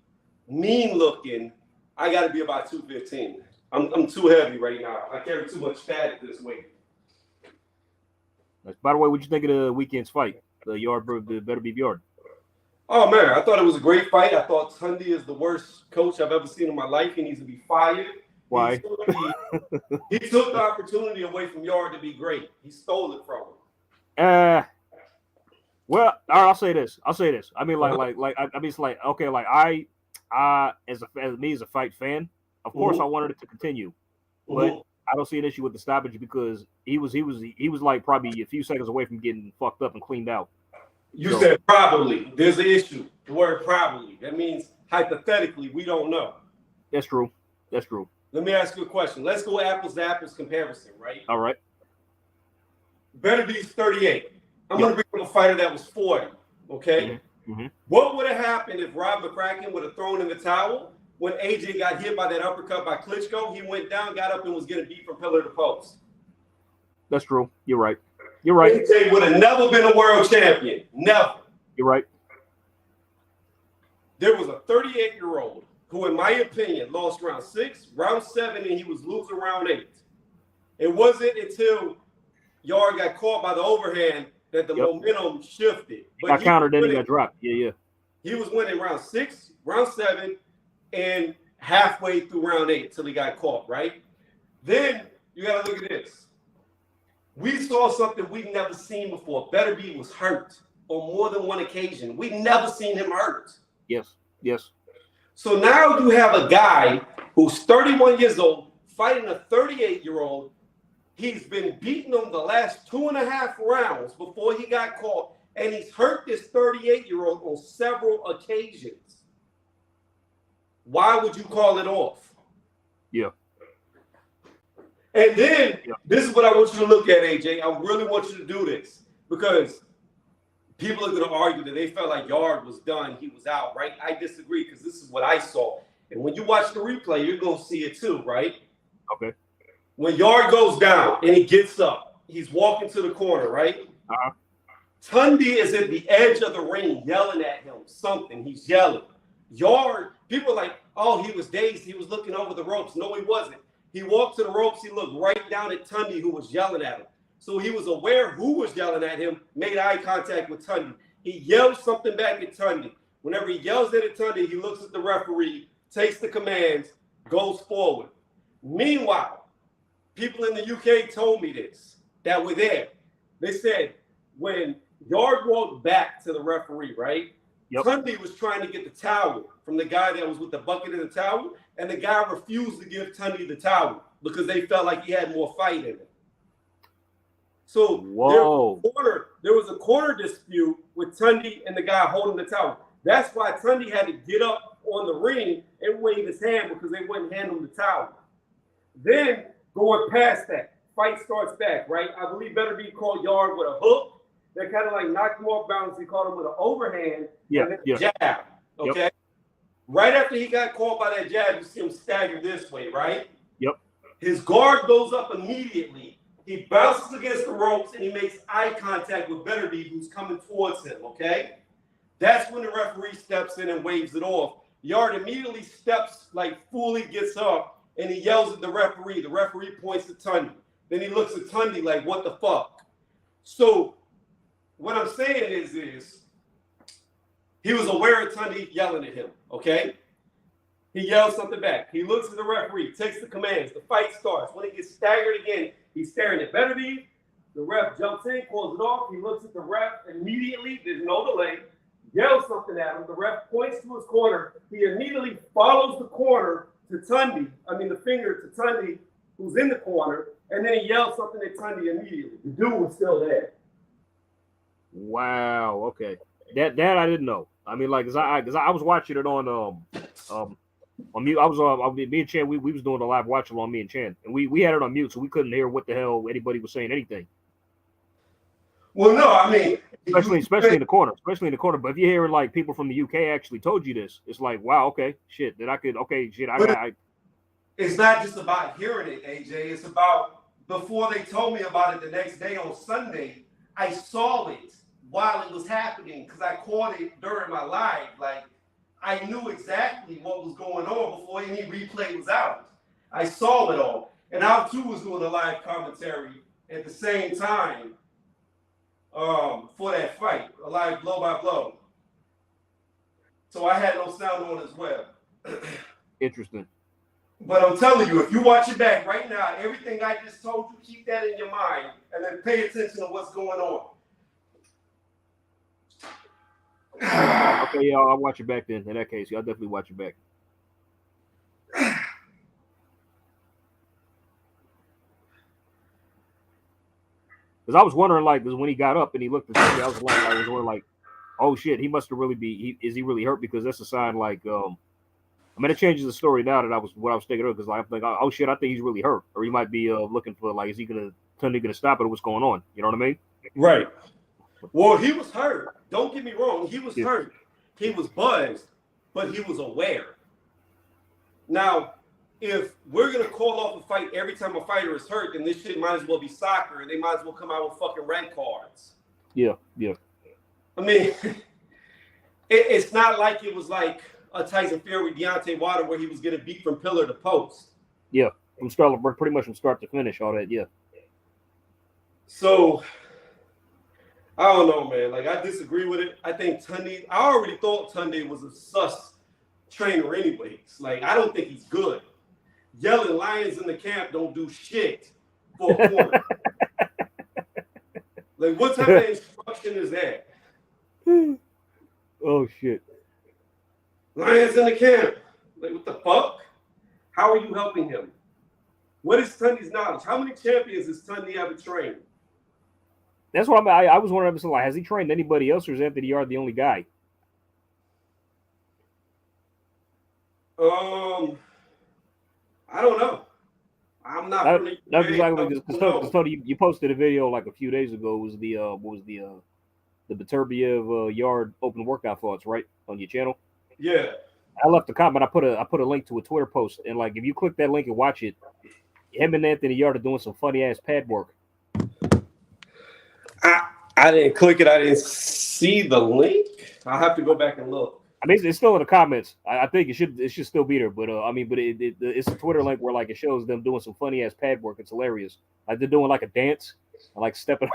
A: mean looking, I got to be about 215. I'm too heavy right now. I carry too much fat at this weight.
B: By the way, what you think of the weekend's fight? The Better Be Yard.
A: Oh man, I thought it was a great fight. I thought Tunde is the worst coach I've ever seen in my life. He needs to be fired.
B: Why?
A: He took the opportunity away from Yard to be great. He stole it from him.
B: Well, I'll say this. I mean, it's like okay, like I as a fight fan, of course I wanted it to continue, but I don't see an issue with the stoppage because he was like probably a few seconds away from getting fucked up and cleaned out.
A: You said probably. There's an issue. The word probably. That means hypothetically, we don't know.
B: That's true. That's true.
A: Let me ask you a question. Let's go apples to apples comparison, right?
B: All right.
A: Beterbie's 38. I'm going to bring up a fighter that was 40, okay?
B: Mm-hmm.
A: What would have happened if Rob McCracken would have thrown in the towel when AJ got hit by that uppercut by Klitschko? He went down, got up, and was getting beat from pillar to post.
B: That's true. You're right. You're right.
A: AJ would have never been a world champion. Never.
B: You're right.
A: There was a 38-year-old who, in my opinion, lost round 6, round 7, and he was losing round 8. It wasn't until Yard got caught by the overhand that the momentum shifted.
B: But got countered, then he got dropped. Yeah.
A: He was winning round 6, round 7, and halfway through round 8 till he got caught, right? Then you got to look at this. We saw something we've never seen before. Beterbie was hurt on more than one occasion. We've never seen him hurt.
B: Yes.
A: So now you have a guy who's 31 years old fighting a 38-year-old. He's been beaten on the last 2.5 rounds before he got caught, and he's hurt this 38-year-old on several occasions. Why would you call it off?
B: Yeah.
A: And then this is what I want you to look at, AJ. I really want you to do this because people are going to argue that they felt like Yard was done. He was out, right? I disagree because this is what I saw. And when you watch the replay, you're going to see it too, right?
B: Okay.
A: When Yard goes down and he gets up, he's walking to the corner, right?
B: Uh-huh.
A: Tundi is at the edge of the ring yelling at him something. He's yelling. Yard, people are like, oh, he was dazed. He was looking over the ropes. No, he wasn't. He walked to the ropes. He looked right down at Tundi, who was yelling at him. So he was aware who was yelling at him, made eye contact with Tundi. He yells something back at Tundi. Whenever he yells at Tundi, he looks at the referee, takes the commands, goes forward. Meanwhile, people in the UK told me this, that were there. They said when Yard walked back to the referee, right? Tundi was trying to get the towel from the guy that was with the bucket and the towel, and the guy refused to give Tundi the towel because they felt like he had more fight in it. So there was a corner dispute with Tundi and the guy holding the towel. That's why Tundi had to get up on the ring and wave his hand because they wouldn't hand him the towel. Then going past that, fight starts back, right? I believe Beterbie caught Yard with a hook. They kind of like knocked him off balance. He caught him with an overhand and then a jab. Okay. Right after he got caught by that jab, you see him stagger this way, right? His guard goes up immediately. He bounces against the ropes and he makes eye contact with Beterbie, who's coming towards him. Okay. That's when the referee steps in and waves it off. Yard immediately steps, like fully gets up, and he yells at the referee. The referee points at Tundi. Then he looks at Tundi like, what the fuck? So what I'm saying is he was aware of Tundi yelling at him, okay? He yells something back. He looks at the referee, takes the commands. The fight starts. When he gets staggered again, he's staring at Beterbie. The ref jumps in, calls it off. He looks at the ref immediately. There's no delay. Yells something at him. The ref points to his corner. He immediately follows the corner to Tundi. The finger to Tundi, who's in the corner. And then he yells something at Tundi immediately. The dude was still there.
B: Wow. Okay. That I didn't know. I was watching it on mute. Me and Chan, we was doing a live watch along, me and Chan, and we had it on mute, so we couldn't hear what the hell anybody was saying anything.
A: Well, no,
B: especially in the corner, But if you're hearing like people from the UK actually told you this, it's like, wow, okay, shit.
A: It's not just about hearing it, AJ. It's about before they told me about it the next day on Sunday, I saw it while it was happening because I caught it during my live. Like, I knew exactly what was going on before any replay was out. I saw it all. And I, too, was doing a live commentary at the same time for that fight, a live blow-by-blow. So I had no sound on as well.
B: Interesting.
A: But I'm telling you, if you watch it back right now, everything I just told you, keep that in your mind and then pay attention to what's going on.
B: Okay, yeah, I'll watch it back then. In that case, I'll definitely watch it back. Because I was wondering, like, because when he got up and he looked at me, I was wondering, like, oh shit, he must have really is he really hurt? Because that's a sign, like, I mean, it changes the story now that I was thinking of, because like, I'm like, oh shit, I think he's really hurt, or he might be looking for, like, is he gonna stop it, or what's going on? You know what I mean?
A: Right. Well, he was hurt. Don't get me wrong. He was hurt. He was buzzed, but he was aware. Now, if we're going to call off a fight every time a fighter is hurt, then this shit might as well be soccer, and they might as well come out with fucking red cards.
B: Yeah.
A: I mean, it's not like it was like a Tyson Fury, Deontay Wilder, where he was getting beat from pillar to post.
B: Yeah, pretty much from start to finish, all that, yeah.
A: So, I don't know, man. Like, I disagree with it. I think Tunde, I already thought Tunde was a sus trainer anyways. Like, I don't think he's good. Yelling lions in the camp don't do shit for a corner. Like, what type of instruction is that?
B: Oh, shit.
A: Lions in the camp. Like, what the fuck? How are you helping him? What is Tunde's knowledge? How many champions has Tunde ever trained?
B: That's what I was wondering. Like, has he trained anybody else, or is Anthony Yard the only guy?
A: I don't know. I'm not.
B: That's exactly because Tony, you posted a video like a few days ago. It was the Beterbiev Yard open workout thoughts, right, on your channel?
A: Yeah.
B: I left a comment. I put a link to a Twitter post, and like if you click that link and watch it, him and Anthony Yard are doing some funny ass pad work.
A: I didn't click it. I didn't see the link. I'll have to go back and look.
B: I mean, it's still in the comments. I think it should still be there. But I mean, but it's a Twitter link where like it shows them doing some funny ass pad work. It's hilarious. Like they're doing like a dance, and like stepping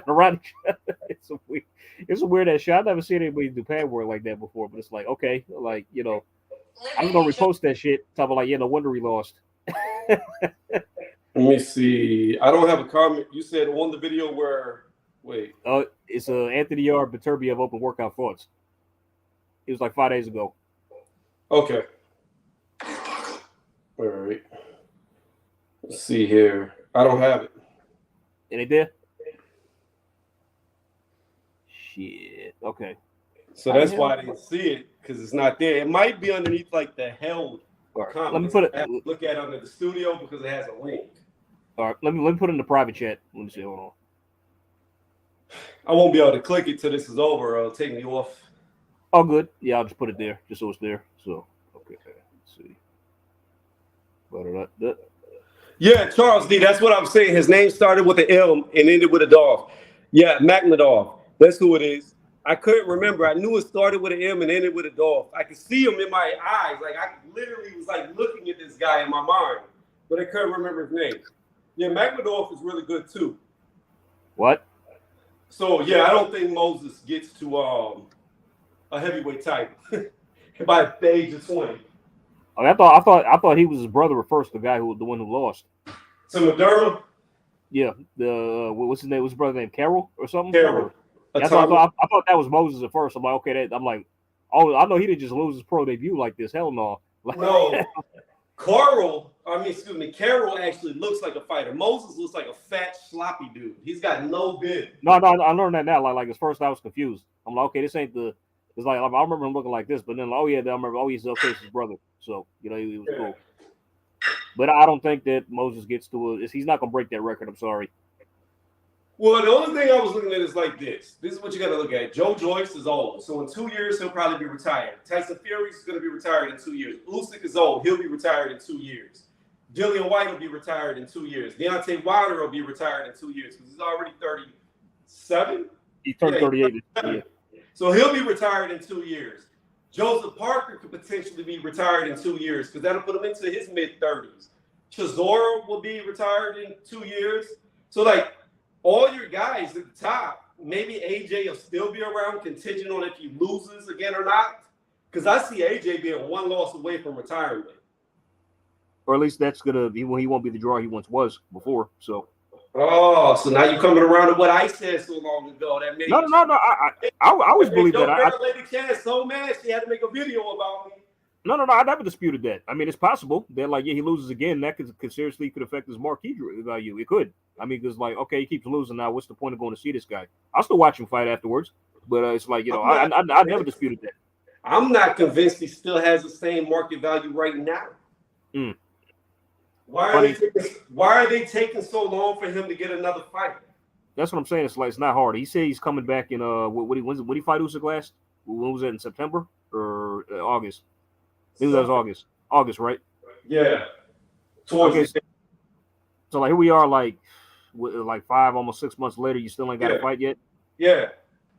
B: around each other. It's a weird ass shot. I've never seen anybody do pad work like that before. But it's like, okay, like, you know, I'm gonna repost that shit. Talking like, yeah, no wonder we lost.
A: Let me see. I don't have a comment. You said on the video where. Wait.
B: It's Anthony Yard Beterbiev open workout thoughts. It was like 5 days ago.
A: Okay. All right. Let's see here. I don't have it.
B: And it did? Shit. Okay.
A: So that's why I didn't see it, because it's not there. It might be underneath like the held comments.
B: Let me put it.
A: I have to look at it under the studio because it has a link.
B: All right. Let me put it in the private chat. Let me see. Hold on.
A: I won't be able to click it till this is over. It'll take me off.
B: Oh, good. Yeah, I'll just put it there, just so it's there. So, okay. Let's see.
A: Yeah, Charles D. That's what I'm saying. His name started with an M and ended with a Dov. Yeah, Makhmadov. That's who it is. I couldn't remember. I knew it started with an M and ended with a Dov. I could see him in my eyes. Like, I literally was like looking at this guy in my mind, but I couldn't remember his name. Yeah, Makhmadov is really good too.
B: What?
A: So yeah, I don't think Moses gets to a heavyweight title by the age of 20.
B: I thought he was his brother at first, the one who lost.
A: To Moderna?
B: Yeah, what's his name? What's his brother name? Carroll or something?
A: Carroll.
B: I thought that was Moses at first. I'm like, okay, oh, I know he didn't just lose his pro debut like this. Hell no.
A: No. Carroll actually looks like a fighter. Moses looks like a fat, sloppy dude. He's got no bid.
B: No, I learned that now. Like at first I was confused. I'm like, okay, this ain't the. It's like I remember him looking like this, but then like, I remember. Oh, he's okay, it's his brother. So you know he was cool. But I don't think that Moses gets to he's not gonna break that record. I'm sorry.
A: Well, the only thing I was looking at is like this. This is what you got to look at. Joe Joyce is old, so in 2 years he'll probably be retired. Tyson Fury is going to be retired in 2 years. Usyk is old; he'll be retired in 2 years. Dillian White will be retired in 2 years. Deontay Wilder will be retired in 2 years because he's already 37.
B: He's 38. Yeah.
A: So he'll be retired in 2 years. Joseph Parker could potentially be retired in 2 years because that'll put him into his mid-30s. Chisora will be retired in 2 years. So, like, all your guys at the top, maybe AJ will still be around, contingent on if he loses again or not. Because I see AJ being one loss away from retirement.
B: Or at least that's gonna be when he won't be the draw he once was before. So.
A: Oh, so now you're coming around to what I said so long ago. That made
B: no. I always believe that.
A: Lady Chad so mad she had to make a video about me
B: No, I never disputed that. I mean, it's possible that like he loses again. That could seriously affect his marquee value. It could. I mean, because like okay, he keeps losing now. What's the point of going to see this guy? I'll still watch him fight afterwards. But it's like I never disputed that.
A: I'm not convinced he still has the same market value right now.
B: Mm.
A: Why are they taking so long for him to get another fight?
B: That's what I'm saying. It's like it's not hard. He said he's coming back in when he fight Usyk last? When was that, in September or August? I think that was August. August, right?
A: Yeah.
B: Okay, so like here we are, like 5, almost 6 months later. You still ain't got a fight yet.
A: Yeah.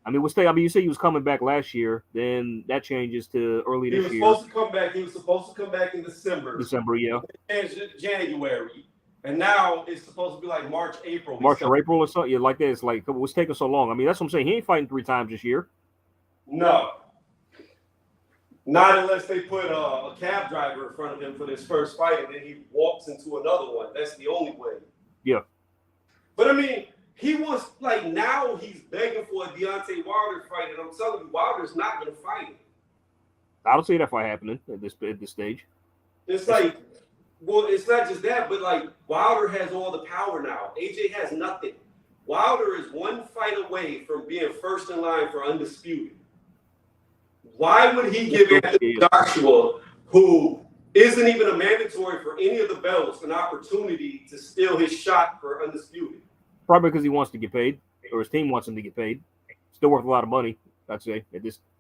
B: I mean, you said he was coming back last year. Then that changes to early this year.
A: He was supposed to come back. He was supposed to come back in December.
B: Yeah.
A: January. And now it's supposed to be like March, April.
B: March or April or something. Yeah, like that. It's like, what's taking so long? I mean, that's what I'm saying. He ain't fighting 3 times this year.
A: No. Not unless they put a cab driver in front of him for this first fight and then he walks into another one. That's the only way.
B: Yeah.
A: But I mean, he wants, like, now he's begging for a Deontay Wilder fight, and I'm telling you, Wilder's not going to fight him.
B: I don't see that fight happening at this stage.
A: It's like, well, it's not just that, but like Wilder has all the power now. AJ has nothing. Wilder is 1 fight away from being first in line for undisputed. Why would he give Anthony Joshua, who isn't even a mandatory for any of the belts, an opportunity to steal his shot for undisputed?
B: Probably because he wants to get paid, or his team wants him to get paid. Still worth a lot of money, I'd say.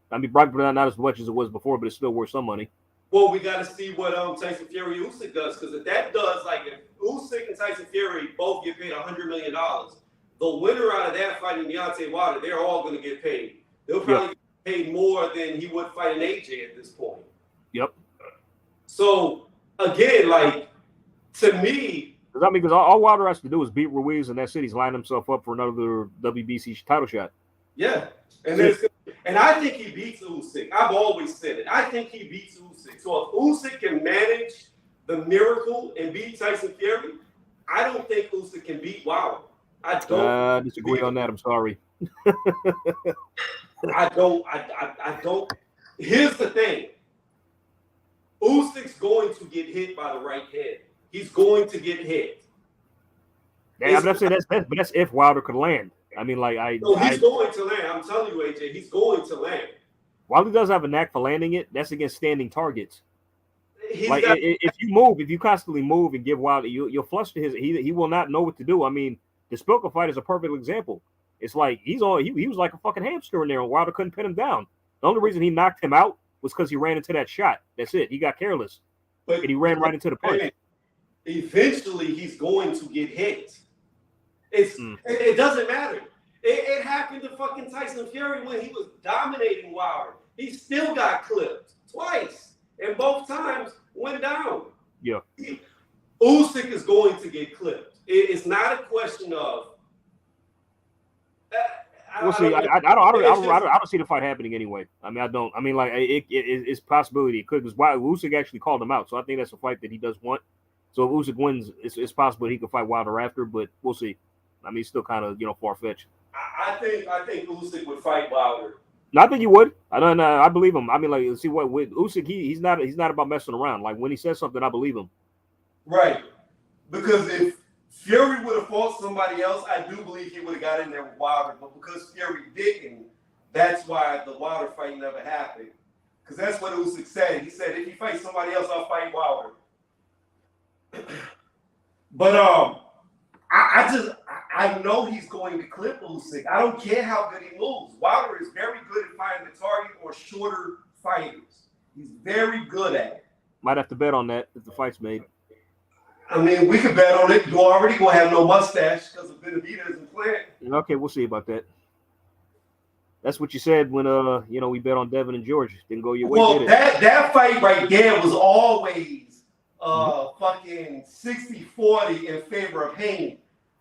B: Probably not as much as it was before, but it's still worth some money.
A: Well, we got to see what Tyson Fury Usyk does, because if that does, like if Usyk and Tyson Fury both get paid $100 million, the winner out of that fighting Deontay Wilder, they're all going to get paid. They'll probably get paid more than he would fight an AJ at this point.
B: Yep.
A: So again, like to me.
B: Because all Wilder has to do is beat Ruiz, and that's it. He's lining himself up for another WBC title shot.
A: Yeah, and I think he beats Usyk. I've always said it. I think he beats Usyk. So if Usyk can manage the miracle and beat Tyson Fury, I don't think Usyk can beat Wilder. I don't
B: disagree on that. I'm sorry.
A: I don't. Here's the thing. Usyk's going to get hit by the right hand. He's going to get hit.
B: Yeah, but that's if Wilder could land. I mean, like
A: he's going to land. I'm telling you, AJ, he's going to land.
B: Wilder does have a knack for landing it. That's against standing targets. If you constantly move and give Wilder, you'll fluster he will not know what to do. I mean, the Spilka fight is a perfect example. It's like he was like a fucking hamster in there, and Wilder couldn't pin him down. The only reason he knocked him out was because he ran into that shot. That's it. He got careless, and he ran right into the punch.
A: Eventually, he's going to get hit. It doesn't matter. It happened to fucking Tyson Fury when he was dominating Wilder. He still got clipped twice, and both times went down.
B: Yeah.
A: Usyk is going to get clipped. It's not a question of.
B: We'll see. I don't see the fight happening anyway. I mean, I don't. I mean, like it's possibility it could, because Usyk actually called him out, so I think that's a fight that he does want. So if Usyk wins, it's possible he could fight Wilder after, but we'll see. I mean, it's still kind of far-fetched.
A: I think Usyk would fight Wilder.
B: No, I think he would. I believe him. I mean, like, see what with Usyk, he's not about messing around. Like when he says something, I believe him.
A: Right, because if Fury would have fought somebody else, I do believe he would have got in there with Wilder. But because Fury didn't, that's why the Wilder fight never happened. Because that's what Usyk said. He said, if he fights somebody else, I'll fight Wilder. But I know he's going to clip Usyk. I don't care how good he moves. Wilder is very good at finding the target or shorter fighters. He's very good at it.
B: Might have to bet on that if the fight's made.
A: I mean, we could bet on it. You already gonna have no mustache because of Benavidez isn't playing.
B: Okay, we'll see about that. That's what you said when we bet on Devin and George. Didn't go your way.
A: Well,
B: did it?
A: that fight right there was always fucking 60-40 in favor of Haney.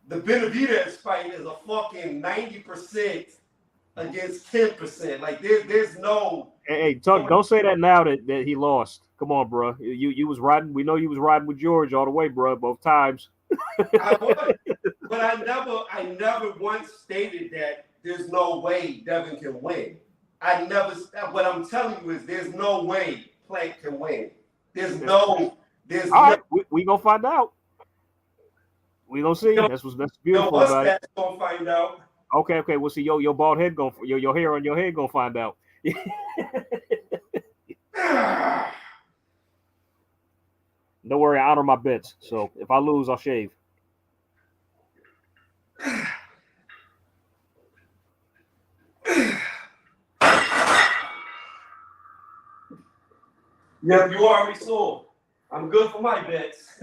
A: The Benavidez fight is a fucking 90% against 10%. Like there's no.
B: Hey, don't say that now that he lost. Come on, bro. You was riding. We know you was riding with George all the way, bro, both times.
A: I was, but I never once stated that there's no way Devin can win. What I'm telling you is there's no way plank can win. There's
B: All right, we gonna find out. We gonna see. That's beautiful about it.
A: Gonna find out.
B: Okay. We'll see. Your bald head your hair on your head gonna find out. Don't worry, I honor my bets. So if I lose, I'll shave.
A: Yeah, you already saw. I'm good for my bets.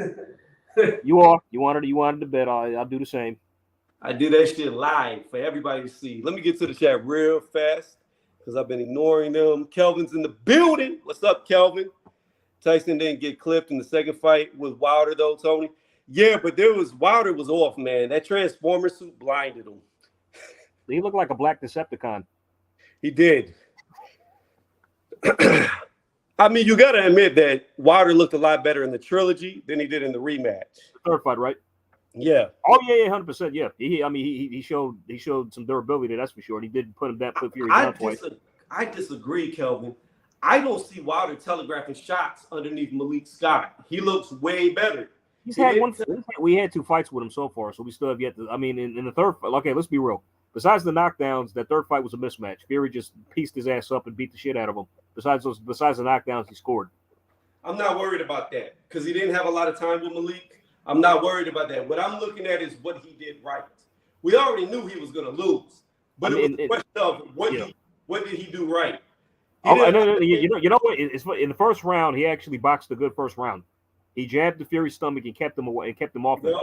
B: You are. You wanted to bet. I'll do the same.
A: I do that shit live for everybody to see. Let me get to the chat real fast because I've been ignoring them. Kelvin's in the building. What's up, Kelvin? Tyson didn't get clipped in the second fight with Wilder, though, Tony. Yeah, but Wilder was off, man. That Transformer suit blinded him.
B: He looked like a black Decepticon.
A: He did. I mean, you got to admit that Wilder looked a lot better in the trilogy than he did in the rematch.
B: The third fight, right?
A: Yeah.
B: Oh yeah, 100%. Yeah. He showed some durability. That's for sure. And he did put Fury down twice.
A: I disagree, Kelvin. I don't see Wilder telegraphing shots underneath Malik Scott. He looks way better.
B: We had 2 fights with him so far, so we still have yet to. I mean, in the third fight, okay, let's be real. Besides the knockdowns, that third fight was a mismatch. Fury just pieced his ass up and beat the shit out of him. Besides the knockdowns, he scored.
A: I'm not worried about that because he didn't have a lot of time with Malik. I'm not worried about that. What I'm looking at is what he did right. We already knew he was going to lose, but it was a question of what did he do right?
B: You know what? It's in the first round. He actually boxed a good first round. He jabbed the Fury's stomach and kept him away and kept him off.
A: Yep.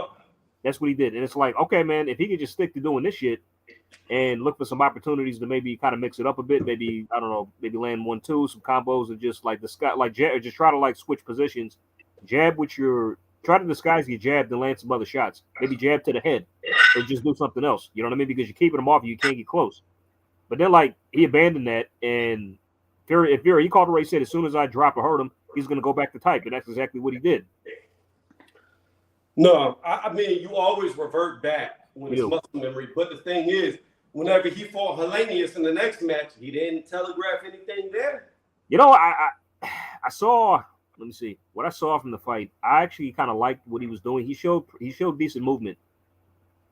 B: That's what he did. And it's like, okay, man, if he could just stick to doing this shit and look for some opportunities to maybe kind of mix it up a bit, maybe I don't know, maybe land 1-2, some combos, and just like just try to like switch positions, jab with your. Try to disguise your jab and land some other shots. Maybe jab to the head or just do something else. You know what I mean? Because you're keeping him off, you can't get close. But then, like, he abandoned that, and Fury, he called the race, said, as soon as I drop or hurt him, he's going to go back to type, and that's exactly what he did.
A: No, I mean, you always revert back when it's muscle memory. But the thing is, whenever he fought Helenius in the next match, he didn't telegraph anything there.
B: You know, I saw... Let me see what I saw from the fight. I actually kind of liked what he was doing. He showed decent movement.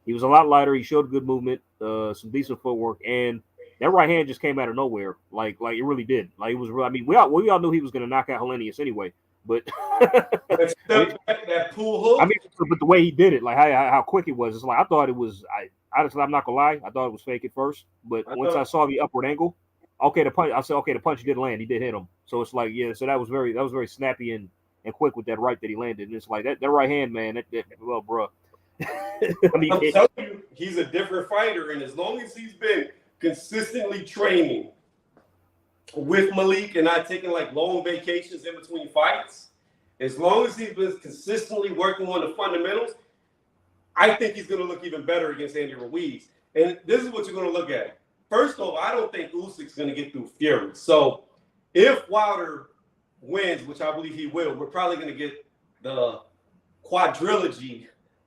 B: He was a lot lighter. He showed good movement, some decent footwork, and that right hand just came out of nowhere. Like it really did. Like it was. I mean, we all knew he was going to knock out Helenius anyway. But
A: that pool hook.
B: I mean, but the way he did it, like how quick it was, it's like I thought it was. Honestly, I'm not gonna lie. I thought it was fake at first, but once I saw the upward angle. Okay, the punch. I said, okay, the punch did land. He did hit him. So it's like, yeah. So that was very snappy and quick with that right that he landed. And it's like that right hand, man. Well, bro.
A: I mean, I'm telling you, he's a different fighter, and as long as he's been consistently training with Malik and not taking like long vacations in between fights, as long as he's been consistently working on the fundamentals, I think he's going to look even better against Andy Ruiz. And this is what you're going to look at. First off, I don't think Usyk's going to get through Fury. So if Wilder wins, which I believe he will, we're probably going to get the quadrilogy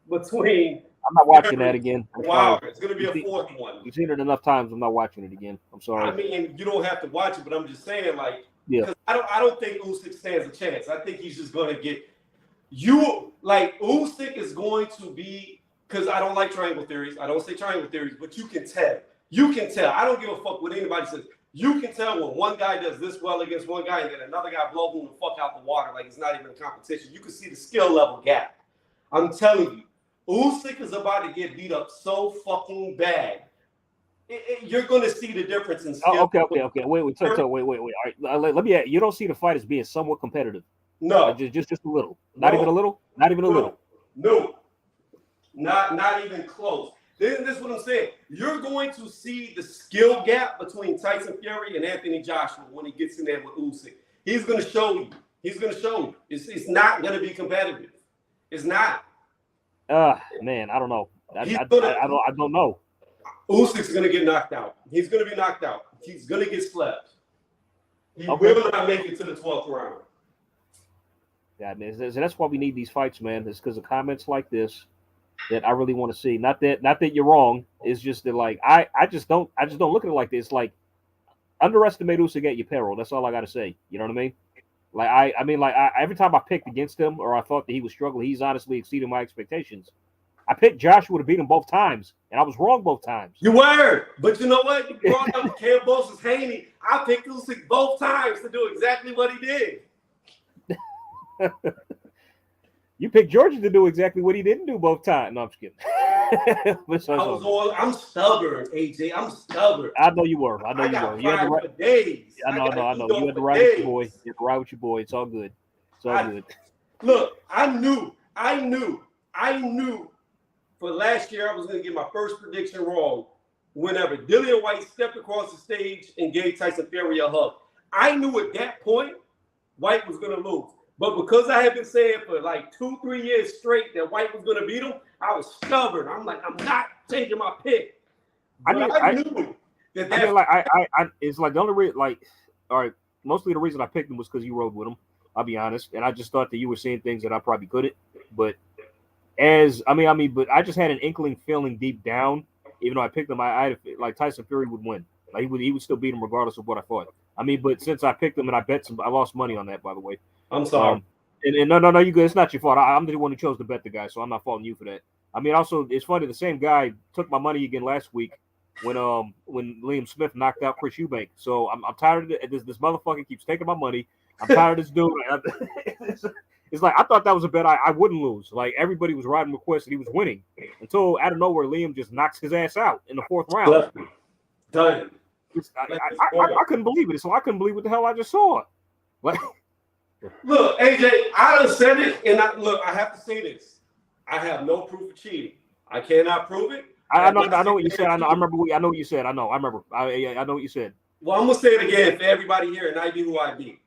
A: between.
B: I'm not watching that again.
A: Wilder. It's going to be a fourth one.
B: We've seen it enough times. I'm not watching it again. I'm sorry.
A: I mean, you don't have to watch it, but I'm just saying, like, because I don't think Usyk stands a chance. I think he's just going to get Usyk is going to be, because I don't like triangle theories. I don't say triangle theories, but you can tell. You can tell. I don't give a fuck what anybody says. You can tell when one guy does this well against one guy and then another guy blows him the fuck out the water like it's not even a competition. You can see the skill level gap. I'm telling you, Usyk is about to get beat up so fucking bad. You're going to see the difference in skill.
B: Okay. Wait. All right, let me add. You don't see the fight as being somewhat competitive?
A: No.
B: Just a little. Not even a little? Not even a little?
A: No. Not even close. This is what I'm saying. You're going to see the skill gap between Tyson Fury and Anthony Joshua when he gets in there with Usyk. He's going to show you. It's not going to be competitive. It's not.
B: Man, I don't know. I don't know.
A: Usyk's going to get knocked out. He's going to be knocked out. He's going to get slapped. He will not make it to the 12th round.
B: Yeah, man. That's why we need these fights, man. It's because of comments like this that I really want to see. Not that you're wrong. It's just that like I just don't look at it like this. Like underestimate Usyk at your peril. That's all I got to say. You know what I mean? Like I mean, like every time I picked against him or I thought that he was struggling, he's honestly exceeded my expectations. I picked Joshua to beat him both times, and I was wrong both times.
A: You were, but you know what? You brought up Cambosis Haney. I picked Usyk both times to do exactly what he did.
B: You picked Georgia to do exactly what he didn't do both times. No, I'm just kidding.
A: I'm stubborn, AJ. I'm stubborn.
B: I know you were. I know you were. You had to
A: for days.
B: I know. You had to ride with your boy. You had to ride with your boy. It's all good. It's all good.
A: Look, I knew for last year I was going to get my first prediction wrong whenever Dillian White stepped across the stage and gave Tyson Fury a hug. I knew at that point White was going to lose. But because I had been saying for like 2-3 years straight that White was going to beat him, I was stubborn. I'm like, I'm not changing my pick. But I knew that.
B: I mean, it's like the only reason, like, all right, mostly the reason I picked him was because you rode with him. I'll be honest, and I just thought that you were seeing things that I probably couldn't. But but I just had an inkling feeling deep down, even though I picked him, I like Tyson Fury would win. Like he would still beat him regardless of what I thought. I mean, but since I picked him and I lost money on that, by the way.
A: I'm sorry.
B: And no, you good. It's not your fault. I'm the one who chose to bet the guy, so I'm not faulting you for that. I mean, also, it's funny. The same guy took my money again last week when Liam Smith knocked out Chris Eubank. So I'm tired of it. This motherfucker keeps taking my money. I'm tired of this dude. It's like I thought that was a bet I wouldn't lose. Like everybody was riding with Quest and he was winning until out of nowhere Liam just knocks his ass out in the 4th round.
A: Done.
B: I couldn't believe it. So I couldn't believe what the hell I just saw. Like,
A: look, AJ, I done said it, and I have to say this. I have no proof of cheating. I cannot prove it.
B: I know what you said. I know what you said. I know what you said.
A: Well, I'm gonna say it again for everybody here, and I be who I be.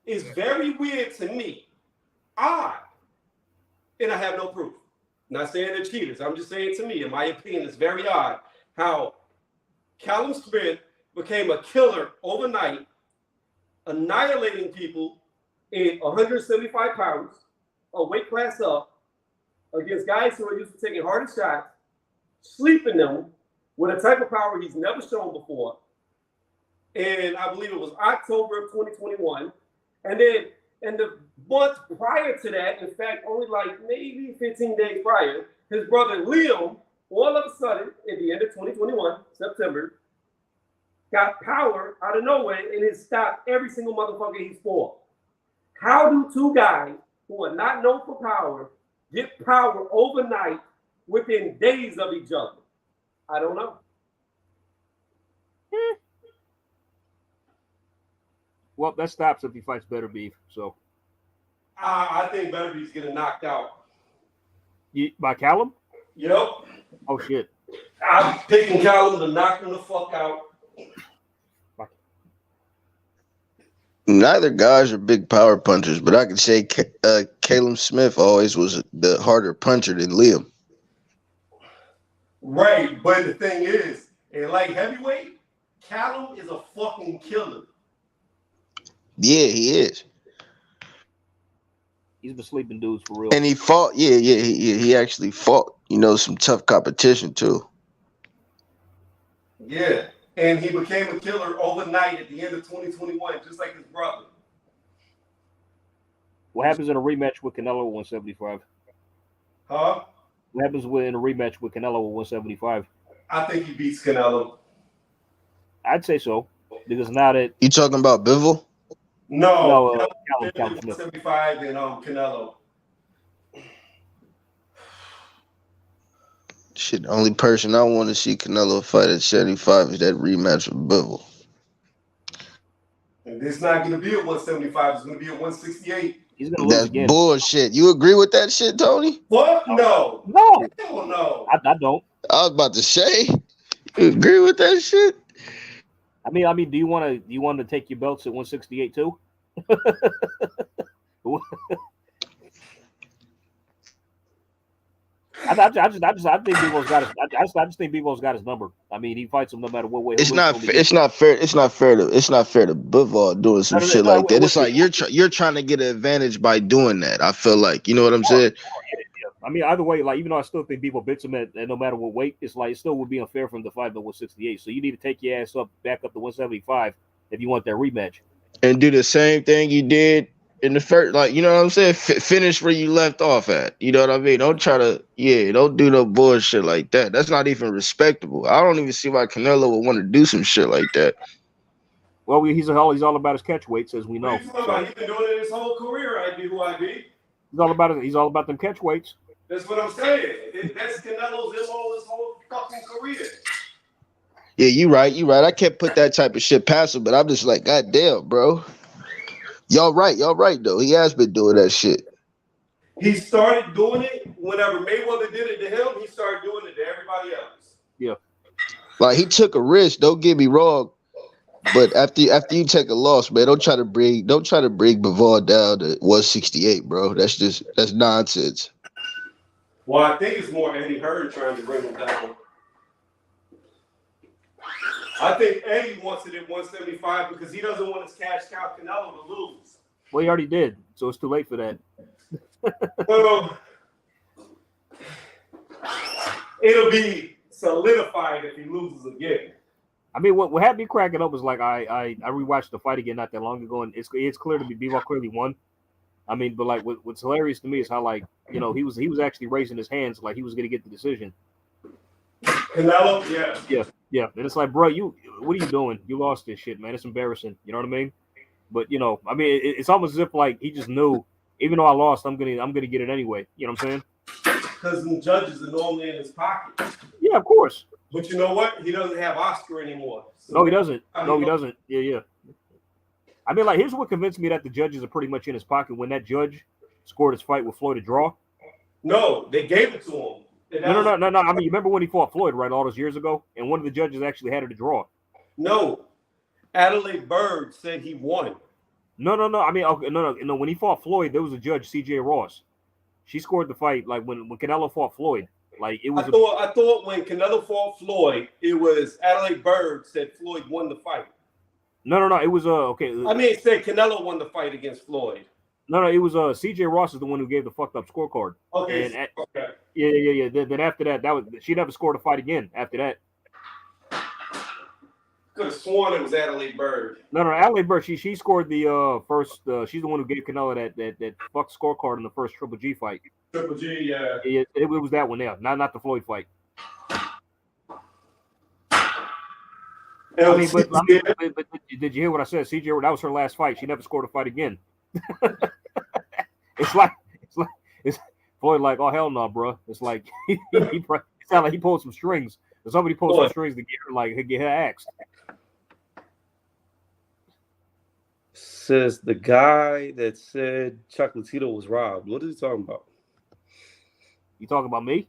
A: It's very weird to me, odd, and I have no proof. I'm not saying they're cheaters. I'm just saying to me, in my opinion, it's very odd how Callum Smith became a killer overnight, annihilating people in 175 pounds, a weight class up, against guys who are used to taking harder shots, sleeping them with a type of power he's never shown before. And I believe it was October of 2021. And then in the month prior to that, in fact, only like maybe 15 days prior, his brother Liam, all of a sudden, at the end of 2021, September, got power out of nowhere and has stopped every single motherfucker he's fought. How do two guys who are not known for power get power overnight within days of each other? I don't know.
B: Well, that stops if he fights Better Beef. So
A: I think Better Beef's getting knocked out.
B: By Callum?
A: Yep.
B: Oh shit.
A: I'm picking Callum to knock him the fuck out.
C: Neither guys are big power punchers, but I could say Caleb Smith always was the harder puncher than Liam.
A: Right, but the thing is, in light heavyweight, Callum is a fucking killer.
C: Yeah, he is.
B: He's been sleeping dudes for real.
C: And he fought. He actually fought. Some tough competition too.
A: Yeah, and he became a killer overnight at the end of 2021, just like his brother.
B: What happens in a rematch with Canelo at 175?
A: Huh?
B: What happens in a rematch with Canelo at 175?
A: I think he beats Canelo.
B: I'd say so, because now that
C: you talking about Bivol?
A: No,
B: Callum Smith.
A: 175 and Canelo.
C: Shit, the only person I want to see Canelo fight at 75 is that rematch with Bivol.
A: And it's not going to be at 175. It's going to be at 168.
B: He's going to lose
C: That's
B: again.
C: Bullshit. You agree with that shit, Tony?
A: Fuck no.
B: No.
A: Hell no.
B: I don't.
C: I was about to say. You agree with that shit?
B: I mean, do you want to take your belts at 168 too? I think Bevo's got his. I just think Bevo's got his number. I mean, he fights him no matter what way.
C: It's not fair. It's not fair to Bivol doing some shit like that. It's like you're trying to get an advantage by doing that. I feel like, you know what I'm saying.
B: I mean, either way, like even though I still think Bevo beats him at no matter what weight, it's like it still would be unfair for him to fight at 168. So you need to take your ass back up to 175 if you want that rematch.
C: And do the same thing you did in the first, like, you know what I'm saying? Finish where you left off at. You know what I mean? Don't try to, don't do no bullshit like that. That's not even respectable. I don't even see why Canelo would want to do some shit like that.
B: Well, he's all about his catch weights, as we know.
A: What are you talking about? He's been doing it his whole career. I be who I be.
B: He's all about it. He's all about them catch weights.
A: That's what I'm saying. That's Canelo's his whole fucking career.
C: Yeah, you right. I can't put that type of shit past him, but I'm just like, God damn, bro. Y'all right, though. He has been doing that shit.
A: He started doing it whenever Mayweather did it to him. He started doing it to everybody else.
B: Yeah.
C: Like, he took a risk. Don't get me wrong, but after you take a loss, man, don't try to bring Bivol down to 168, bro. That's nonsense.
A: Well, I think it's more Eddie Hearn trying to bring him down. I think Eddie wants it at 175 because he doesn't want his cash cow Canelo to lose.
B: Well, he already did, so it's too late for that.
A: It'll be solidified if he loses again.
B: I mean, what had me cracking up was like I rewatched the fight again not that long ago, and it's clear to me Bivol clearly won. I mean, but like what's hilarious to me is how, like, you know, he was actually raising his hands like he was going to get the decision.
A: Canelo,
B: yeah, and it's like, bro, what are you doing? You lost this shit, man. It's embarrassing. You know what I mean? But you know, I mean, it's almost as if like he just knew, even though I lost, I'm gonna get it anyway. You know what I'm saying?
A: Because the judges are normally in his pocket.
B: Yeah, of course.
A: But you know what? He doesn't have Oscar anymore. So
B: no, he doesn't. Yeah. I mean, like, here's what convinced me that the judges are pretty much in his pocket. When that judge scored his fight with Floyd a draw.
A: No, they gave it to him.
B: No. I mean, you remember when he fought Floyd, right, all those years ago? And one of the judges actually had it a draw.
A: No. Adelaide Byrd said he won.
B: No. I mean, okay, no. When he fought Floyd, there was a judge, C.J. Ross. She scored the fight, like, when Canelo fought Floyd. Like, it was.
A: I thought when Canelo fought Floyd, it was Adelaide Byrd said Floyd won the fight.
B: No. It was okay.
A: I mean, it said Canelo won the fight against Floyd.
B: No. It was C.J. Ross is the one who gave the fucked up scorecard.
A: Okay. Okay.
B: Yeah. Then after that she never scored a fight again. After that.
A: Could have sworn it was Adelaide Byrd.
B: No, Adelaide Byrd. She scored the first. She's the one who gave Canelo that fucked scorecard in the first Triple G fight.
A: Triple G, yeah.
B: It was that one, yeah. Not the Floyd fight. I mean, but did you hear what I said? CJ, that was her last fight. She never scored a fight again. It's Floyd like, oh hell no, bro. It's like it sounded like he pulled some strings. Somebody pulled some strings to get her axed.
A: Says the guy that said Chocolatito was robbed. What is he talking about?
B: You talking about me?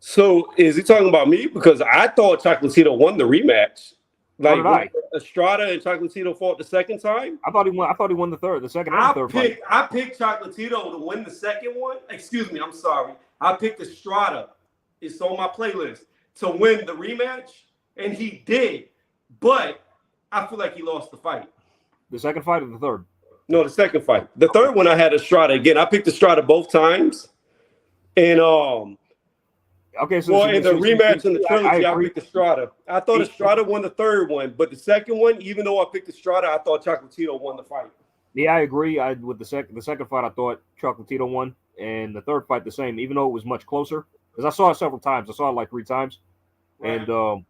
A: So is he talking about me? Because I thought Chocolatito won the rematch. Like when Estrada and Chocolatito fought the second time.
B: I thought he won the second and third fight.
A: I picked Chocolatito to win the second one. Excuse me, I'm sorry. I picked Estrada. It's on my playlist to win the rematch, and he did. But I feel like he lost the fight.
B: The second fight or the third?
A: No, the second fight. The third one I had Estrada again. I picked Estrada both times, and
B: okay. So
A: in the rematch in the trilogy, I picked Estrada. I thought Estrada won the third one, but the second one, even though I picked Estrada, I thought Chocolatito won the fight.
B: Yeah, I agree. With the second fight, I thought Chocolatito won, and the third fight the same, even though it was much closer. Because I saw it several times. I saw it like 3 times, right. And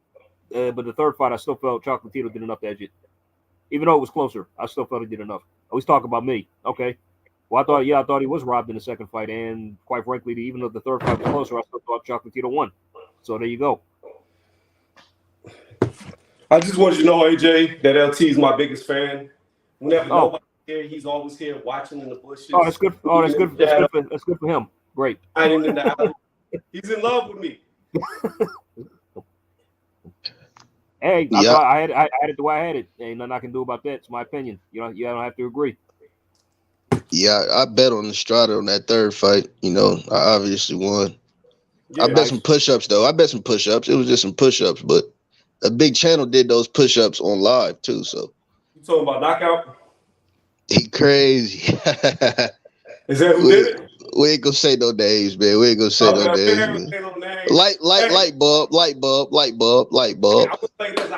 B: but the third fight, I still felt Chocolatito did enough to edge it. Even though it was closer, I still felt he did enough. Always talk about me. Okay. Well, I thought he was robbed in the second fight, and quite frankly, even though the third fight was closer, I still thought Chocolatito won. So there you go.
A: I just want you to know, AJ, that LT is my biggest fan. Whenever nobody's here, he's always here watching in the bushes.
B: Oh, that's good. Oh, that's good. That's good for him. Great.
A: Hiding in the alley. He's in love with me.
B: Hey, yeah. I had it the way I had it. Ain't nothing I can do about that. It's my opinion. You don't have to agree.
C: Yeah, I bet on Estrada on that third fight. You know, I obviously won. Yeah, I bet some push-ups, though. It was just some push-ups, but a big channel did those push-ups on live, too. So
A: you talking about knockout?
C: He crazy.
A: Is that who did it?
C: We ain't gonna say no names, man. We ain't gonna say no names. Light bulb.
A: I was like this.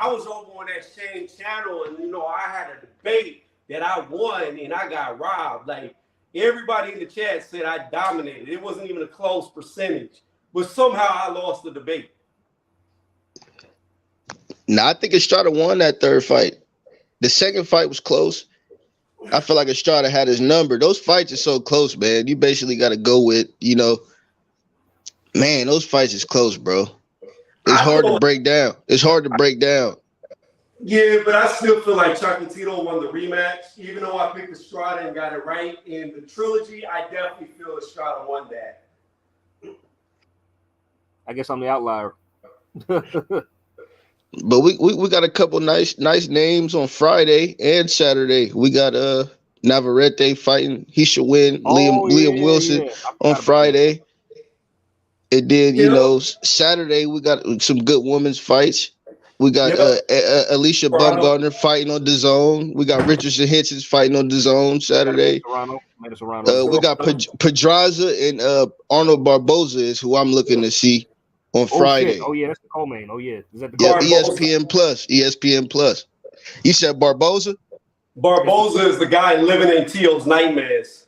A: I was over on that same channel, and I had a debate that I won and I got robbed. Like everybody in the chat said I dominated. It wasn't even a close percentage, but somehow I lost the debate.
C: Nah, I think Estrada won that third fight. The second fight was close. I feel like Estrada had his number. Those fights are so close, man. You basically got to go with, man, those fights is close, bro. It's hard to break down. It's hard to break down.
A: Yeah, but I still feel like Chocolatito won the rematch, even though I picked Estrada and got it right. In the trilogy, I definitely feel Estrada won that.
B: I guess I'm the outlier.
C: But we got a couple nice names on Friday and Saturday. We got Navarrete fighting. He should win. Liam Wilson on Friday. And then Saturday we got some good women's fights. We got Alicia Baumgartner fighting on DAZN. We got Richardson Hitchens fighting on DAZN Saturday. We got Pedraza and Arnold Barboza is who I'm looking to see on Friday.
B: Shit. Oh yeah, that's the co-main. Oh yeah, is that the
C: ESPN Plus? ESPN Plus. You said Barboza?
A: Barboza is the guy living in Teal's nightmares.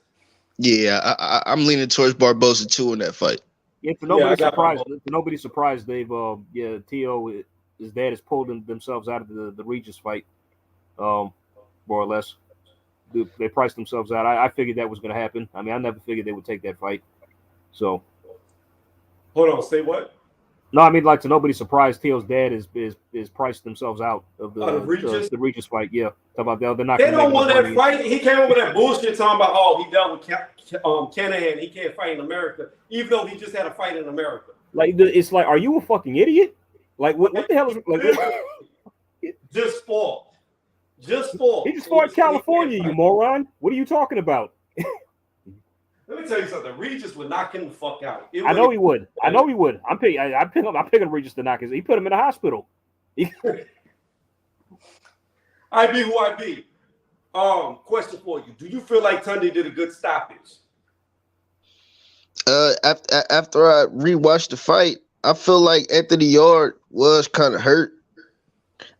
C: Yeah, I'm leaning towards Barboza too in that fight.
B: Yeah, for nobody's surprised, Dave. Teal, his dad has pulled themselves out of the Regis fight, more or less. They priced themselves out. I figured that was going to happen. I mean, I never figured they would take that fight. So,
A: hold on, say what?
B: No, I mean, like, to nobody's surprise, Teal's dad is priced themselves out of the Regis fight. Yeah, talk about they're not.
A: They don't want that fight. He came up with that bullshit talking about he dealt with Canahan. He can't fight in America, even though he just had a fight in America.
B: Like it's like, are you a fucking idiot? Like what the hell is like?
A: Just fought.
B: He just fought California, you moron. What are you talking about?
A: Let me tell you something. Regis would knock him the fuck out.
B: I know he would. I'm picking Regis to knock his. He put him in the hospital.
A: I be who I be. Question for you: do you feel like Tunde did a good stoppage?
C: After I rewatched the fight, I feel like Anthony Yard was kind of hurt.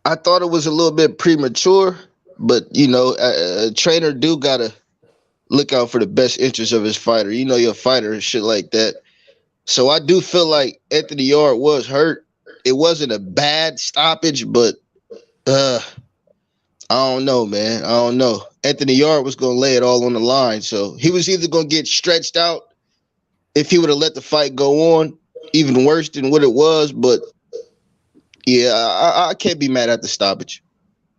C: I thought it was a little bit premature, but a trainer do gotta look out for the best interest of his fighter. Your fighter and shit like that. So I do feel like Anthony Yard was hurt. It wasn't a bad stoppage, but I don't know, man. I don't know. Anthony Yard was going to lay it all on the line. So he was either going to get stretched out if he would have let the fight go on, even worse than what it was. But, yeah, I can't be mad at the stoppage.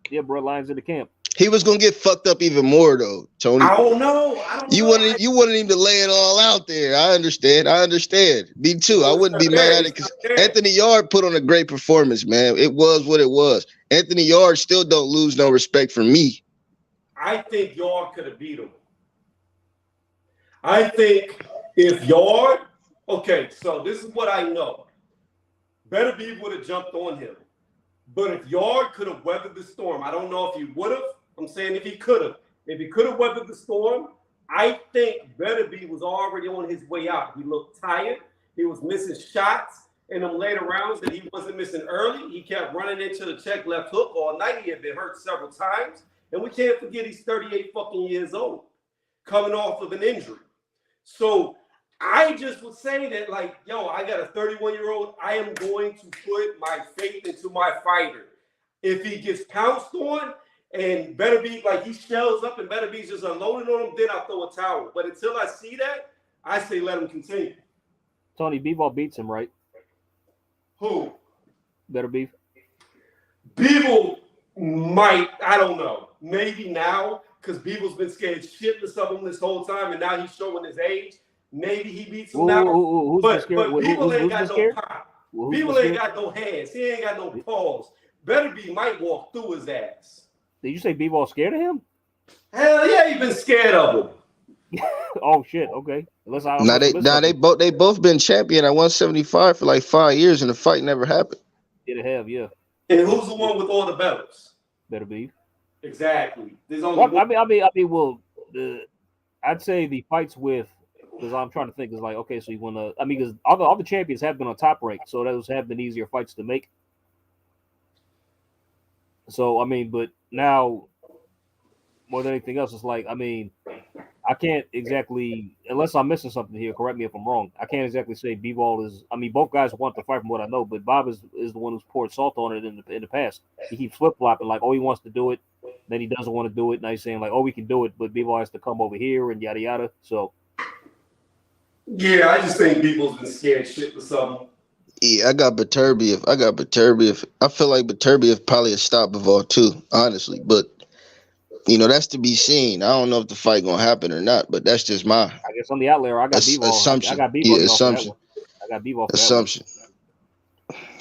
B: Yeah, bro, Lions in the camp.
C: He was gonna get fucked up even more though, Tony.
A: I don't know.
C: You wanted him to lay it all out there. I understand. Me too. I wouldn't be mad at it because Anthony Yard put on a great performance, man. It was what it was. Anthony Yard still don't lose no respect from me.
A: I think Yard could have beat him. I think if Yard, okay, so this is what I know. Beterbiev would have jumped on him. But if Yard could have weathered the storm, I don't know if he would have. I'm saying if he could have. If he could have weathered the storm, I think Beterbiev was already on his way out. He looked tired. He was missing shots in them later rounds that he wasn't missing early. He kept running into the check left hook all night. He had been hurt several times. And we can't forget he's 38 fucking years old, coming off of an injury. So I just would say that, like, yo, I got a 31-year-old. I am going to put my faith into my fighter. If he gets pounced on and Beterbiev, like, he shells up and Beterbiev's just unloading on him, then I'll throw a towel. But until I see that, I say let him continue.
B: Tony, Bivol beats him, right?
A: Who?
B: Beterbiev.
A: Bivol might, I don't know. Maybe now, because Bivol's been scared shitless of him this whole time, and now he's showing his age. Maybe he beats him now. But Bivol ain't got no pop. Bivol ain't got no hands. He ain't got no paws. Beterbiev might walk through his ass.
B: Did you say Bivol scared of him?
A: Hell yeah, he been scared of him.
B: Oh shit. Okay.
C: They both been champion at 175 for like 5 years, and the fight never happened.
B: It'll have, yeah.
A: And who's the one with all the belts?
B: Beterbiev.
A: Exactly. There's only
B: I'd say the fights with, because I'm trying to think, is like, okay, so you want to, because all the champions have been on Top Rank, so those have been easier fights to make. So, but now more than anything else, it's like, I mean, I can't exactly, unless I'm missing something here, correct me if I'm wrong. I can't exactly say B-Ball is, I mean, both guys want to fight from what I know, but Bob is the one who's poured salt on it in the past. He keeps flip-flopping, like, oh, he wants to do it, then he doesn't want to do it. Now he's saying, like, oh, we can do it, but B-Ball has to come over here and yada, yada. So.
A: Yeah, I just think people's been scared shit for something.
C: Yeah, I got Beterbiev. I feel like Beterbiev probably a stop Bivol too, honestly. But that's to be seen. I don't know if the fight gonna happen or not, but that's just my.
B: I guess on the outlier, I got B-Ball.
C: Assumption.
B: I got B-Ball.
C: Yeah, assumption.
B: I got B-Ball for
C: assumption.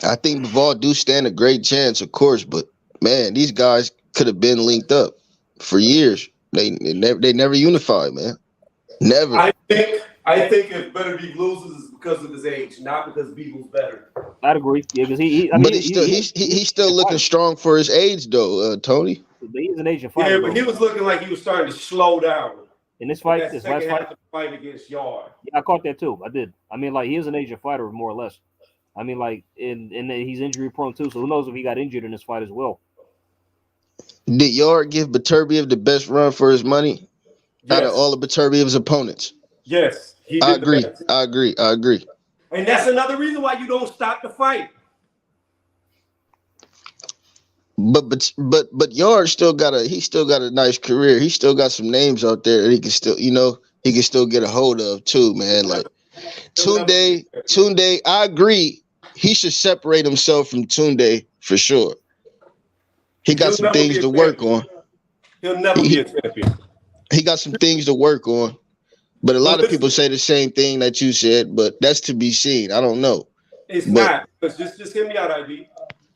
C: I think Bivol do stand a great chance, of course, but man, these guys could have been linked up for years. They never unified, man. Never.
A: I think if Beterbiev loses, it's because of his age, not because Beagle's better.
B: I'd agree. Yeah, because
C: he's still looking strong for his age, though, Tony.
B: He's an Asian fighter.
A: Yeah, but he was looking like he was starting to slow down.
B: In this fight, this last
A: fight against Yard.
B: Yeah, I caught that too. I did. I mean, like, he is an Asian fighter, more or less. I mean, like, and he's injury prone too. So who knows if he got injured in this fight as well?
C: Did Yard give Beterbiev the best run for his money out of all of Beterbiev's opponents?
A: Yes, he did.
C: I agree.
A: And that's another reason why you don't stop the fight.
C: But Yard still got a nice career. He still got some names out there that he can still get a hold of too, man. Like Tunde, I agree. He should separate himself from Tunde for sure. He got some things to work on.
A: He'll never be a champion.
C: He got some things to work on. But a lot of people say the same thing that you said, but that's to be seen. I don't know.
A: It's not. Just hear me out, IB.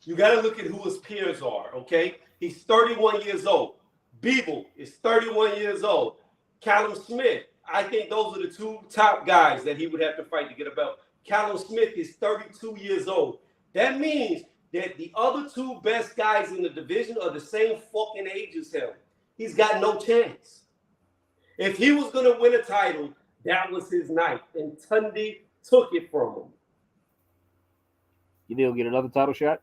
A: You got to look at who his peers are, okay? He's 31 years old. Beeble is 31 years old. Callum Smith, I think those are the two top guys that he would have to fight to get a belt. Callum Smith is 32 years old. That means that the other two best guys in the division are the same fucking age as him. He's got no chance. If he was going to win a title, that was his night. And Tunde took it from him.
B: You think he'll get another title shot?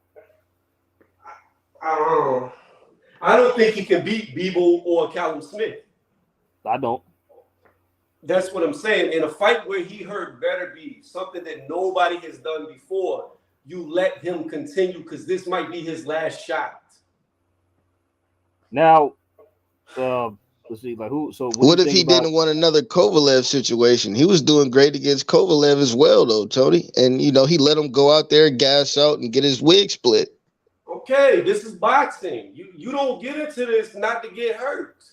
A: I don't think he can beat Beeble or Callum Smith.
B: I don't.
A: That's what I'm saying. In a fight where he hurt Beterbiev, something that nobody has done before, you let him continue because this might be his last shot.
B: Now, let's see, like who? So
C: what if he didn't want another Kovalev situation? He was doing great against Kovalev as well, though, Tony. And he let him go out there, gas out, and get his wig split.
A: Okay, this is boxing. You don't get into this not to get hurt.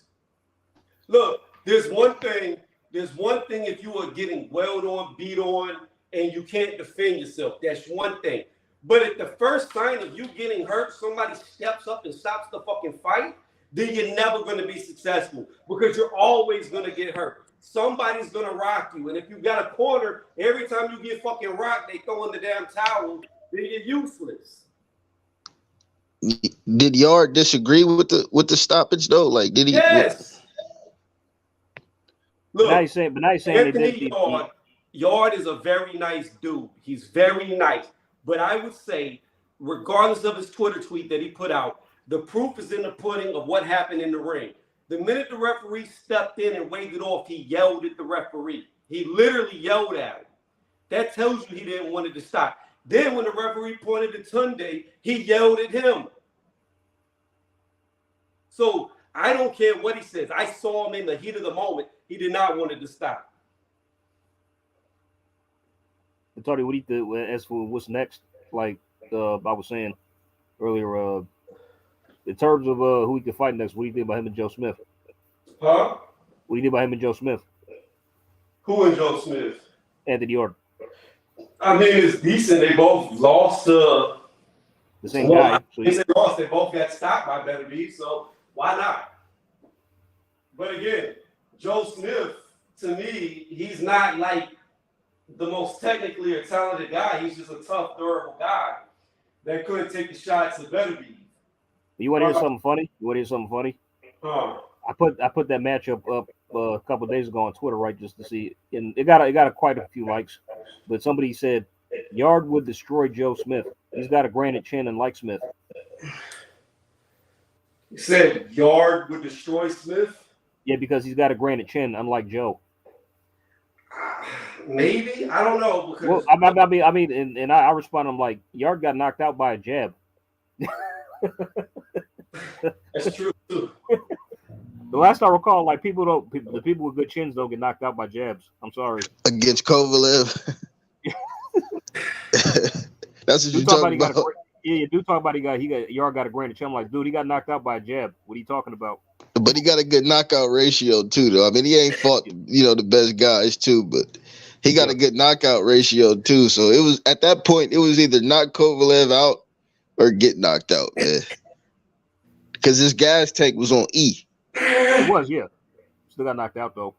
A: Look, there's one thing if you are getting wailed on, beat on, and you can't defend yourself. That's one thing. But at the first sign of you getting hurt, somebody steps up and stops the fucking fight, then you're never going to be successful because you're always going to get hurt. Somebody's going to rock you. And if you got a corner, every time you get fucking rocked, they throw in the damn towel, then you're useless.
C: Did Yard disagree with the stoppage though? Like, did he?
A: Yes. Look,
B: now he's saying
A: Anthony Yard is a very nice dude. He's very nice. But I would say, regardless of his Twitter tweet that he put out, the proof is in the pudding of what happened in the ring. The minute the referee stepped in and waved it off, he yelled at the referee. He literally yelled at him. That tells you he didn't want it to stop. Then when the referee pointed to Tunde, he yelled at him. So I don't care what he says. I saw him in the heat of the moment. He did not want it to stop.
B: Tony, what do you think as for what's next? Like I was saying earlier, in terms of who he can fight next, what do you think about him and Joe Smith?
A: Huh?
B: What do you think about him and Joe Smith?
A: Who and Joe Smith?
B: Anthony Orton.
A: I mean, it's decent. They both lost to
B: the same guy.
A: So they lost. They both got stopped by Beterbiev, so why not? But again, Joe Smith, to me, he's not like the most technically or talented guy. He's just a tough, durable guy that couldn't take the shots at Beterbiev.
B: You want to hear something funny? I put that matchup up a couple of days ago on Twitter, right, just to see, and it got quite a few likes. But somebody said Yard would destroy Joe Smith. He's got a granite chin and like Smith.
A: You said Yard would destroy Smith?
B: Yeah, because he's got a granite chin, unlike Joe.
A: Maybe, I don't know. Because
B: I mean, and I respond. I'm like, Yard got knocked out by a jab.
A: that's true too.
B: The last I recall, like the people with good chins don't get knocked out by jabs. I'm sorry.
C: Against Kovalev. That's what you're talking about.
B: You do talk about Yard got a granite chin. I'm like, dude, he got knocked out by a jab. What are you talking about?
C: But he got a good knockout ratio too, though. I mean, he ain't fought, the best guys too, but he got a good knockout ratio too. So it was at that point, it was either knock Kovalev out or get knocked out, man. Because his gas tank was on E.
B: It was, yeah. Still got knocked out though.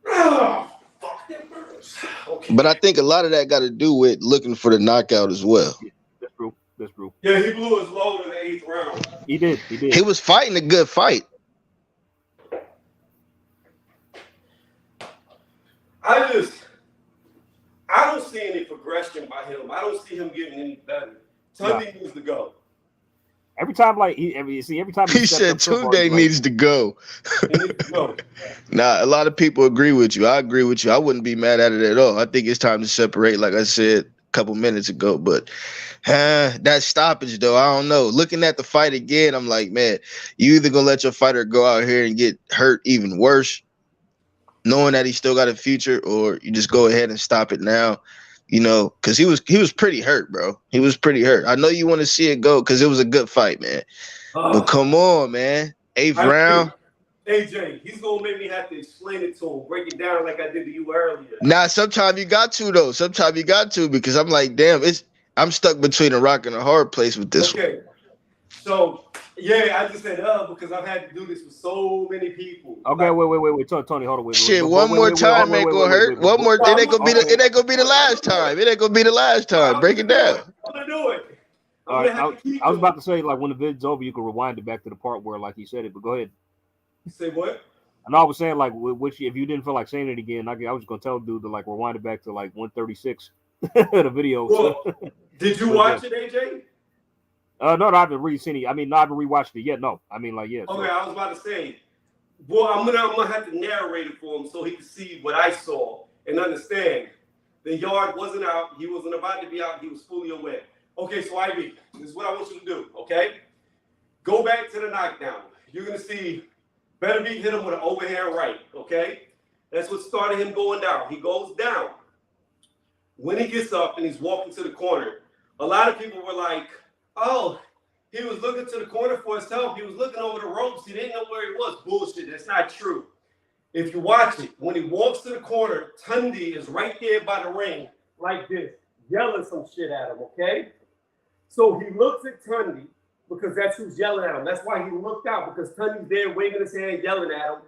A: Oh, fuck, that burns. Okay.
C: But I think a lot of that got to do with looking for the knockout as well.
B: Yeah, that's true. That's true.
A: Yeah, he blew his load in the 8th round.
B: He did.
C: He was fighting a good fight.
B: I
A: don't see any progression by him. I don't see him getting any better. Tunde needs to go.
B: Every time,
C: he said Tunde needs to go.
A: He needs to go.
C: Nah, a lot of people agree with you. I agree with you. I wouldn't be mad at it at all. I think it's time to separate, like I said a couple minutes ago. But that stoppage, though, I don't know. Looking at the fight again, I'm like, man, you either gonna let your fighter go out here and get hurt even worse, knowing that he still got a future, or you just go ahead and stop it now. Because he was pretty hurt, bro. He was pretty hurt. I know you want to see it go because it was a good fight, man. But come on, man. 8th round.
A: AJ, he's going to make me have to explain it to him, break it down like I did to you earlier.
C: Nah, sometimes you got to, though. Sometimes you got to because I'm like, damn, I'm stuck between a rock and a hard place with this one.
A: Okay. So, yeah, I just said because I've had to do this with so many people.
B: Okay, wait. Tony, hold on. Wait.
C: Shit, one more time ain't gonna hurt. One more, it ain't gonna be the last time. It ain't gonna be the last time. Break it down.
A: I'm gonna do it.
B: All right, I was about to say, like, when the vid's over, you can rewind it back to the part where, like, he said it. But go ahead.
A: Say what?
B: And I was saying, like, which if you didn't feel like saying it again, I was gonna tell dude to like rewind it back to like 136, the video.
A: Well, did you watch it, AJ?
B: No, I haven't really seen it. I mean, no, I haven't rewatched it yet. No, I mean, like, yeah.
A: Okay, I was about to say, boy, I'm gonna have to narrate it for him so he can see what I saw and understand. The Yard wasn't out. He wasn't about to be out. He was fully aware. Okay, so Ivy, this is what I want you to do. Okay, go back to the knockdown. You're gonna see Beterbiev hit him with an overhand right. Okay, that's what started him going down. He goes down. When he gets up and he's walking to the corner, a lot of people were like, oh, he was looking to the corner for his help. He was looking over the ropes. He didn't know where he was. Bullshit. That's not true. If you watch it, when he walks to the corner, Tunde is right there by the ring like this, yelling some shit at him, okay? So he looks at Tunde because that's who's yelling at him. That's why he looked out, because Tunde's there waving his hand, yelling at him.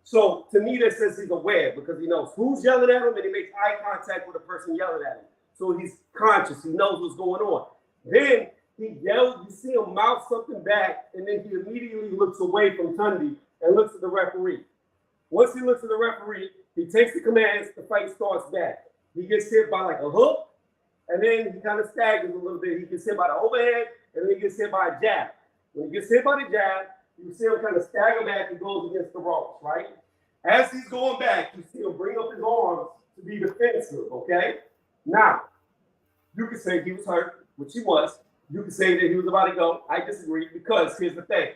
A: So to me, that says he's aware because he knows who's yelling at him and he makes eye contact with the person yelling at him. So he's conscious. He knows what's going on. Then he yells, you see him mouth something back, and then he immediately looks away from Tunde and looks at the referee. Once he looks at the referee, he takes the commands, the fight starts back. He gets hit by like a hook, and then he kind of staggers a little bit. He gets hit by the overhead, and then he gets hit by a jab. When he gets hit by the jab, you see him kind of stagger back and goes against the ropes, right? As he's going back, you see him bring up his arms to be defensive, okay? Now, you can say he was hurt, which he was. You can say that he was about to go. I disagree because here's the thing.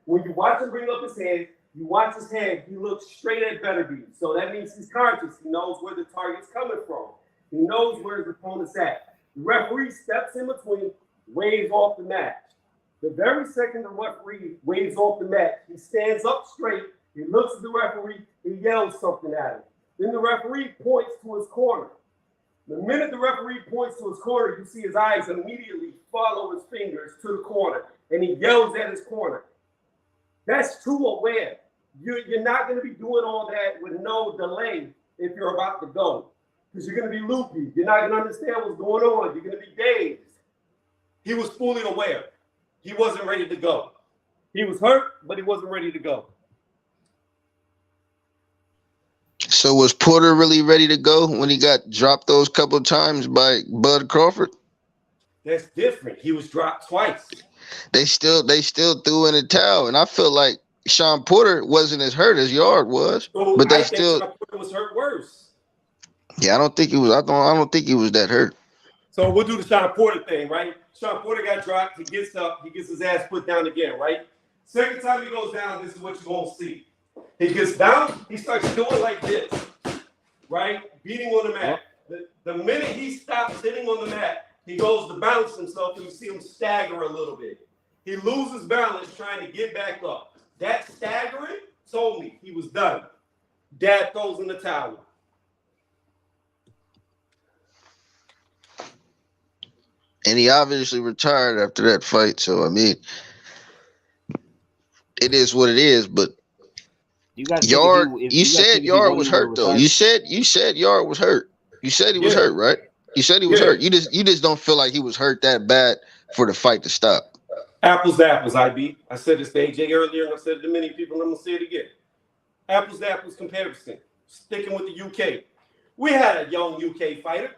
A: When you watch him bring up his hand, you watch his hand, he looks straight at Beterbiev. So that means he's conscious. He knows where the target's coming from. He knows where his opponent's at. The referee steps in between, waves off the match. The very second the referee waves off the match, he stands up straight, he looks at the referee, he yells something at him. Then the referee points to his corner. The minute the referee points to his corner, you see his eyes immediately follow his fingers to the corner, and he yells at his corner. That's too aware. You're not going to be doing all that with no delay if you're about to go, because you're going to be loopy. You're not going to understand what's going on. You're going to be dazed. He was fully aware. He wasn't ready to go. He was hurt, but he wasn't ready to go.
C: So was Porter really ready to go when he got dropped those couple of times by Bud Crawford?
A: That's different. He was dropped twice.
C: they still threw in the towel, and I feel like Sean Porter wasn't as hurt as Yard was,
A: So
C: but
A: I
C: they
A: think
C: still.
A: Sean Porter was hurt worse.
C: Yeah, I don't think he was. I don't think he was that hurt.
A: So we'll do the Sean Porter thing, right? Sean Porter got dropped. He gets up. He gets his ass put down again, right? Second time he goes down, this is what you're going to see. He gets down. He starts doing like this, right? Beating on the mat. The minute he stops hitting on the mat, he goes to balance himself, and you see him stagger a little bit. He loses balance trying to get back up. That staggering told me he was done. Dad throws in the towel.
C: And he obviously retired after that fight. So, I mean, it is what it is. But Yard, you said Yard was hurt, though. You said Yard was hurt. You said he was hurt, right? You said he was hurt. You just don't feel like he was hurt that bad for the fight to stop.
A: Apples to apples, IB. I said this to AJ earlier, and I said it to many people, and I'm going to say it again. Apples to apples comparison. Sticking with the UK. We had a young UK fighter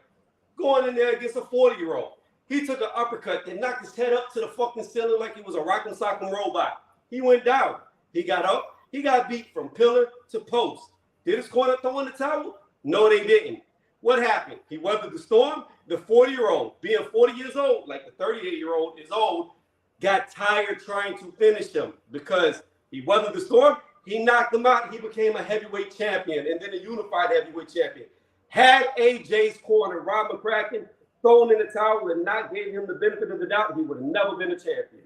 A: going in there against a 40-year-old. He took an uppercut that knocked his head up to the fucking ceiling like he was a rock'em sock'em robot. He went down. He got up. He got beat from pillar to post. Did his corner throw in the towel? No, they didn't. What happened? He weathered the storm. The 40-year-old, being 40 years old, like the 38-year-old is old, got tired trying to finish him because he weathered the storm. He knocked him out. He became a heavyweight champion and then a unified heavyweight champion. Had AJ's corner, Rob McCracken, thrown in the towel and not gave him the benefit of the doubt, he would have never been a champion.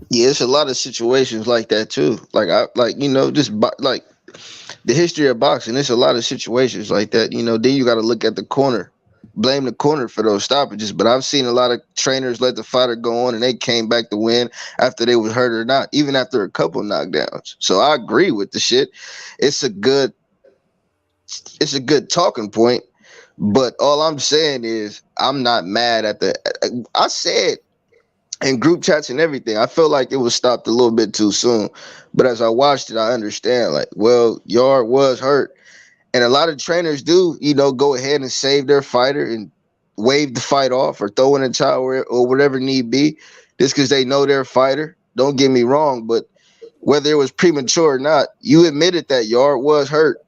C: Yeah, it's a lot of situations like that too. Just like the history of boxing. There's a lot of situations like that. Then you got to look at the corner, blame the corner for those stoppages. But I've seen a lot of trainers let the fighter go on and they came back to win after they was hurt or not, even after a couple knockdowns. So I agree with the shit. It's a good talking point. But all I'm saying is I'm not mad at I said in group chats and everything, I feel like it was stopped a little bit too soon. But as I watched it, I understand, Yard was hurt. And a lot of trainers do, go ahead and save their fighter and wave the fight off or throw in a towel or whatever need be, just because they know their fighter. Don't get me wrong, but whether it was premature or not, you admitted that Yard was hurt.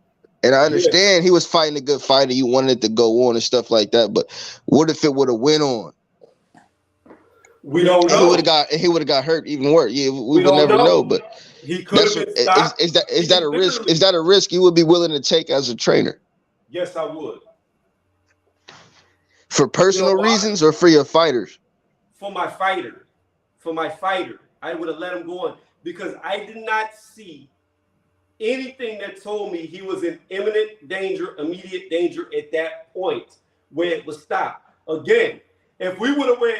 C: And I understand he was fighting a good fighter. You wanted it to go on and stuff like that. But what if it would have went on?
A: We don't know.
C: He would have got hurt even worse. Yeah, we would never know. But
A: he could have been stopped.
C: Is that a risk? Is that a risk you would be willing to take as a trainer?
A: Yes, I would.
C: For personal reasons or for your fighters?
A: For my fighter. I would have let him go on because I did not see anything that told me he was in imminent danger, immediate danger at that point where it was stopped. Again, if we would have went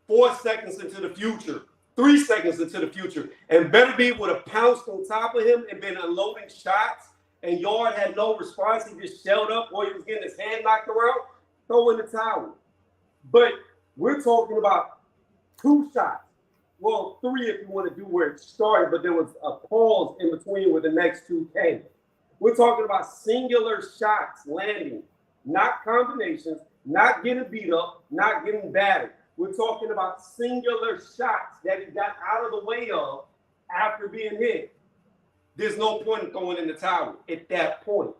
A: 4 seconds into the future, 3 seconds into the future, and Beterbiev would have pounced on top of him and been unloading shots, and Yard had no response, he just shelled up or he was getting his head knocked around, throw in the towel. But we're talking about 2 shots. Well, 3 if you want to do where it started, but there was a pause in between where the next 2 came. We're talking about singular shots landing, not combinations, not getting beat up, not getting battered. We're talking about singular shots that he got out of the way of after being hit. There's no point in throwing in the towel at that point.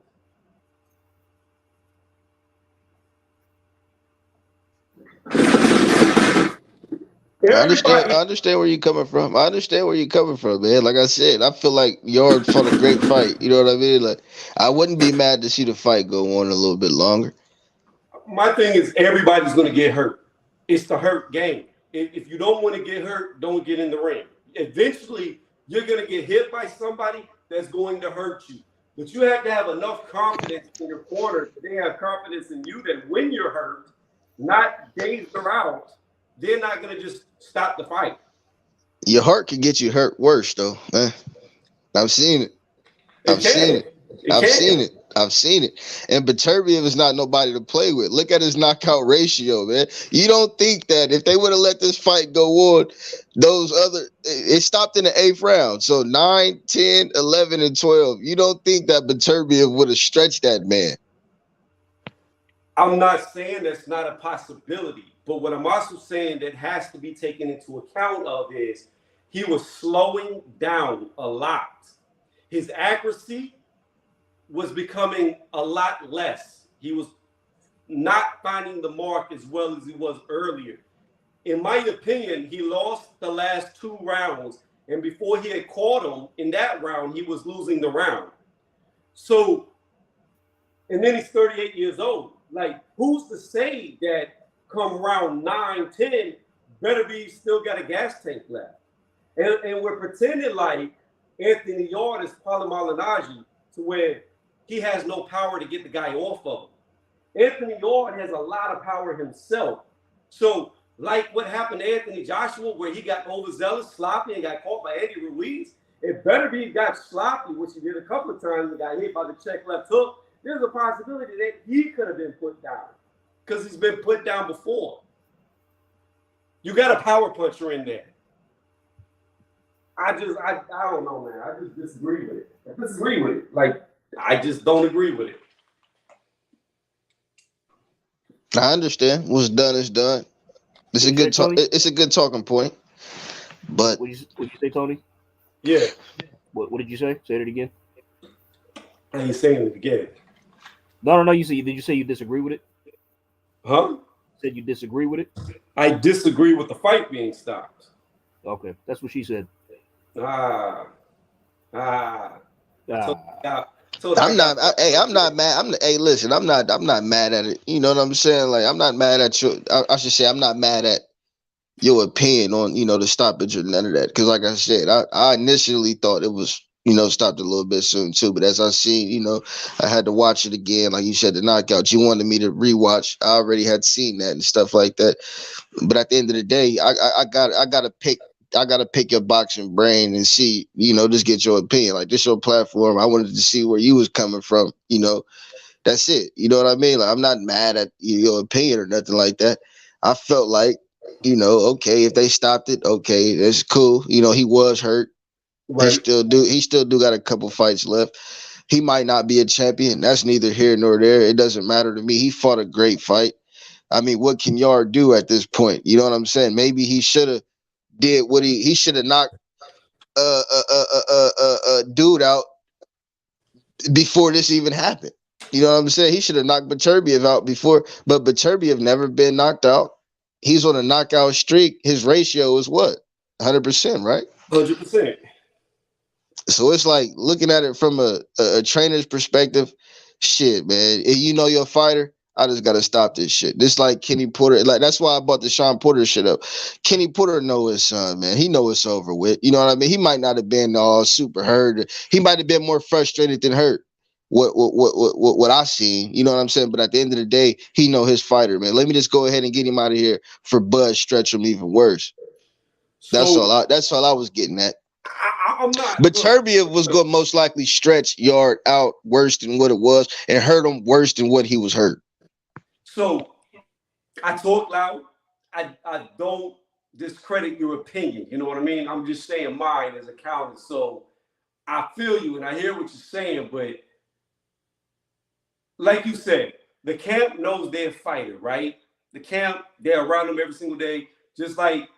C: I understand where you're coming from. Man. Like I said, I feel like Yard fought a great fight. You know what I mean? Like, I wouldn't be mad to see the fight go on a little bit longer.
A: My thing is everybody's going to get hurt. It's the hurt game. If you don't want to get hurt, don't get in the ring. Eventually, you're going to get hit by somebody that's going to hurt you. But you have to have enough confidence in your corner that they have confidence in you that when you're hurt, not dazed or out, they're not going to just stop the fight.
C: Your heart can get you hurt worse, though, man. I've seen it. I've seen it. And Beterbiev is not nobody to play with. Look at his knockout ratio, man. You don't think that if they would have let this fight go on, it stopped in the 8th round. So 9, 10, 11, and 12. You don't think that Beterbiev would have stretched that man?
A: I'm not saying that's not a possibility. But what I'm also saying that has to be taken into account of is he was slowing down a lot. His accuracy was becoming a lot less. He was not finding the mark as well as he was earlier. In my opinion, he lost the last 2 rounds. And before he had caught him in that round, he was losing the round. So, and then he's 38 years old. Like, who's to say that come round 9, 10, Beterbiev still got a gas tank left? And we're pretending like Anthony Yarde is Paulo Malignaggi to where he has no power to get the guy off of him. Anthony Yarde has a lot of power himself. So, like what happened to Anthony Joshua, where he got overzealous, sloppy, and got caught by Andy Ruiz, if Beterbiev got sloppy, which he did a couple of times and got hit by the check left hook, there's a possibility that he could have been put down because he's been put down before. You got a power puncher in there. I don't know, man. I just disagree with it. Like, I just don't agree with it.
C: I understand. What's done is done. It's a good talk. It's a good talking point. But
B: what you say, Tony?
A: Yeah.
B: What did you say? Say it again.
A: I ain't saying it again.
B: No. Did you say you disagree with it?
A: Huh?
B: Said you disagree with it?
A: I disagree with the fight being stopped.
B: Okay, that's what she said.
C: I'm not mad. Listen, I'm not mad at it. You know what I'm saying? Like, I'm not mad at you. I should say I'm not mad at your opinion on, the stoppage or none of that. Because like I said, I initially thought it was, stopped a little bit soon too. But as I seen, I had to watch it again. Like you said, the knockout. You wanted me to rewatch. I already had seen that and stuff like that. But at the end of the day, I gotta pick your boxing brain and see, just get your opinion. Like, this your platform. I wanted to see where you was coming from. That's it. You know what I mean? Like, I'm not mad at your opinion or nothing like that. I felt like, okay, if they stopped it, okay, that's cool. He was hurt. Right. He still do got a couple fights left. He might not be a champion. That's neither here nor there. It doesn't matter to me. He fought a great fight. I mean, what can Yarde do at this point? You know what I'm saying? Maybe he should have did what he should have knocked dude out before this even happened. You know what I'm saying? He should have knocked Beterbiev out before, but Beterbiev never been knocked out. He's on a knockout streak. His ratio is what? 100%, right?
A: 100%.
C: So it's like looking at it from a trainer's perspective. Shit, man. If you know your fighter, I just gotta stop this shit. This like Kenny Porter. Like, that's why I brought the Sean Porter shit up. Kenny Porter know his son, man. He know it's over with. You know what I mean? He might not have been all super hurt. He might have been more frustrated than hurt. What I seen, you know what I'm saying? But at the end of the day, he know his fighter, man. Let me just go ahead and get him out of here for Bud stretch him even worse. That's all I was getting at.
A: I'm not.
C: But Beterbiev was going to most likely stretch Yarde out worse than what it was and hurt him worse than what he was hurt.
A: So I talk loud. I don't discredit your opinion. You know what I mean? I'm just saying mine as a counter. So I feel you and I hear what you're saying, but like you said, the camp knows their fighter, right? The camp, they're around him every single day, just like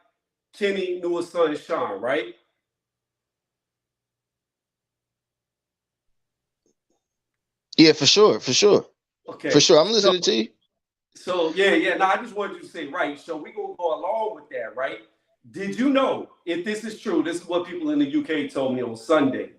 A: Kenny knew his son Sean, right?
C: Yeah, for sure.
A: Okay.
C: For sure. I'm listening to you.
A: So, yeah. No, I just wanted you to say, right. So we're going to go along with that, right? Did you know, if this is true, this is what people in the UK told me on Sunday.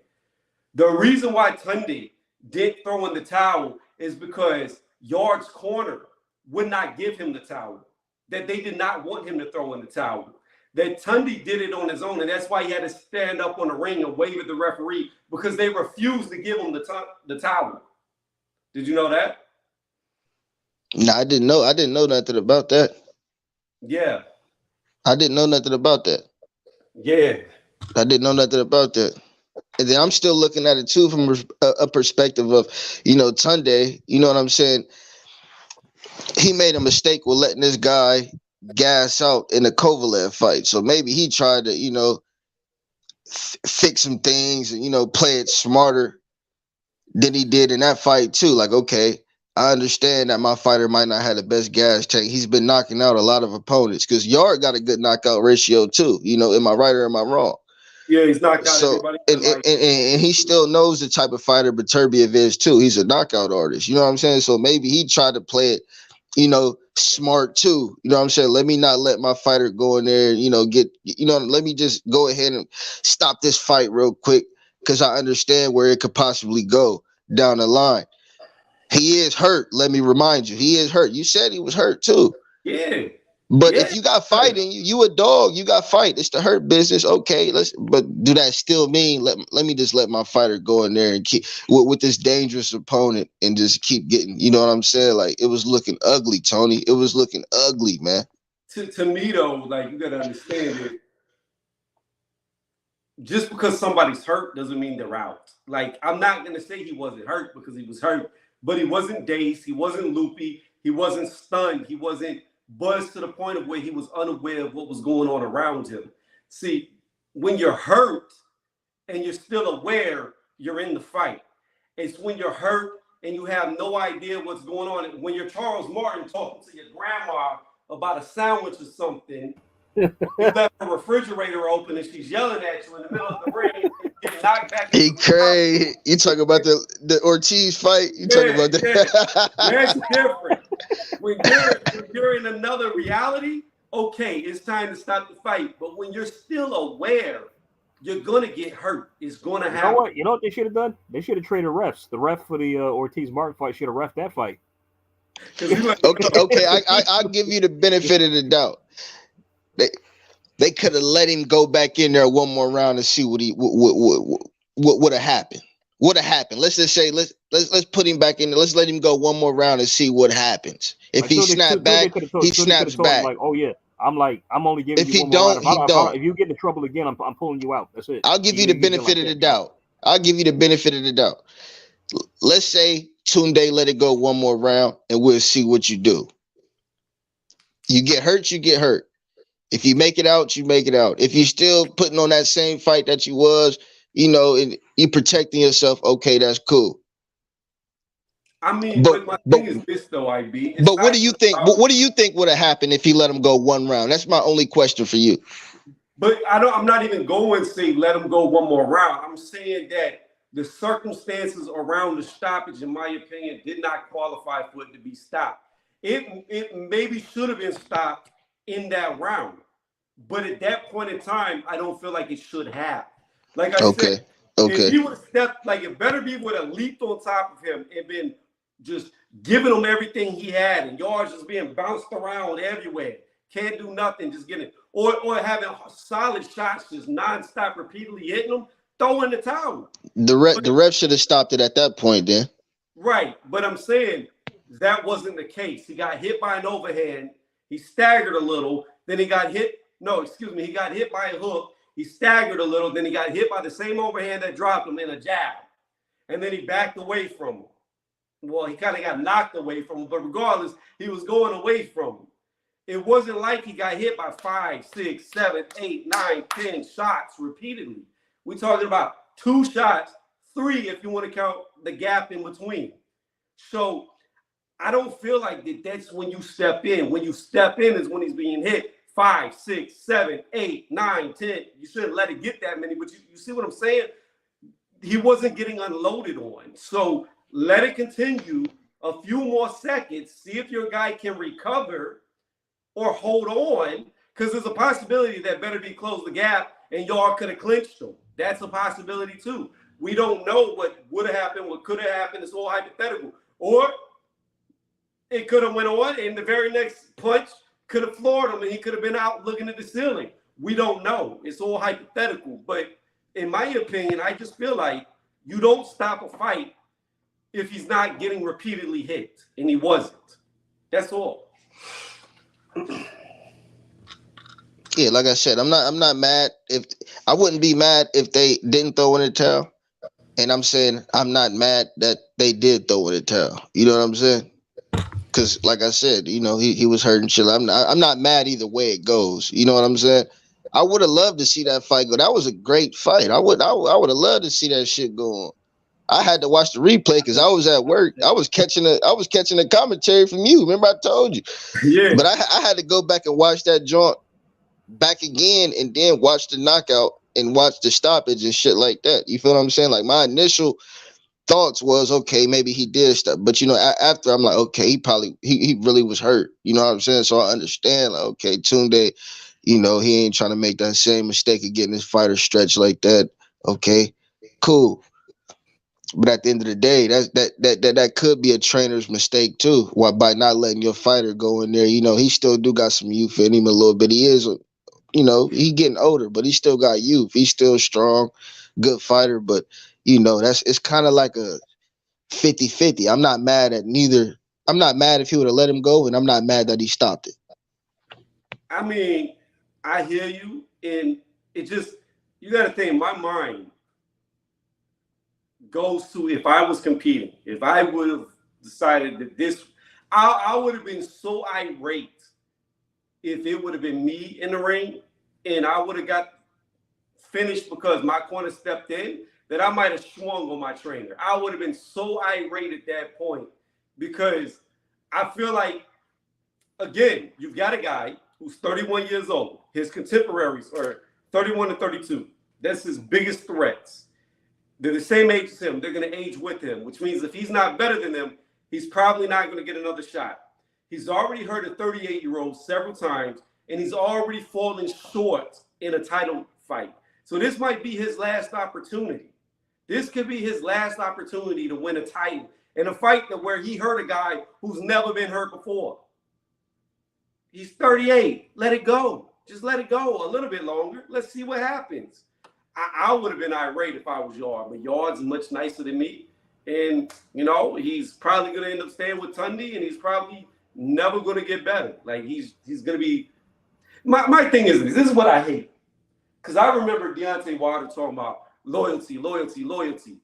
A: The reason why Tunde didn't throw in the towel is because Yarde's corner would not give him the towel. That they did not want him to throw in the towel. That Tunde did it on his own, and that's why he had to stand up on the ring and wave at the referee, because they refused to give him the towel. Did you know that?
C: No, I didn't know nothing about that.
A: Yeah.
C: I didn't know nothing about that.
A: Yeah.
C: I didn't know nothing about that. And then I'm still looking at it too from a perspective of, Tunde, you know what I'm saying? He made a mistake with letting this guy gas out in the Kovalev fight. So maybe he tried to, fix some things and, play it smarter than he did in that fight too. Like, okay, I understand that my fighter might not have the best gas tank. He's been knocking out a lot of opponents because Yard got a good knockout ratio too. You know, am I right or am I wrong?
A: Yeah, he's knocked out
C: So
A: everybody.
C: and he still knows the type of fighter Beterbiev is too. He's a knockout artist. You know what I'm saying? So maybe he tried to play it, you know, smart too. You know what I'm saying? Let me not let my fighter go in there, you know, let me just go ahead and stop this fight real quick because I understand where it could possibly go down the line. He is hurt. Let me remind you, he is hurt. You said he was hurt too.
A: Yeah.
C: But if you got fight in you, you a dog. You got fight. It's the hurt business. Okay, but do that still mean let me just let my fighter go in there and keep with this dangerous opponent and just keep getting, you know what I'm saying? Like it was looking ugly, Tony. It was looking ugly, man.
A: To me though, like you gotta understand it. Just because somebody's hurt doesn't mean they're out. Like I'm not gonna say he wasn't hurt because he was hurt, but he wasn't dazed, he wasn't loopy, he wasn't stunned, he wasn't buzzed to the point of where he was unaware of what was going on around him. See, when you're hurt and you're still aware, you're in the fight. It's when you're hurt and you have no idea what's going on. When you're Charles Martin talking to your grandma about a sandwich or something, you left the refrigerator open and she's yelling at you in the middle of the ring and get knocked back.
C: He crazy. You talking about the Ortiz fight? You talking about that?
A: That's different. When you're in another reality, okay, it's time to stop the fight. But when you're still aware, you're gonna get hurt. It's gonna happen.
B: You know what? You know what they should have done? They should have traded refs. The ref for the Ortiz Martin fight should have ref that fight.
C: Okay. I'll give you the benefit of the doubt. They could have let him go back in there one more round and see what would have happened. What have happened? Let's just say let's put him back in there. Let's let him go one more round and see what happens. If he snaps back, he snaps back.
B: Like, oh yeah, I'm only giving
C: if
B: you
C: he
B: one
C: don't,
B: more
C: he don't.
B: If you get in trouble again, I'm pulling you out. That's it.
C: I'll give you the benefit of the doubt. I'll give you the benefit of the doubt. Let's say Tunde let it go one more round and we'll see what you do. You get hurt, you get hurt. If you make it out, you make it out. If you're still putting on that same fight that you was, you know, and you protecting yourself, okay, that's cool.
A: I mean, but my thing is this though, IB.
C: But what do you think? What do you think would have happened if he let him go one round? That's my only question for you.
A: But I'm not even going to say let him go one more round. I'm saying that the circumstances around the stoppage, in my opinion, did not qualify for it to be stopped. It maybe should have been stopped in that round, but at that point in time, I don't feel like it should have. Like I said, if he would have stepped, like if Beterbiev would have leaped on top of him and been just giving him everything he had, and yards just being bounced around everywhere, can't do nothing, just getting, or having solid shots, just nonstop, repeatedly hitting them, throw in the towel.
C: The ref should have stopped it at that point, then.
A: Right, but I'm saying that wasn't the case. He got hit by an overhand. He staggered a little. Then he got hit. No, excuse me. He got hit by a hook. He staggered a little. Then he got hit by the same overhand that dropped him in a jab. And then he backed away from him. Well, he kind of got knocked away from him. But regardless, he was going away from him. It wasn't like he got hit by 5, 6, 7, 8, 9, 10 shots repeatedly. We're talking about 2 shots, 3 if you want to count the gap in between. So I don't feel like that's when you step in. When you step in is when he's being hit 5, 6, 7, 8, 9, 10. You shouldn't let it get that many, but you see what I'm saying? He wasn't getting unloaded on. So let it continue a few more seconds. See if your guy can recover or hold on, because there's a possibility that Beterbiev closed the gap and y'all could have clinched him. That's a possibility too. We don't know what would have happened, what could have happened. It's all hypothetical. Or it could have went on and the very next punch could have floored him and he could have been out looking at the ceiling. We don't know. It's all hypothetical. But in my opinion, I just feel like you don't stop a fight if he's not getting repeatedly hit, and he wasn't. That's all.
C: Yeah, like I said, I'm not mad. I wouldn't be mad if they didn't throw in the towel. And I'm saying I'm not mad that they did throw in the towel. You know what I'm saying? Because, like I said, you know, he was hurting shit. I'm not mad either way it goes. You know what I'm saying? I would have loved to see that fight go. That was a great fight. I would have loved to see that shit go on. I had to watch the replay because I was at work. I was catching a commentary from you. Remember I told you.
A: Yeah.
C: But I had to go back and watch that joint back again and then watch the knockout and watch the stoppage and shit like that. You feel what I'm saying? Like my initial thoughts was, okay, maybe he did stuff. But, you know, after I'm like, okay, he really was hurt. You know what I'm saying? So I understand, like, okay, Tunde, you know, he ain't trying to make that same mistake of getting his fighter stretched like that. Okay, cool. But at the end of the day, that could be a trainer's mistake too. Why by not letting your fighter go in there, you know, he still do got some youth in him a little bit. He is, you know, he getting older, but he still got youth. He's still strong, good fighter. But you know, it's kind of like a 50-50. I'm not mad at neither. I'm not mad if he would have let him go, and I'm not mad that he stopped it.
A: I mean, I hear you, and it just, you got to think, my mind goes to if I was competing, if I would have decided that this, I would have been so irate if it would have been me in the ring and I would have got finished because my corner stepped in, that I might have swung on my trainer. I would have been so irate at that point because I feel like, again, you've got a guy who's 31 years old. His contemporaries are 31 and 32. That's his biggest threats. They're the same age as him. They're going to age with him, which means if he's not better than them, he's probably not going to get another shot. He's already hurt a 38-year-old several times, and he's already fallen short in a title fight. So this might be his last opportunity. This could be his last opportunity to win a title in a fight where he hurt a guy who's never been hurt before. He's 38. Let it go. Just let it go a little bit longer. Let's see what happens. I would have been irate if I was Yard, but Yard's much nicer than me. And, you know, he's probably going to end up staying with Tunde, and he's probably never going to get better. Like, he's going to be – my thing is this is what I hate. Because I remember Deontay Wilder talking about loyalty, loyalty, loyalty.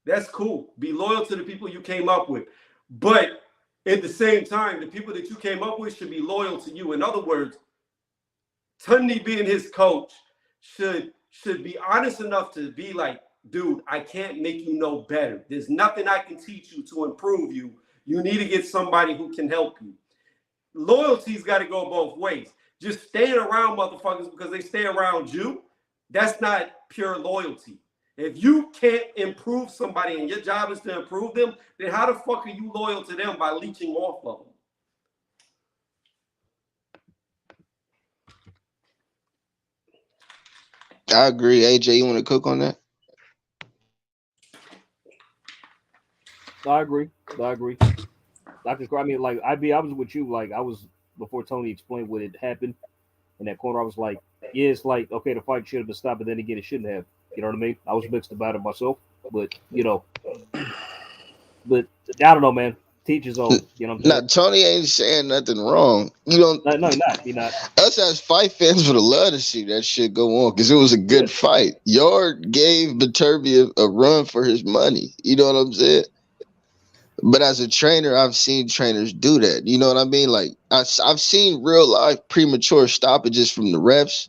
A: That's cool. Be loyal to the people you came up with. But at the same time, the people that you came up with should be loyal to you. In other words, Tunde being his coach should be honest enough to be like, dude, I can't make you know better. There's nothing I can teach you to improve you. You need to get somebody who can help you. Loyalty's got to go both ways. Just staying around motherfuckers because they stay around you, that's not pure loyalty. If you can't improve somebody and your job is to improve them, then how the fuck are you loyal to them by leeching off of them?
C: I agree. AJ, you want to cook on that?
B: I agree. I mean, like, I was with you. Like, I was, before Tony explained what had happened in that corner, I was like, yeah, it's like, okay, the fight should have been stopped, but then again, it shouldn't have. You know what I mean? I was mixed about it myself, but, you know, but I don't know, man. Teachers own. You know what I'm saying?
C: Nah, Tony ain't saying nothing wrong. You don't.
B: No, you're not. You're not.
C: Us as fight fans would have loved to see that shit go on because it was a good fight. Yard gave Viterbi a run for his money. You know what I'm saying? But as a trainer, I've seen trainers do that. You know what I mean? Like, I've seen real life premature stoppages from the refs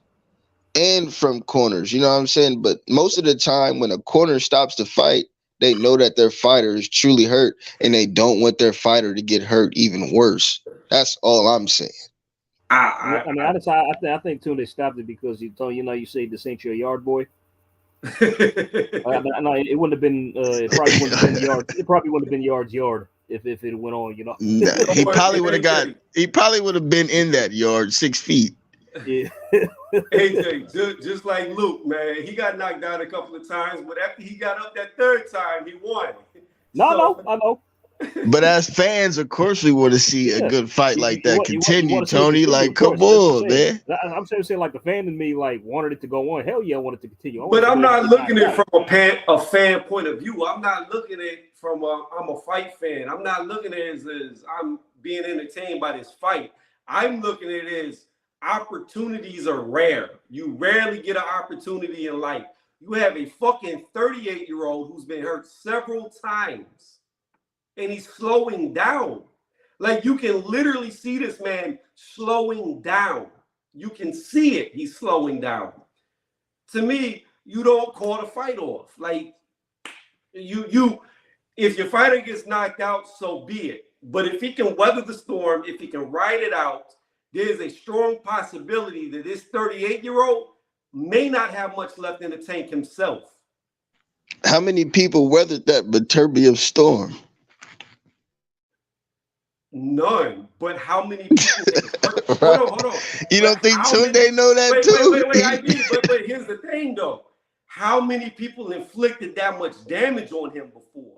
C: and from corners. You know what I'm saying? But most of the time when a corner stops the fight, they know that their fighter is truly hurt and they don't want their fighter to get hurt even worse. That's all I'm saying.
B: I think Tunde stopped it because he told you say this ain't your yard boy. No, it wouldn't have been. It probably wouldn't have been yard. It probably wouldn't have been Yard's yard if it went on. You know,
C: he probably would have got. He probably would have been in that yard 6 feet.
B: Yeah.
A: AJ, just like Luke, man, he got knocked down a couple of times, but after he got up that third time, he won.
B: I know.
C: But as fans, of course, we want to see a good fight like that continue, Tony. Like, come on, man.
B: I'm saying, like, the fan in me, like, wanted it to go on. Hell yeah, I wanted it to continue.
A: But I'm not looking at it from a fan point of view. I'm not looking at it from I'm a fight fan. I'm not looking at it as I'm being entertained by this fight. I'm looking at it as opportunities are rare. You rarely get an opportunity in life. You have a fucking 38-year-old who's been hurt several times. And he's slowing down. Like, you can literally see this man slowing down. You can see it. He's slowing down. To me, you don't call the fight off. Like, If your fighter gets knocked out, so be it. But if he can weather the storm, if he can ride it out, there's a strong possibility that this 38-year-old may not have much left in the tank himself.
C: How many people weathered that Viterbium storm?
A: None. But how many people?
C: Right.
A: Hold on.
C: You don't think Tunde know that too?
A: Wait. But here's the thing, though. How many people inflicted that much damage on him before?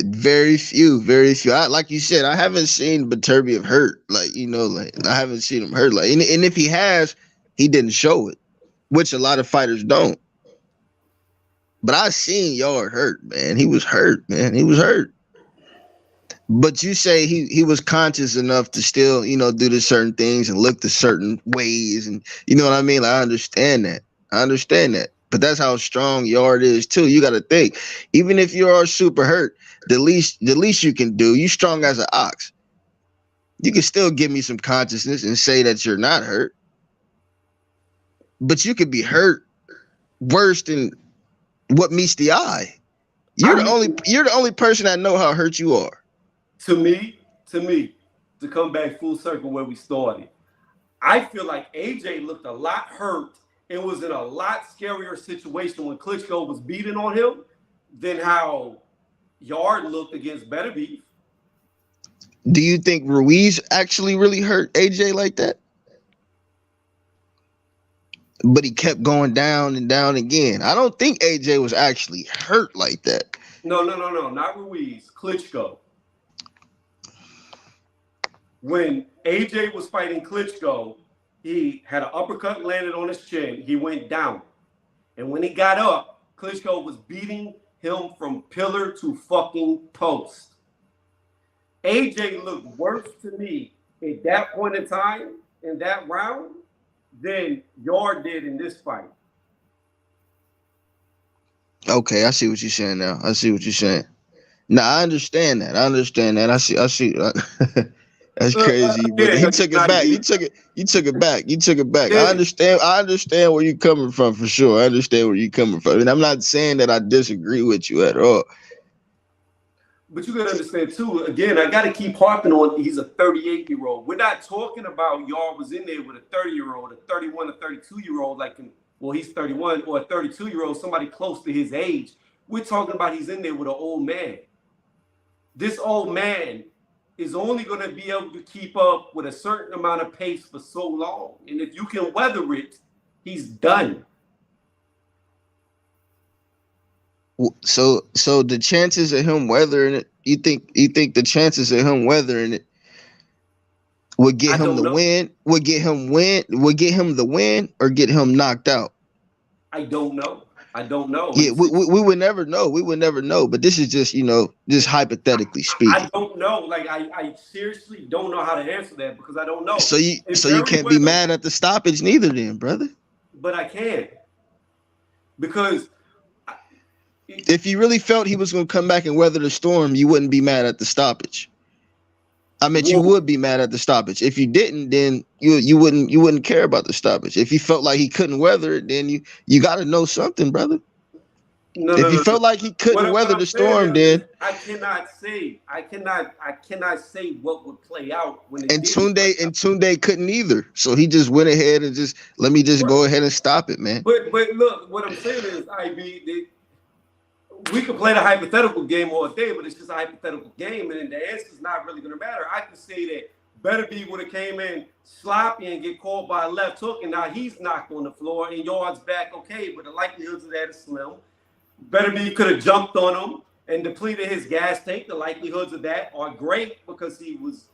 C: Very few. Like you said, I haven't seen Viterbium hurt. Like, I haven't seen him hurt. Like, and if he has, he didn't show it, which a lot of fighters don't. But I seen Yard hurt, man. He was hurt, man. He was hurt. But you say he was conscious enough to still, do the certain things and look the certain ways, and you know what I mean? Like, I understand that. But that's how strong Yard is too. You got to think, even if you are super hurt, the least you can do, you strong as an ox. You can still give me some consciousness and say that you're not hurt. But you could be hurt worse than what meets the eye. You're the only person that know how hurt you are.
A: To me, to come back full circle where we started, I feel like AJ looked a lot hurt and was in a lot scarier situation when Klitschko was beating on him than how Yard looked against Better Beef.
C: Do you think Ruiz actually really hurt AJ like that? But he kept going down and down again. I don't think AJ was actually hurt like that.
A: No, not Ruiz. Klitschko. When AJ was fighting Klitschko, he had an uppercut landed on his chin. He went down. And when he got up, Klitschko was beating him from pillar to fucking post. AJ looked worse to me at that point in time, in that round, than Yard did in this fight.
C: Okay, I see what you're saying now. Nah, I understand that. I see. That's crazy, but he took it back. You took it back.
A: Yeah.
C: I understand where you're coming from for sure. I understand where you're coming from. And I'm not saying that I disagree with you at all.
A: But you gotta understand too, again, I gotta keep harping on he's a 38-year-old. We're not talking about Yard was in there with a 30-year-old, a 31 or 32-year-old, he's 31, or a 32-year-old, somebody close to his age. We're talking about he's in there with an old man. This old man is only going to be able to keep up with a certain amount of pace for so long. And if you can weather it, he's done.
C: So the chances of him weathering it, you think the chances of him weathering it would get him the win, would get him the win, or get him knocked out?
A: I don't know.
C: Yeah, we would never know. But this is just, just hypothetically speaking.
A: I don't know. Like, I seriously don't know how to answer that because I don't know.
C: So you can't be mad at the stoppage neither then, brother.
A: But I can. Because
C: if you really felt he was going to come back and weather the storm, you wouldn't be mad at the stoppage. I mean, you would be mad at the stoppage. If you didn't, then you wouldn't care about the stoppage. If you felt like he couldn't weather it, then you got to know something, brother. If you felt like he couldn't weather the storm, then
A: I cannot say what would play out when.
C: And Tunde couldn't either, so he just went ahead and let me go ahead and stop it, man.
A: But look, what I'm saying is, we could play the hypothetical game all day, but it's just a hypothetical game, and the answer is not really going to matter. I could say that Better Be would have came in sloppy and get called by a left hook, and now he's knocked on the floor, and Yard's back okay, but the likelihoods of that is slim. Better Be could have jumped on him and depleted his gas tank. The likelihoods of that are great because he was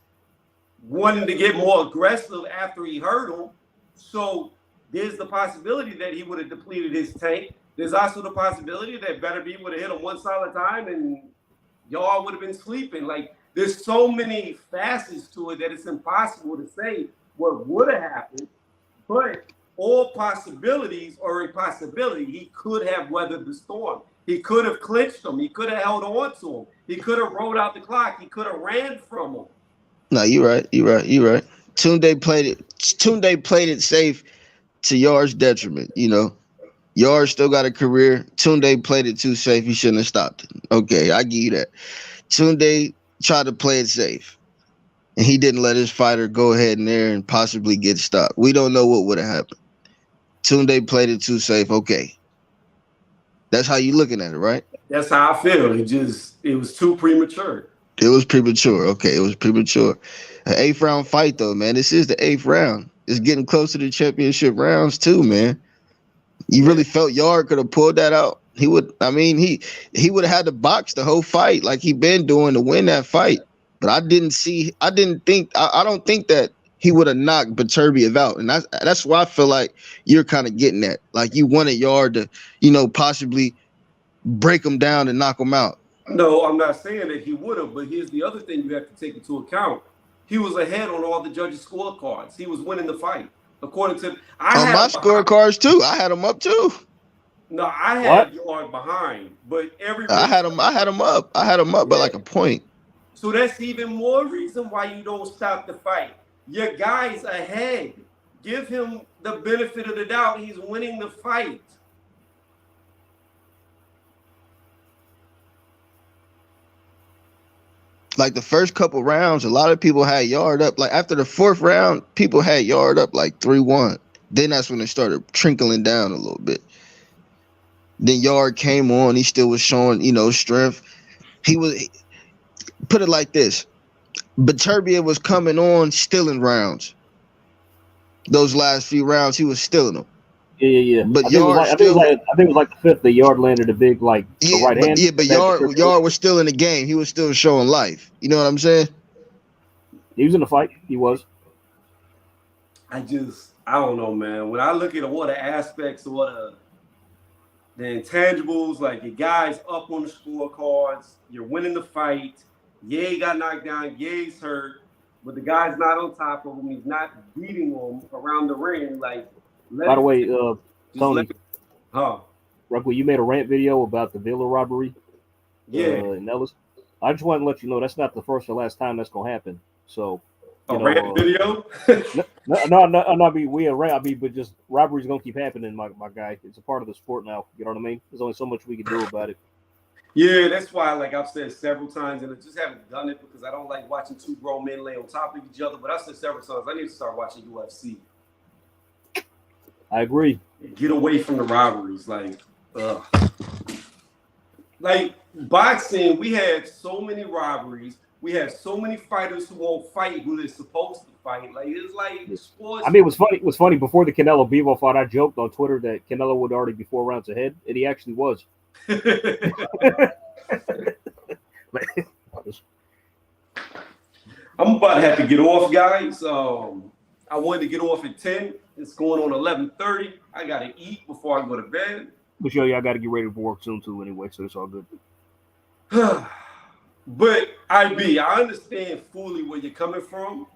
A: wanting to get more aggressive after he hurt him. So there's the possibility that he would have depleted his tank. There's also the possibility that Better Be would have hit him one solid time and Yard would have been sleeping. Like, there's so many facets to it that it's impossible to say what would have happened. But all possibilities are a possibility. He could have weathered the storm. He could have clinched him. He could have held on to him. He could have rolled out the clock. He could have ran from him.
C: No, you're right. Tunde played it safe to Yard's detriment, Yard still got a career. Tunde played it too safe. He shouldn't have stopped it. Okay, I give you that. Tunde tried to play it safe, and he didn't let his fighter go ahead in there and possibly get stopped. We don't know what would have happened. Tunde played it too safe. Okay. That's how you looking at it, right?
A: That's how I feel. It was too premature.
C: It was premature. Okay, it was premature. An 8th round fight, though, man. This is the 8th round. It's getting close to the championship rounds, too, man. You really felt Yard could have pulled that out? He would. I mean, he would have had to box the whole fight like he been doing to win that fight. But I don't think that he would have knocked Beterbiev out. And that's why I feel like you're kind of getting at. Like you wanted Yard to, possibly break him down and knock him out.
A: No, I'm not saying that he would have, but here's the other thing you have to take into account. He was ahead on all the judges' scorecards. He was winning the fight. According to
C: my scorecards too. I had him up too.
A: No, I had Yard behind, but
C: I had him up. By like a point.
A: So that's even more reason why you don't stop the fight. Your guy's ahead. Give him the benefit of the doubt. He's winning the fight.
C: Like the first couple rounds, a lot of people had Yard up. Like after the 4th round, people had Yard up like 3-1. Then that's when it started trickling down a little bit. Then Yard came on. He still was showing, strength. Put it like this. Beterbiev was coming on stealing rounds. Those last few rounds, he was stealing them.
B: Yeah.
C: But
B: I think it was like the 5th. The Yard landed a big right hand.
C: But Yard was still in the game. He was still showing life. You know what I'm saying?
B: He was in the fight. He was.
A: I don't know, man. When I look at all the aspects of the intangibles, like your guys up on the scorecards, you're winning the fight. Ye got knocked down. Ye's hurt, but the guy's not on top of him. He's not beating him around the ring. Like,
B: by the way, Tony,
A: Rockwell,
B: you made a rant video about the Villa robbery. In Ellis. I just want to let you know that's not the first or last time that's gonna happen. So.
A: Rant video?
B: But just robbery's gonna keep happening, my guy. It's a part of the sport now. You know what I mean? There's only so much we can do about it.
A: Yeah, that's why, like I've said several times, and I just haven't done it because I don't like watching two grown men lay on top of each other. But I've said several times, I need to start watching UFC.
B: I agree.
A: Get away from the robberies, like boxing. We had so many robberies. We have so many fighters who won't fight who they're supposed to fight. Like it's like sports.
B: I mean, it was funny before the Canelo Bivol fight. I joked on Twitter that Canelo would already be 4 rounds ahead, and he actually was.
A: I'm about to have to get off, guys. I wanted to get off at 10. It's going on 11:30. I gotta eat before I go to bed.
B: But I got to get ready for work soon too. Anyway, so it's all good.
A: But I understand fully where you're coming from.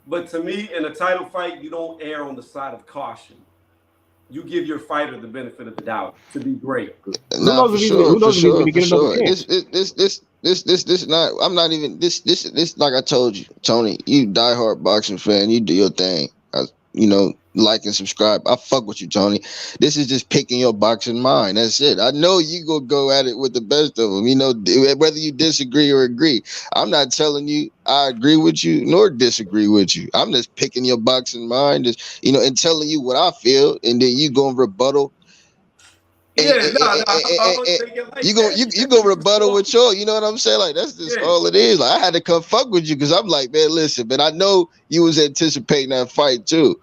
A: But to me, in a title fight, you don't err on the side of caution. You give your fighter the benefit of the doubt to be great.
C: Nah, for sure. This not. I'm not even. This. Like I told you, Tony. You diehard boxing fan. You do your thing. Like and subscribe. I fuck with you, Tony. This is just picking your boxing mind. That's it. I know you gonna go at it with the best of them. Whether you disagree or agree. I'm not telling you I agree with you nor disagree with you. I'm just picking your boxing mind, and telling you what I feel, and then you gonna rebuttal. You go rebuttal with your, you know what I'm saying? Like that's just all it is. Like I had to come fuck with you because I'm like, man, listen, but I know you was anticipating that fight too,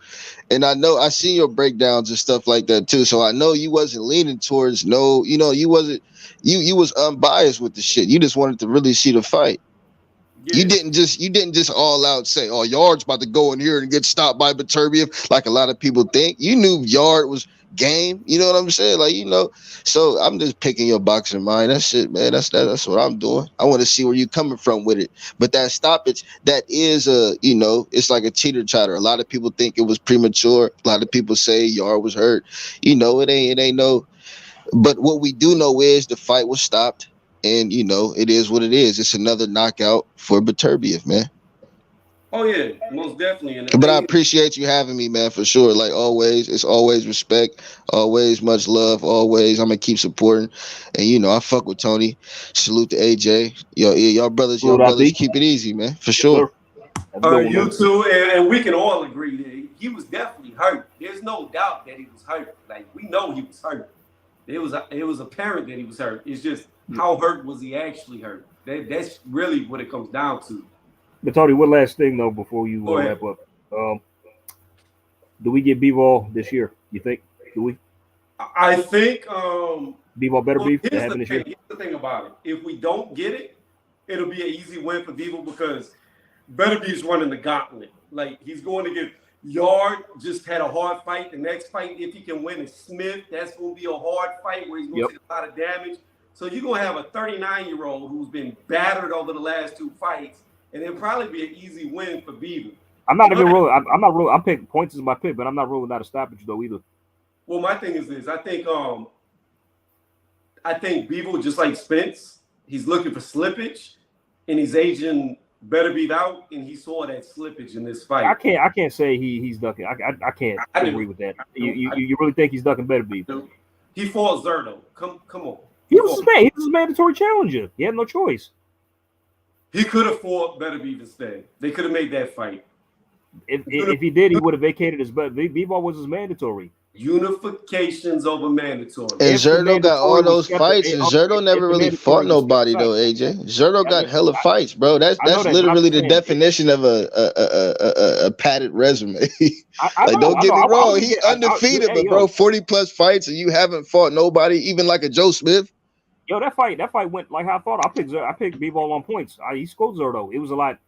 C: and I know I seen your breakdowns and stuff like that too. So I know you wasn't leaning towards you wasn't you was unbiased with the shit. You just wanted to really see the fight. Yeah. You didn't just all out say, "Oh, Yard's about to go in here and get stopped by Beterbiev," like a lot of people think. You knew Yard was game, you know what I'm saying? So I'm just picking your boxing mind. That's it, man. That's what I'm doing. I want to see where you coming from with it. But that stoppage, that is it's like a teeter-totter. A lot of people think it was premature. A lot of people say Yard was hurt. It ain't no. But what we do know is the fight was stopped, and it is what it is. It's another knockout for Beterbiev, man.
A: Oh yeah, most definitely. And
C: But I appreciate you having me, man, for sure. Like always, it's always respect, always much love, always. I'm gonna keep supporting, and you know I fuck with Tony. Salute to AJ. Y'all brothers, keep it easy, man, for sure.
A: You too, and we can all agree that he was definitely hurt. There's no doubt that he was hurt. Like we know he was hurt. It was apparent that he was hurt. It's just how hurt was he actually hurt? That's really what it comes down to.
B: But Tony, one last thing though before you wrap up. Do we get B-Ball this year? You think? Do we?
A: I think
B: B-Ball better be having this year.
A: Here's the thing about it. If we don't get it, it'll be an easy win for B-Ball because Betterbee's running the gauntlet. Like he's going to get Yard just had a hard fight. The next fight, if he can win, is Smith. That's going to be a hard fight where he's going to take a lot of damage. So you're going to have a 39-year-old who's been battered over the last 2 fights, and it'll probably be an easy win for Beaver. I'm not ruling.
B: I'm picking points as my pick, but I'm not ruling out a stoppage though either.
A: Well, my thing is this. I think Beaver, just like Spence, he's looking for slippage, and he's aging Betterbeef out, and he saw that slippage in this fight.
B: I can't say he's ducking. I can't agree with that. You really think he's ducking Betterbeef?
A: He fought Zerto. Come on.
B: He was his mandatory challenger. He had no choice.
A: He could have fought Betterbeef instead. They could have made that fight.
B: If he did, he would have vacated his. But B-Ball was his mandatory.
A: Unifications over mandatory.
C: And Zerto got all those fights, and Zerto never really fought nobody though. AJ Zerto got hella fights, bro. That's literally the definition of a padded resume. Don't get me wrong, he undefeated, but bro, 40+ fights, and you haven't fought nobody, even like a Joe Smith.
B: Yo, that fight went like how I thought. I picked B-Ball on points. He scored Zerto.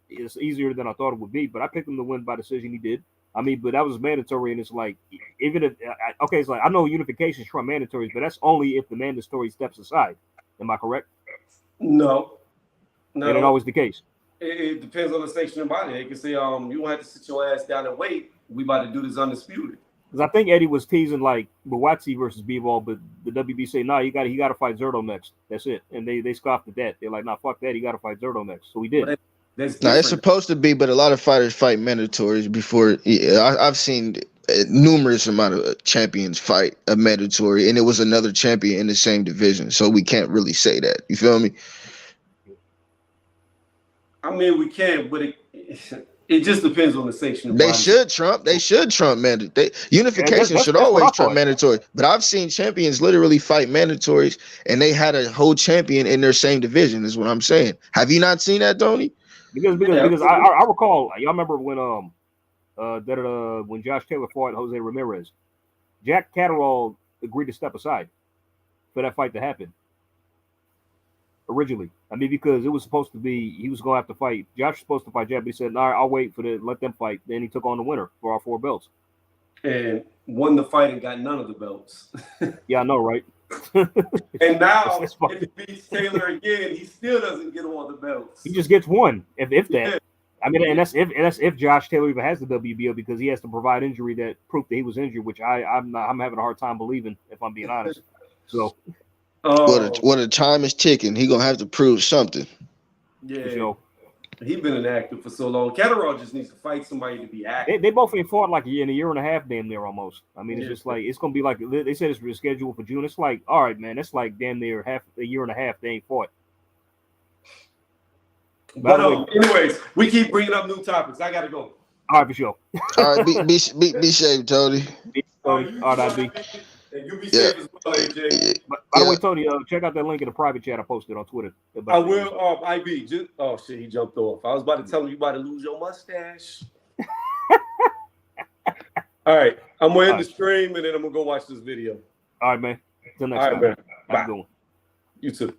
B: It's easier than I thought it would be, but I picked him to win by decision. He did. I mean, but that was mandatory, and it's like, even if it's like I know unifications from mandatories, but that's only if the mandatory steps aside. Am I correct?
A: No.
B: And it's always the case.
A: It depends on the sanctioning body. They can say, you don't have to sit your ass down and wait. We about to do this undisputed.
B: Because I think Eddie was teasing like Buatsi versus B-Ball, but the WB say, he got to fight Zerto next. That's it. And they scoffed at that. They're like, fuck that. He got to fight Zerto next. So he did.
C: It's supposed to be, but a lot of fighters fight mandatories before. I've seen numerous amount of champions fight a mandatory, and it was another champion in the same division. So we can't really say that. You feel me?
A: I mean, we can, but it just depends on the sanction.
C: They should trump mandatory. Unification should always trump mandatory. But I've seen champions literally fight mandatories, and they had a whole champion in their same division. Is what I'm saying. Have you not seen that, Tony?
B: Because I recall, y'all remember when when Josh Taylor fought Jose Ramirez, Jack Catterall agreed to step aside for that fight to happen. Originally, I mean, because it was supposed to be he was going to have to fight. Josh was supposed to fight Jack, but he said, "All right, I'll wait let them fight." Then he took on the winner for our 4 belts,
A: and won the fight and got none of the belts.
B: Yeah, I know, right?
A: And now, if he beats Taylor again, he still doesn't get all the belts.
B: He just gets one, if that. Yeah. I mean, and that's if Josh Taylor even has the WBO, because he has to provide injury that proof that he was injured, which I'm having a hard time believing, if I'm being honest. So,
C: what a time is ticking. He gonna have to prove something.
A: Yeah. He's been inactive for so long. Catterall just needs to fight somebody to be active.
B: They both ain't fought like in a year and a half, damn near almost. I mean, it's just like it's gonna be like they said it's scheduled for June. It's like, all right, man, that's like damn near a year and a half they ain't fought.
A: But anyways, we keep bringing up new topics. I gotta go.
B: All right, for sure.
C: All right, be safe, Tony.
B: All right, B.
A: And you be safe as well, AJ.
B: By the way, Tony, check out that link in the private chat I posted on Twitter.
A: I will. IB. Oh shit, he jumped off. I was about to tell him you about to lose your mustache. All right, I'm gonna end the stream and then I'm gonna go watch this video.
B: All right, man. Till next time.
A: Man.
B: Have a good one.
A: You too.